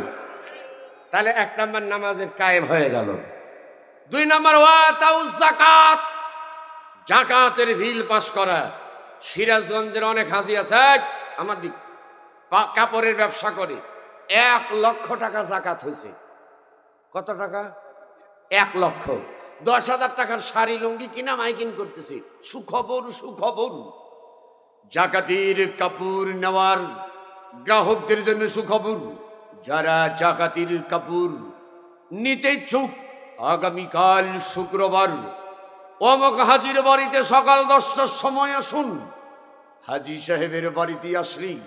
তাহলে 1 নম্বর নামাজের কায়েম হয়ে গেল। 2 নম্বর ওয়াতাউজ যাকাত, জাকাতের বিল পাস করা। সিরাজগঞ্জের অনেক হাজি আছে, আমার দিক কাপড়ের ব্যবসা করে, 1 লক্ষ টাকা জাকাত হয়েছে। কত টাকা? 1 লক্ষ। 10,000 টাকার শাড়ি লুঙ্গি কিনা মাইকিং করতেছে। সুখবর, সুখবর। জাকাতের কাপড় নেওয়ার গ্রাহকদের জন্য সুখবর। যারা জাকাতের কাপড় নিতে ইচ্ছুক, আগামীকাল শুক্রবার অমক হাজির বাড়িতে সকাল 10টার সময় আসুন। হাজি সাহেবের বাড়িতে আসলেই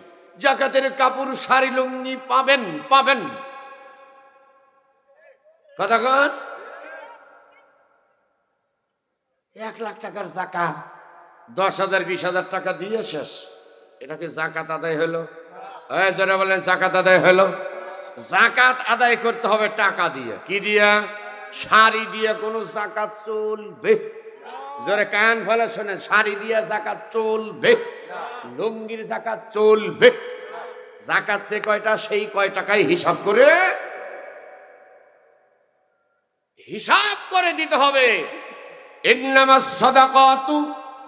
জাকাতের কাপড় শাড়ি লুঙ্গি পাবেন। কথা কন। 1 লাখ টাকার জাকাত 10,000 20,000 টাকা দিয়ে শেষ। এটাকে জাকাত আদায় হলো? যারা বলেন জাকাত আদায় হলো। জাকাত আদায় করতে হবে টাকা দিয়ে। কি দিয়া? শাড়ি দিয়ে কোনো জাকাত চলবে? জোরে কান ফেলে শোনেন, শাড়ি দিয়ে জাকাত চলবে, লুঙ্গির জাকাত চলবে। জাকাত সে কয়টা, সেই কয় টাকায় হিসাব করে দিতে হবে। ইন্নামাস সাদাকাতু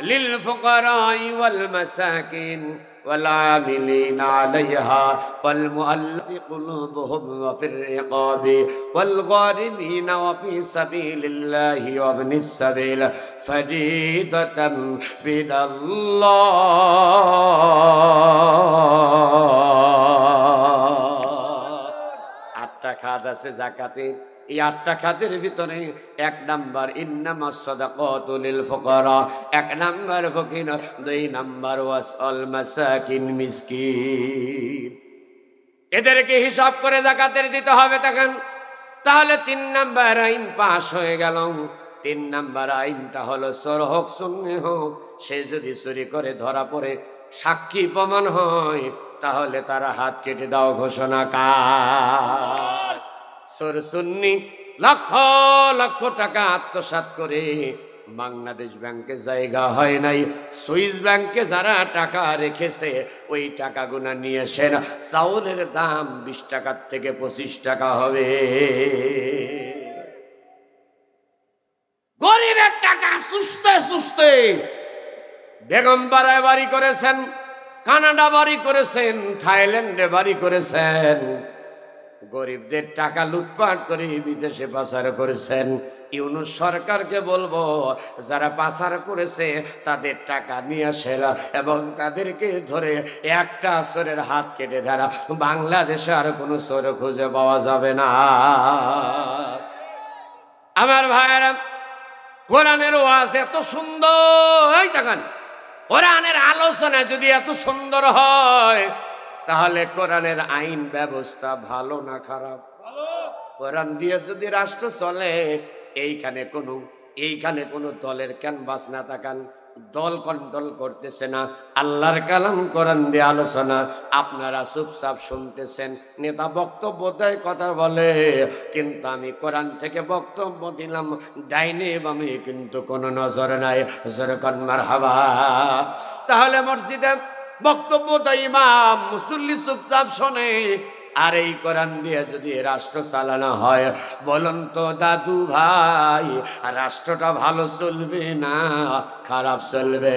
লিল ফুকারাই ওয়াল মাসাকিন ওয়াল আমিলিনা আলাইহা ওয়াল মুআল্লাফি কুলুবুহুম ওয়া ফির রিকাবি ওয়াল গারিমিনা ওয়া ফি সাবিলিল্লাহি ওয়া ইবনিস সাবিল ফারিদাতান মিনাল্লাহ। 8টা খাত আছে জাকাতে। এই 8টা খাতের ভিতরে 1 নাম্বার ইন্নামাস সাদাকাতু লিল ফুকারা, 1 নাম্বার ফকির, 2 নাম্বার ওয়াসাল মাসাকিন মিসকিন। এদেরকে হিসাব করে জাকাতের দিতে হবে। তখন তাহলে 3 নাম্বার আইন পাস হয়ে গেল। 3 নাম্বার আইনটা হলো চোর হোক সুন্নি হোক, সে যদি চুরি করে ধরা পড়ে সাক্ষী প্রমাণ হয়, তাহলে তারা হাত কেটে দাও ঘোষণা। কার? চোর সুন্নি লক্ষ লক্ষ টাকা আত্মসাৎ করে বাংলাদেশ ব্যাংকে জায়গা হয় নাই, সুইস ব্যাংকে যারা টাকা রেখেছে ওই টাকাগুলো নিয়ে এসেন। চাউলের দাম 20 টাকার থেকে 25 টাকা হবে। গরিবের টাকা সুস্তে সুস্তে বেগম পাড়ায় বাড়ি করেছেন, কানাডা বাড়ি করেছেন, থাইল্যান্ডে বাড়ি করেছেন। গরিবদের টাকা লুটপাট করে বিদেশে পাচার করেছেন। ইউনূস সরকারকে বলবো, যারা পাচার করেছে তাদের টাকা নিয়ে আসেন এবং তাদেরকে ধরে একটা চোরের হাত কেটে ধরা। বাংলাদেশে আর কোনো চোর খুঁজে পাওয়া যাবে না। আমার ভাইয়েরা, কোরআনের ওয়াজ এত সুন্দর, দেখেন কোরআনের আলোচনা যদি এত সুন্দর হয়, তাহলে কোরআনের আইন ব্যবস্থা ভালো না খারাপ? কোরআন দিয়ে যদি রাষ্ট্র চলে, এইখানে কোনো দলের ক্যানভাস না থাকান, দল কন্ট্রোল করতেছে না। আল্লাহর কালাম কোরআন দিয়ে আলোচনা, আপনারা চুপচাপ শুনতেছেন। নেতা বক্তব্য দেয়, কথা বলে, কিন্তু আমি কোরআন থেকে বক্তব্য দিলাম, ডাইনে বামে কিন্তু কোনো নজর নাই। যেরকম মারহাবা। তাহলে মসজিদে বক্তব্য দেয় ইমাম, মুসল্লি চুপচাপ শোনে। আর এই কোরআন দিয়ে যদি রাষ্ট্র চালানো হয়, বলুন তো দাদু ভাই, রাষ্ট্রটা ভালো চলবে না খারাপ চলবে?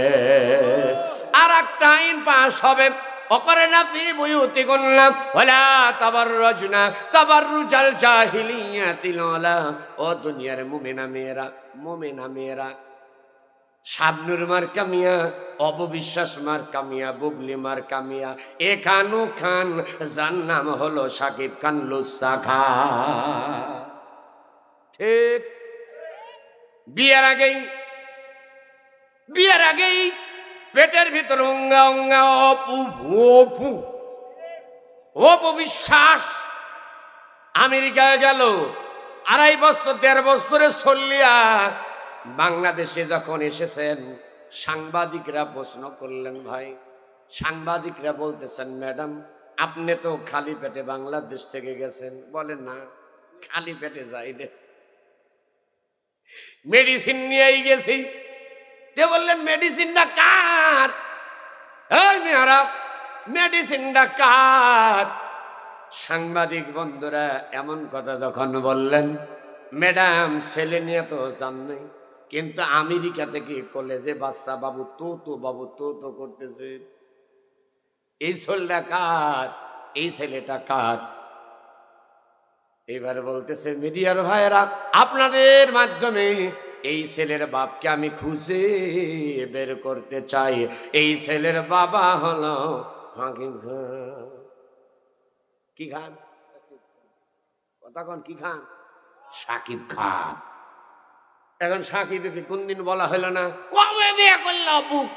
আর একটা আইন পাশ হবে, অকরনা ফি বুয়ুতিকুন্না ওয়ালা তাবাররুজনা তাবাররুজাল জাহিলিয়াতিল উলা। ও দুনিয়ার মুমিনা মেয়েরা, শাবনুর মার্কা মিয়া, অববিশ্বাস মার্কা মিয়া, বুবলি মার্কা মিয়া, এখানু খান, যার নাম হলো সাকিব খান লুচ্চা খান। ঠিক বিয়ের আগেই পেটের ভিতর উঙ্গা উঙ্গা অপবিশ্বাস আমেরিকায় গেল। 2.5 বছর 1.5 বছরে চলিয়া বাংলাদেশে যখন এসেছেন, সাংবাদিকরা প্রশ্ন করলেন, ভাই সাংবাদিকরা বলতেছেন, ম্যাডাম আপনি তো খালি পেটে বাংলাদেশ থেকে গেছেন। বলেন না, খালি পেটে যাইনি, মেডিসিন নিয়েই গেছি। তে বললেন, মেডিসিনটা কার? এই মেয়েরা, মেডিসিনটা কার? সাংবাদিক বন্ধুরা এমন কথা যখন বললেন, ম্যাডাম ছেলে নিয়ে তো জান নাই, কিন্তু আমেরিকা থেকে কলেজে বাচ্চা বাবু তো বাবু তো করতেছে। এই ছেলেটা কার? এই ছেলেটা কার? এবার বলতেছে মিডিয়ার ভাইয়েরা, আপনাদের মাধ্যমে এই ছেলের বাপকে আমি খুঁজে বের করতে চাই। এই ছেলের বাবা হলো হাকিম খান। কি খান? কথা কন, কি খান? সাকিব খান। এখন সাকিবকে কোন দিন বলা হলো না? কবে বিয়ে করলো বুক?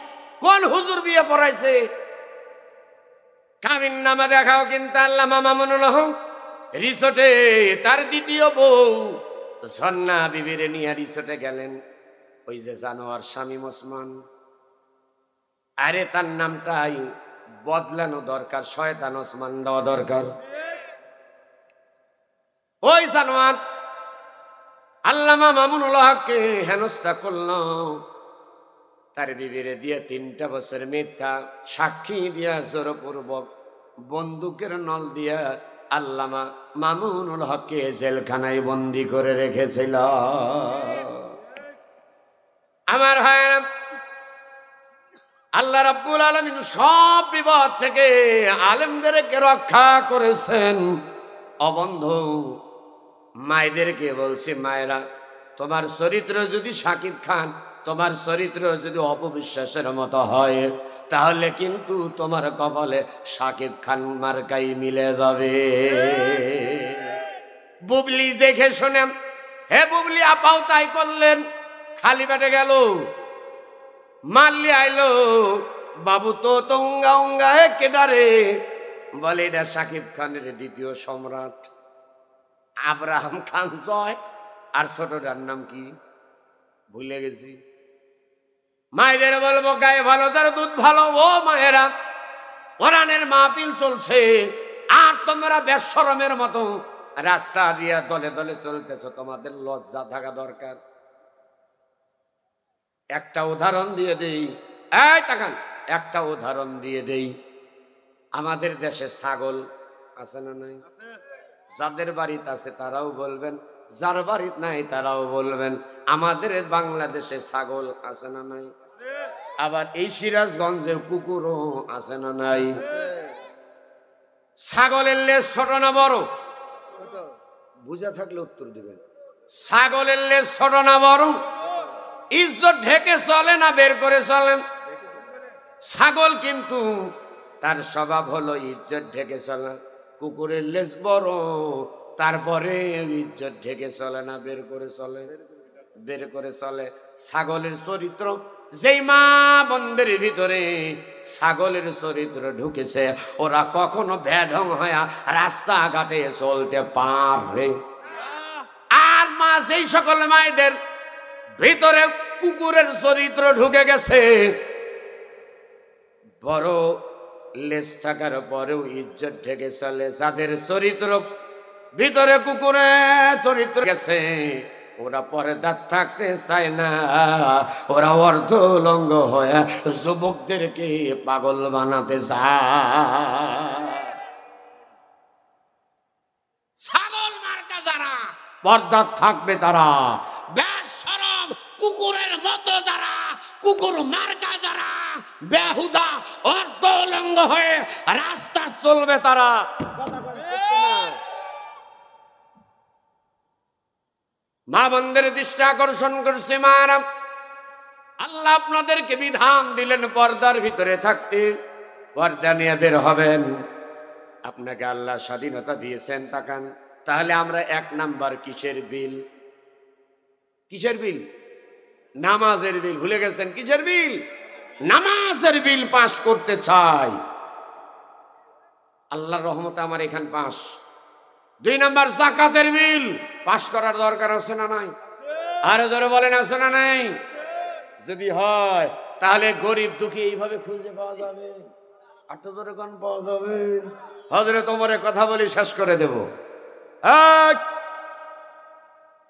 কোন হুজুর বিয়ে পড়াইছে? কাবিন নামা দেখাও কিন্তু আল্লামা মামুনুল হক রিসোর্টে তার দ্বিতীয় বউ ঝর্ণা বিবিরে নিয়ে রিসোর্টে গেলেন। ওই যে জানোয়ার শামীম ওসমান, আরে তার নামটাই বদলানো দরকার, শয়তান ওসমান দেওয়া দরকার। ওই জানোয়ার আল্লামা মামুনুল হককে হেনস্থা করল। তার বিবিরে দিয়ে 3টা বছর মিথ্যা সাক্ষী দিয়া জোরপূর্বক বন্দুকের নল দিয়া আল্লামা মামুনুল হককে জেলখানায় বন্দি করে রেখেছিল। আমার ভাইরা, আল্লাহ রাব্বুল আলামিন সব বিপদ থেকে আলেমদেরকে রক্ষা করেছেন। অবন্ধু মায়েদেরকে বলছে, মায়েরা তোমার চরিত্র যদি সাকিব খান, তোমার চরিত্র যদি অপবিশ্বাসের মতো হয়, তাহলে কিন্তু তোমার কপালে সাকিব খান মার্কাই মিলে যাবে। বুবলি দেখে শুনে, হে বুবলি আপাও তাই করলেন। খালি পেটে গেল, মারলি আইলো বাবু তো উঙ্গা উঙ্গা কেডারে বলে, এটা সাকিব খানের দ্বিতীয় সম্রাট আব্রাহাম খান জয়। আর ছোটটার নাম কি ভুলে গেছি। মায়েদের বলবো গায়ে ভালো তার দুধ ভালো। ও মায়েরা, কোরআনের মাহফিল চলছে আর তোমরা বেশরমের মতো রাস্তা দিয়ে দলে দলে চলতেছ, তোমাদের লজ্জা থাকা দরকার। একটা উদাহরণ দিয়ে দেই, এই তাকান, একটা উদাহরণ দিয়ে দেই। আমাদের দেশে ছাগল আছে না নাই? যাদের বাড়িতে আছে তারাও বলবেন, যার বাড়িতে নাই তারাও বলবেন। আমাদের বাংলাদেশে ছাগল আছে না নাই? আবার এই সিরাজগঞ্জে কুকুরও আছে না নাই? ছাগলের লেজ ছোট না বড়? বুঝা থাকলে উত্তর দিবেন। ছাগলের লেজ ছোট না বড়? ইজ্জত ঢেকে চলে না বের করে চলেন? ছাগল কিন্তু তার স্বভাব হলো ইজ্জত ঢেকে চলে। কুকুরের লেজ বড়, তারপরে ইজ্জত ঢেকে চলে না বের করে চলে? বের করে চলে। ছাগলের চরিত্র, যেই মা বন্ধের ভিতরে ছাগলের চরিত্র ঢুকেছে, ওরা কখনো বেঢং হয়ে রাস্তাঘাটে চলতে পারে। আর মা যেই সকল মায়েদের ভিতরে কুকুরের চরিত্র ঢুকে গেছে, বড় লেজ থাকার পরেও ইজ্জত ঢেকে চলে। যাদের চরিত্র ভিতরে কুকুরের চরিত্র গেছে, ওরা পর্দা থাকতে চায় না, ওরা অর্ধলঙ্গ হয়ে যুবকদেরকে পাগল বানাতে চায়। ছাগল মার্কা যারা পর্দা থাকবে তারা, বেশরম কুকুরের মতো যারা, কুকুর মার্কা যারা বেহুদা অর্ধলঙ্গ হয়ে রাস্তা চলবে তারা। মা বন্ধের দৃষ্টি আকর্ষণ করছে। মারা, আল্লাহ আপনাদেরকে বিধান দিলেন পর্দার ভিতরে থাকতে, পর্দা নিয়ে বের হবেন। আপনাকে আল্লাহ স্বাধীনতা দিয়েছেন, তাকান। তাহলে আমরা 1 নাম্বার কিসের বিল? কিসের বিল? নামাজের বিল। ভুলে গেছেন? কিসের বিল? নামাজের বিল পাশ করতে চাই। আল্লাহর রহমতে আমার এখান পাশ। 2 নাম্বার যাকাতের বিল পাশ করার দরকার আছে না নাই? আরো জোরে বলেন, আছে না নাই? যদি হয় তাহলে গরিব দুঃখী এইভাবে খুঁজে পাওয়া যাবে। আর তো জোরে কোন পাওয়া যাবে? হযরত ওমরের কথা বলি শেষ করে দেব।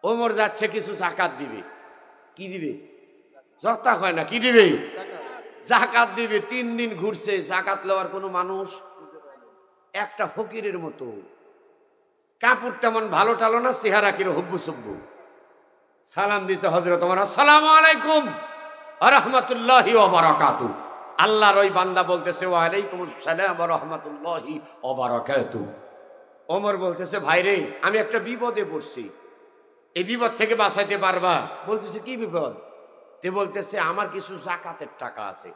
ওমর যাচ্ছে কিছু যাকাত দিবে। কি দিবে? জর্তা হয় না, কি দিবে? যাকাত দিবে। 3 দিন ঘুরছে, যাকাত লওয়ার কোনো মানুষ, একটা ফকিরের মতো, কাপড় তেমন ভালো টালো না, চেহারা কিরো হব্বু সব্বু। সালাম দিছে হযরত ওমর, আসসালামু আলাইকুম ওয়া রাহমাতুল্লাহি ওয়া বারাকাতু। আল্লাহর ওই বান্দা বলতেছে ওয়া আলাইকুমুস সালাম ওয়া রাহমাতুল্লাহি ওয়া বারাকাতু। ওমর বলতেছে ভাইরে আমি একটা বিপদে পড়ছি, এই বিপদ থেকে বাঁচাইতে পারবা? বলতেছে কি বিপদ? তে বলতেছে আমার কিছু জাকাতের টাকা আছে,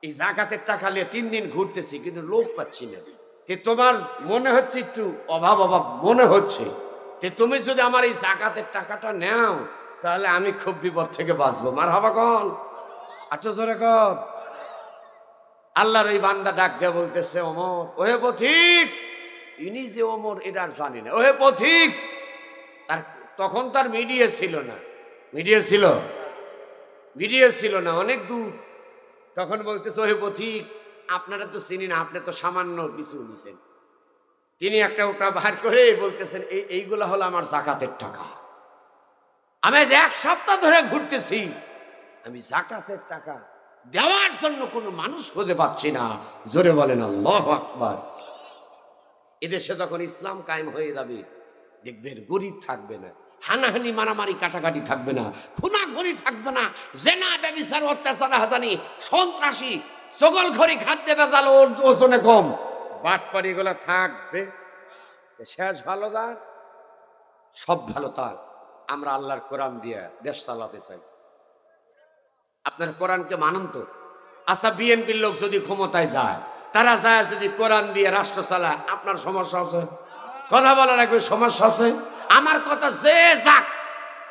এই জাকাতের টাকা নিয়ে 3 দিন ঘুরতেছি কিন্তু লোক পাচ্ছি না। তে তোমার মনে হচ্ছে একটু অভাব অভাব মনে হচ্ছে, তে তুমি যদি আমার এই জাকাতের টাকাটা নাও তাহলে আমি খুব বিপদ থেকে বাঁচবো। মারহাবা কোন, আচ্ছা জোরে কর। আল্লাহর ওই বান্দা ডাক দিয়ে বলতেছে ওমর ওহে পথিক, ইনি যে ওমর এটা আর জানি না, ওহে পথিক। তার তখন তার মিডিয়া ছিল না, মিডিয়া ছিল না, অনেক দূর। তখন বলতেছে ওহে পথিক আপনারা তো চিনি না, আপনি তো সামান্য কিছু নিছেন। তিনি একটা ওটা বার করে বলতেছেন এইগুলা হলো আমার জাকাতের টাকা, আমি যে 1 সপ্তাহ ধরে ঘুরতেছি, আমি জাকাতের টাকা দেওয়ার জন্য কোনো মানুষ খুঁজে পাচ্ছি না। জোরে বলেন আল্লাহু আকবার। এদেশে যখন ইসলাম কায়েম হয়ে যাবে দেখবেন গরিব থাকবে না, হানাহানি মারামারি কাটাকাটি থাকবে না, খুনাখুনি থাকবে না, জেনা ব্যভিচার অত্যাচার হাজানি সন্ত্রাসী সকলখড়ি খাদ্যে বেজাল ওজনে কম বাটপাড়ি গুলা থাকবে। শেষ ভালো তার, সব ভালো তার। আমরা আল্লাহর কোরআন দিয়ে দেশ চালাতে চাই। আপনার কোরআনকে মানেন তো? আচ্ছা বিএনপির লোক যদি ক্ষমতায় যায়, তারা যায় যদি কোরআন দিয়ে রাষ্ট্র চালায়, আপনার সমস্যা আছে? কথা বলা রাখবে, সমস্যা আছে? আমার কথা যে যাক,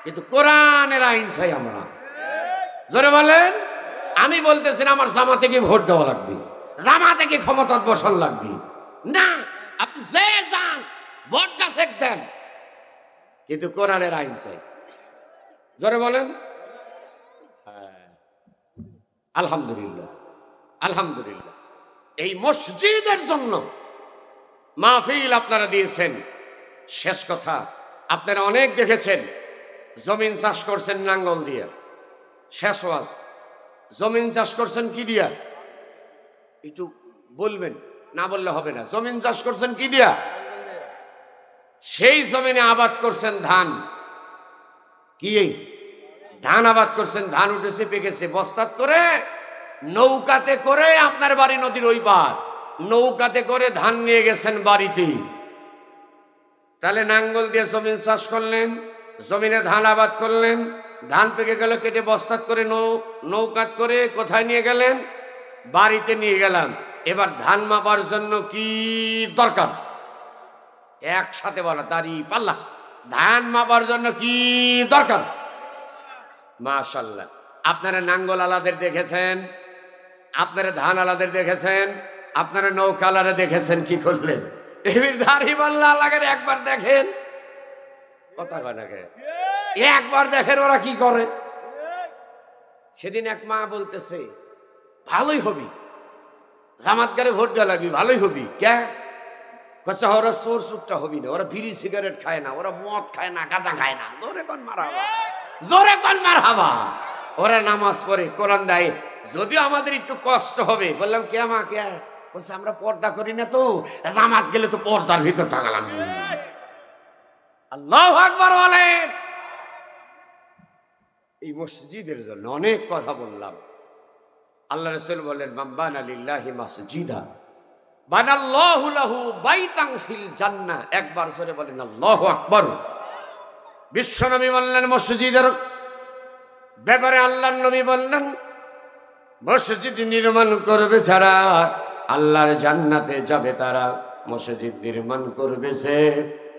কিন্তু কোরআনের আইন চাই আমরা। জোরে বলেন। আমি বলতেছি না আমার জামাতে কি ভোট দেওয়া লাগবে, জামাতে কি ক্ষমতা বসান লাগবে না, আপনি যে যান ভোট গাছে দেন, কিন্তু কোরআনের আইন চাই। জোরে বলেন। আলহামদুলিল্লাহ, আলহামদুলিল্লাহ। এই মসজিদের জন্য মাহফিল আপনারা দিয়েছেন। শেষ কথা, আপনারা অনেক দেখেছেন জমিন চাষ করছেন নাঙ্গল দিয়ে, শেষ ওয়াজ। জমিন চাষ করছেন কি দিয়া? একটু বলবেন, না বললে হবে না। জমিন চাষ করছেন কি দিয়া? সেই জমিনে আবাদ করছেন ধান। কি ধান আবাদ করছেন, ধান উঠেছে পেকেছে, বস্তার করে নৌকাতে করে আপনার বাড়ি নদীর ওই পার, নৌকাতে করে ধান নিয়ে গেছেন বাড়িতে। তাহলে নাঙ্গল দিয়ে জমিন চাষ করলেন, জমিনে ধান আবাদ করলেন, ধান পেকে গেল, কেটে বস্তাত করে নৌকাত করে কোথায় নিয়ে গেলেন? বাড়িতে নিয়ে গেলাম। এবার ধান মাপার জন্য কি দরকার? একসাথে বলা, দাড়ি পাল্লা। ধান মাপার জন্য কি দরকার? মাশাআল্লাহ। আপনারা নাঙ্গল আলাদের দেখেছেন, আপনারা ধান আলাদের দেখেছেন, আপনারা নৌকা আলাদা দেখেছেন, কি করলেন? এবার দাড়ি পাল্লা আলাদের একবার দেখেন, কথা কয় না, একবার দেখেন ওরা কি করে। সেদিন এক মা বলতেছে ভালোই হবি, জামাতগারে ভোট দেওয়া লাগবি, ভালোই হবি। কে কচ্ছে? ওরা চোর চুরটা হবি না, ওরা বিড়ি সিগারেট খায় না, ওরা মদ খায় না, গাঁজা খায় না। জোরে কন মারহাবা, জোরে কন মারহাবা। ওরা নামাজ পড়ে, কোরআন দেয়। যদিও আমাদের একটু কষ্ট হবে। বললাম কে মা, কে? বলছে আমরা পর্দা করি না তো, জামাত গেলে তো পর্দার ভিতর থাকা লাগবে। আল্লাহু আকবার বলেন। এই মসজিদের জন্য অনেক কথা বললাম। আল্লাহ রাসূল বলেন মান বানা লিল্লাহি মাসজিদা বানাল্লাহু লাহু বাইতান ফিল জান্নাহ। একবার জোরে বলেন আল্লাহু আকবার। বিশ্বনবী বললেন মসজিদের ব্যাপারে, আল্লাহর নবী বললেন মসজিদ নির্মাণ করবে যারা আল্লাহর জান্নাতে যাবে তারা। মসজিদ নির্মাণ করবে সে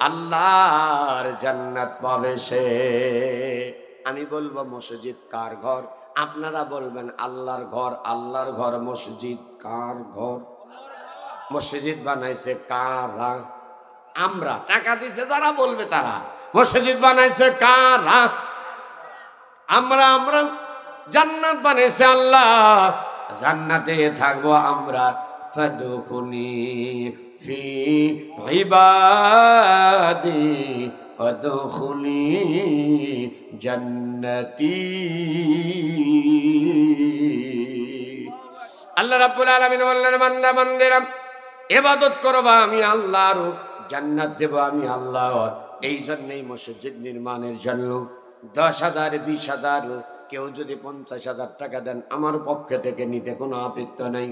আল্লাহর জান্নাত পাবে সে। আমি বলবো মসজিদ কার ঘর? আপনারা বলবেন আল্লাহর ঘর। আল্লাহর ঘর মসজিদ কার ঘর? মসজিদ বানাইছে কারা? আমরা। টাকা দিছে যারা বলবে তারা। মসজিদ বানাইছে কারা? আমরা। আমরা। জান্নাত বানাইছে আল্লাহ, জান্নাতে থাকবো আমরা। ফাদখুলি ফি ইবাদি ওয়াদখুলি জান্নাতি। আল্লাহ রাব্বুল আলামিন বললেন বান্দা বান্দিরা ইবাদত করবা আমি আল্লাহর, জান্নাত দেব আমি আল্লাহ। এই জন্যই মসজিদ নির্মাণের জন্য 10,000 20,000 কেউ যদি 50,000 টাকা দেন আমার পক্ষে থেকে নিতে কোনো আপত্তি নাই।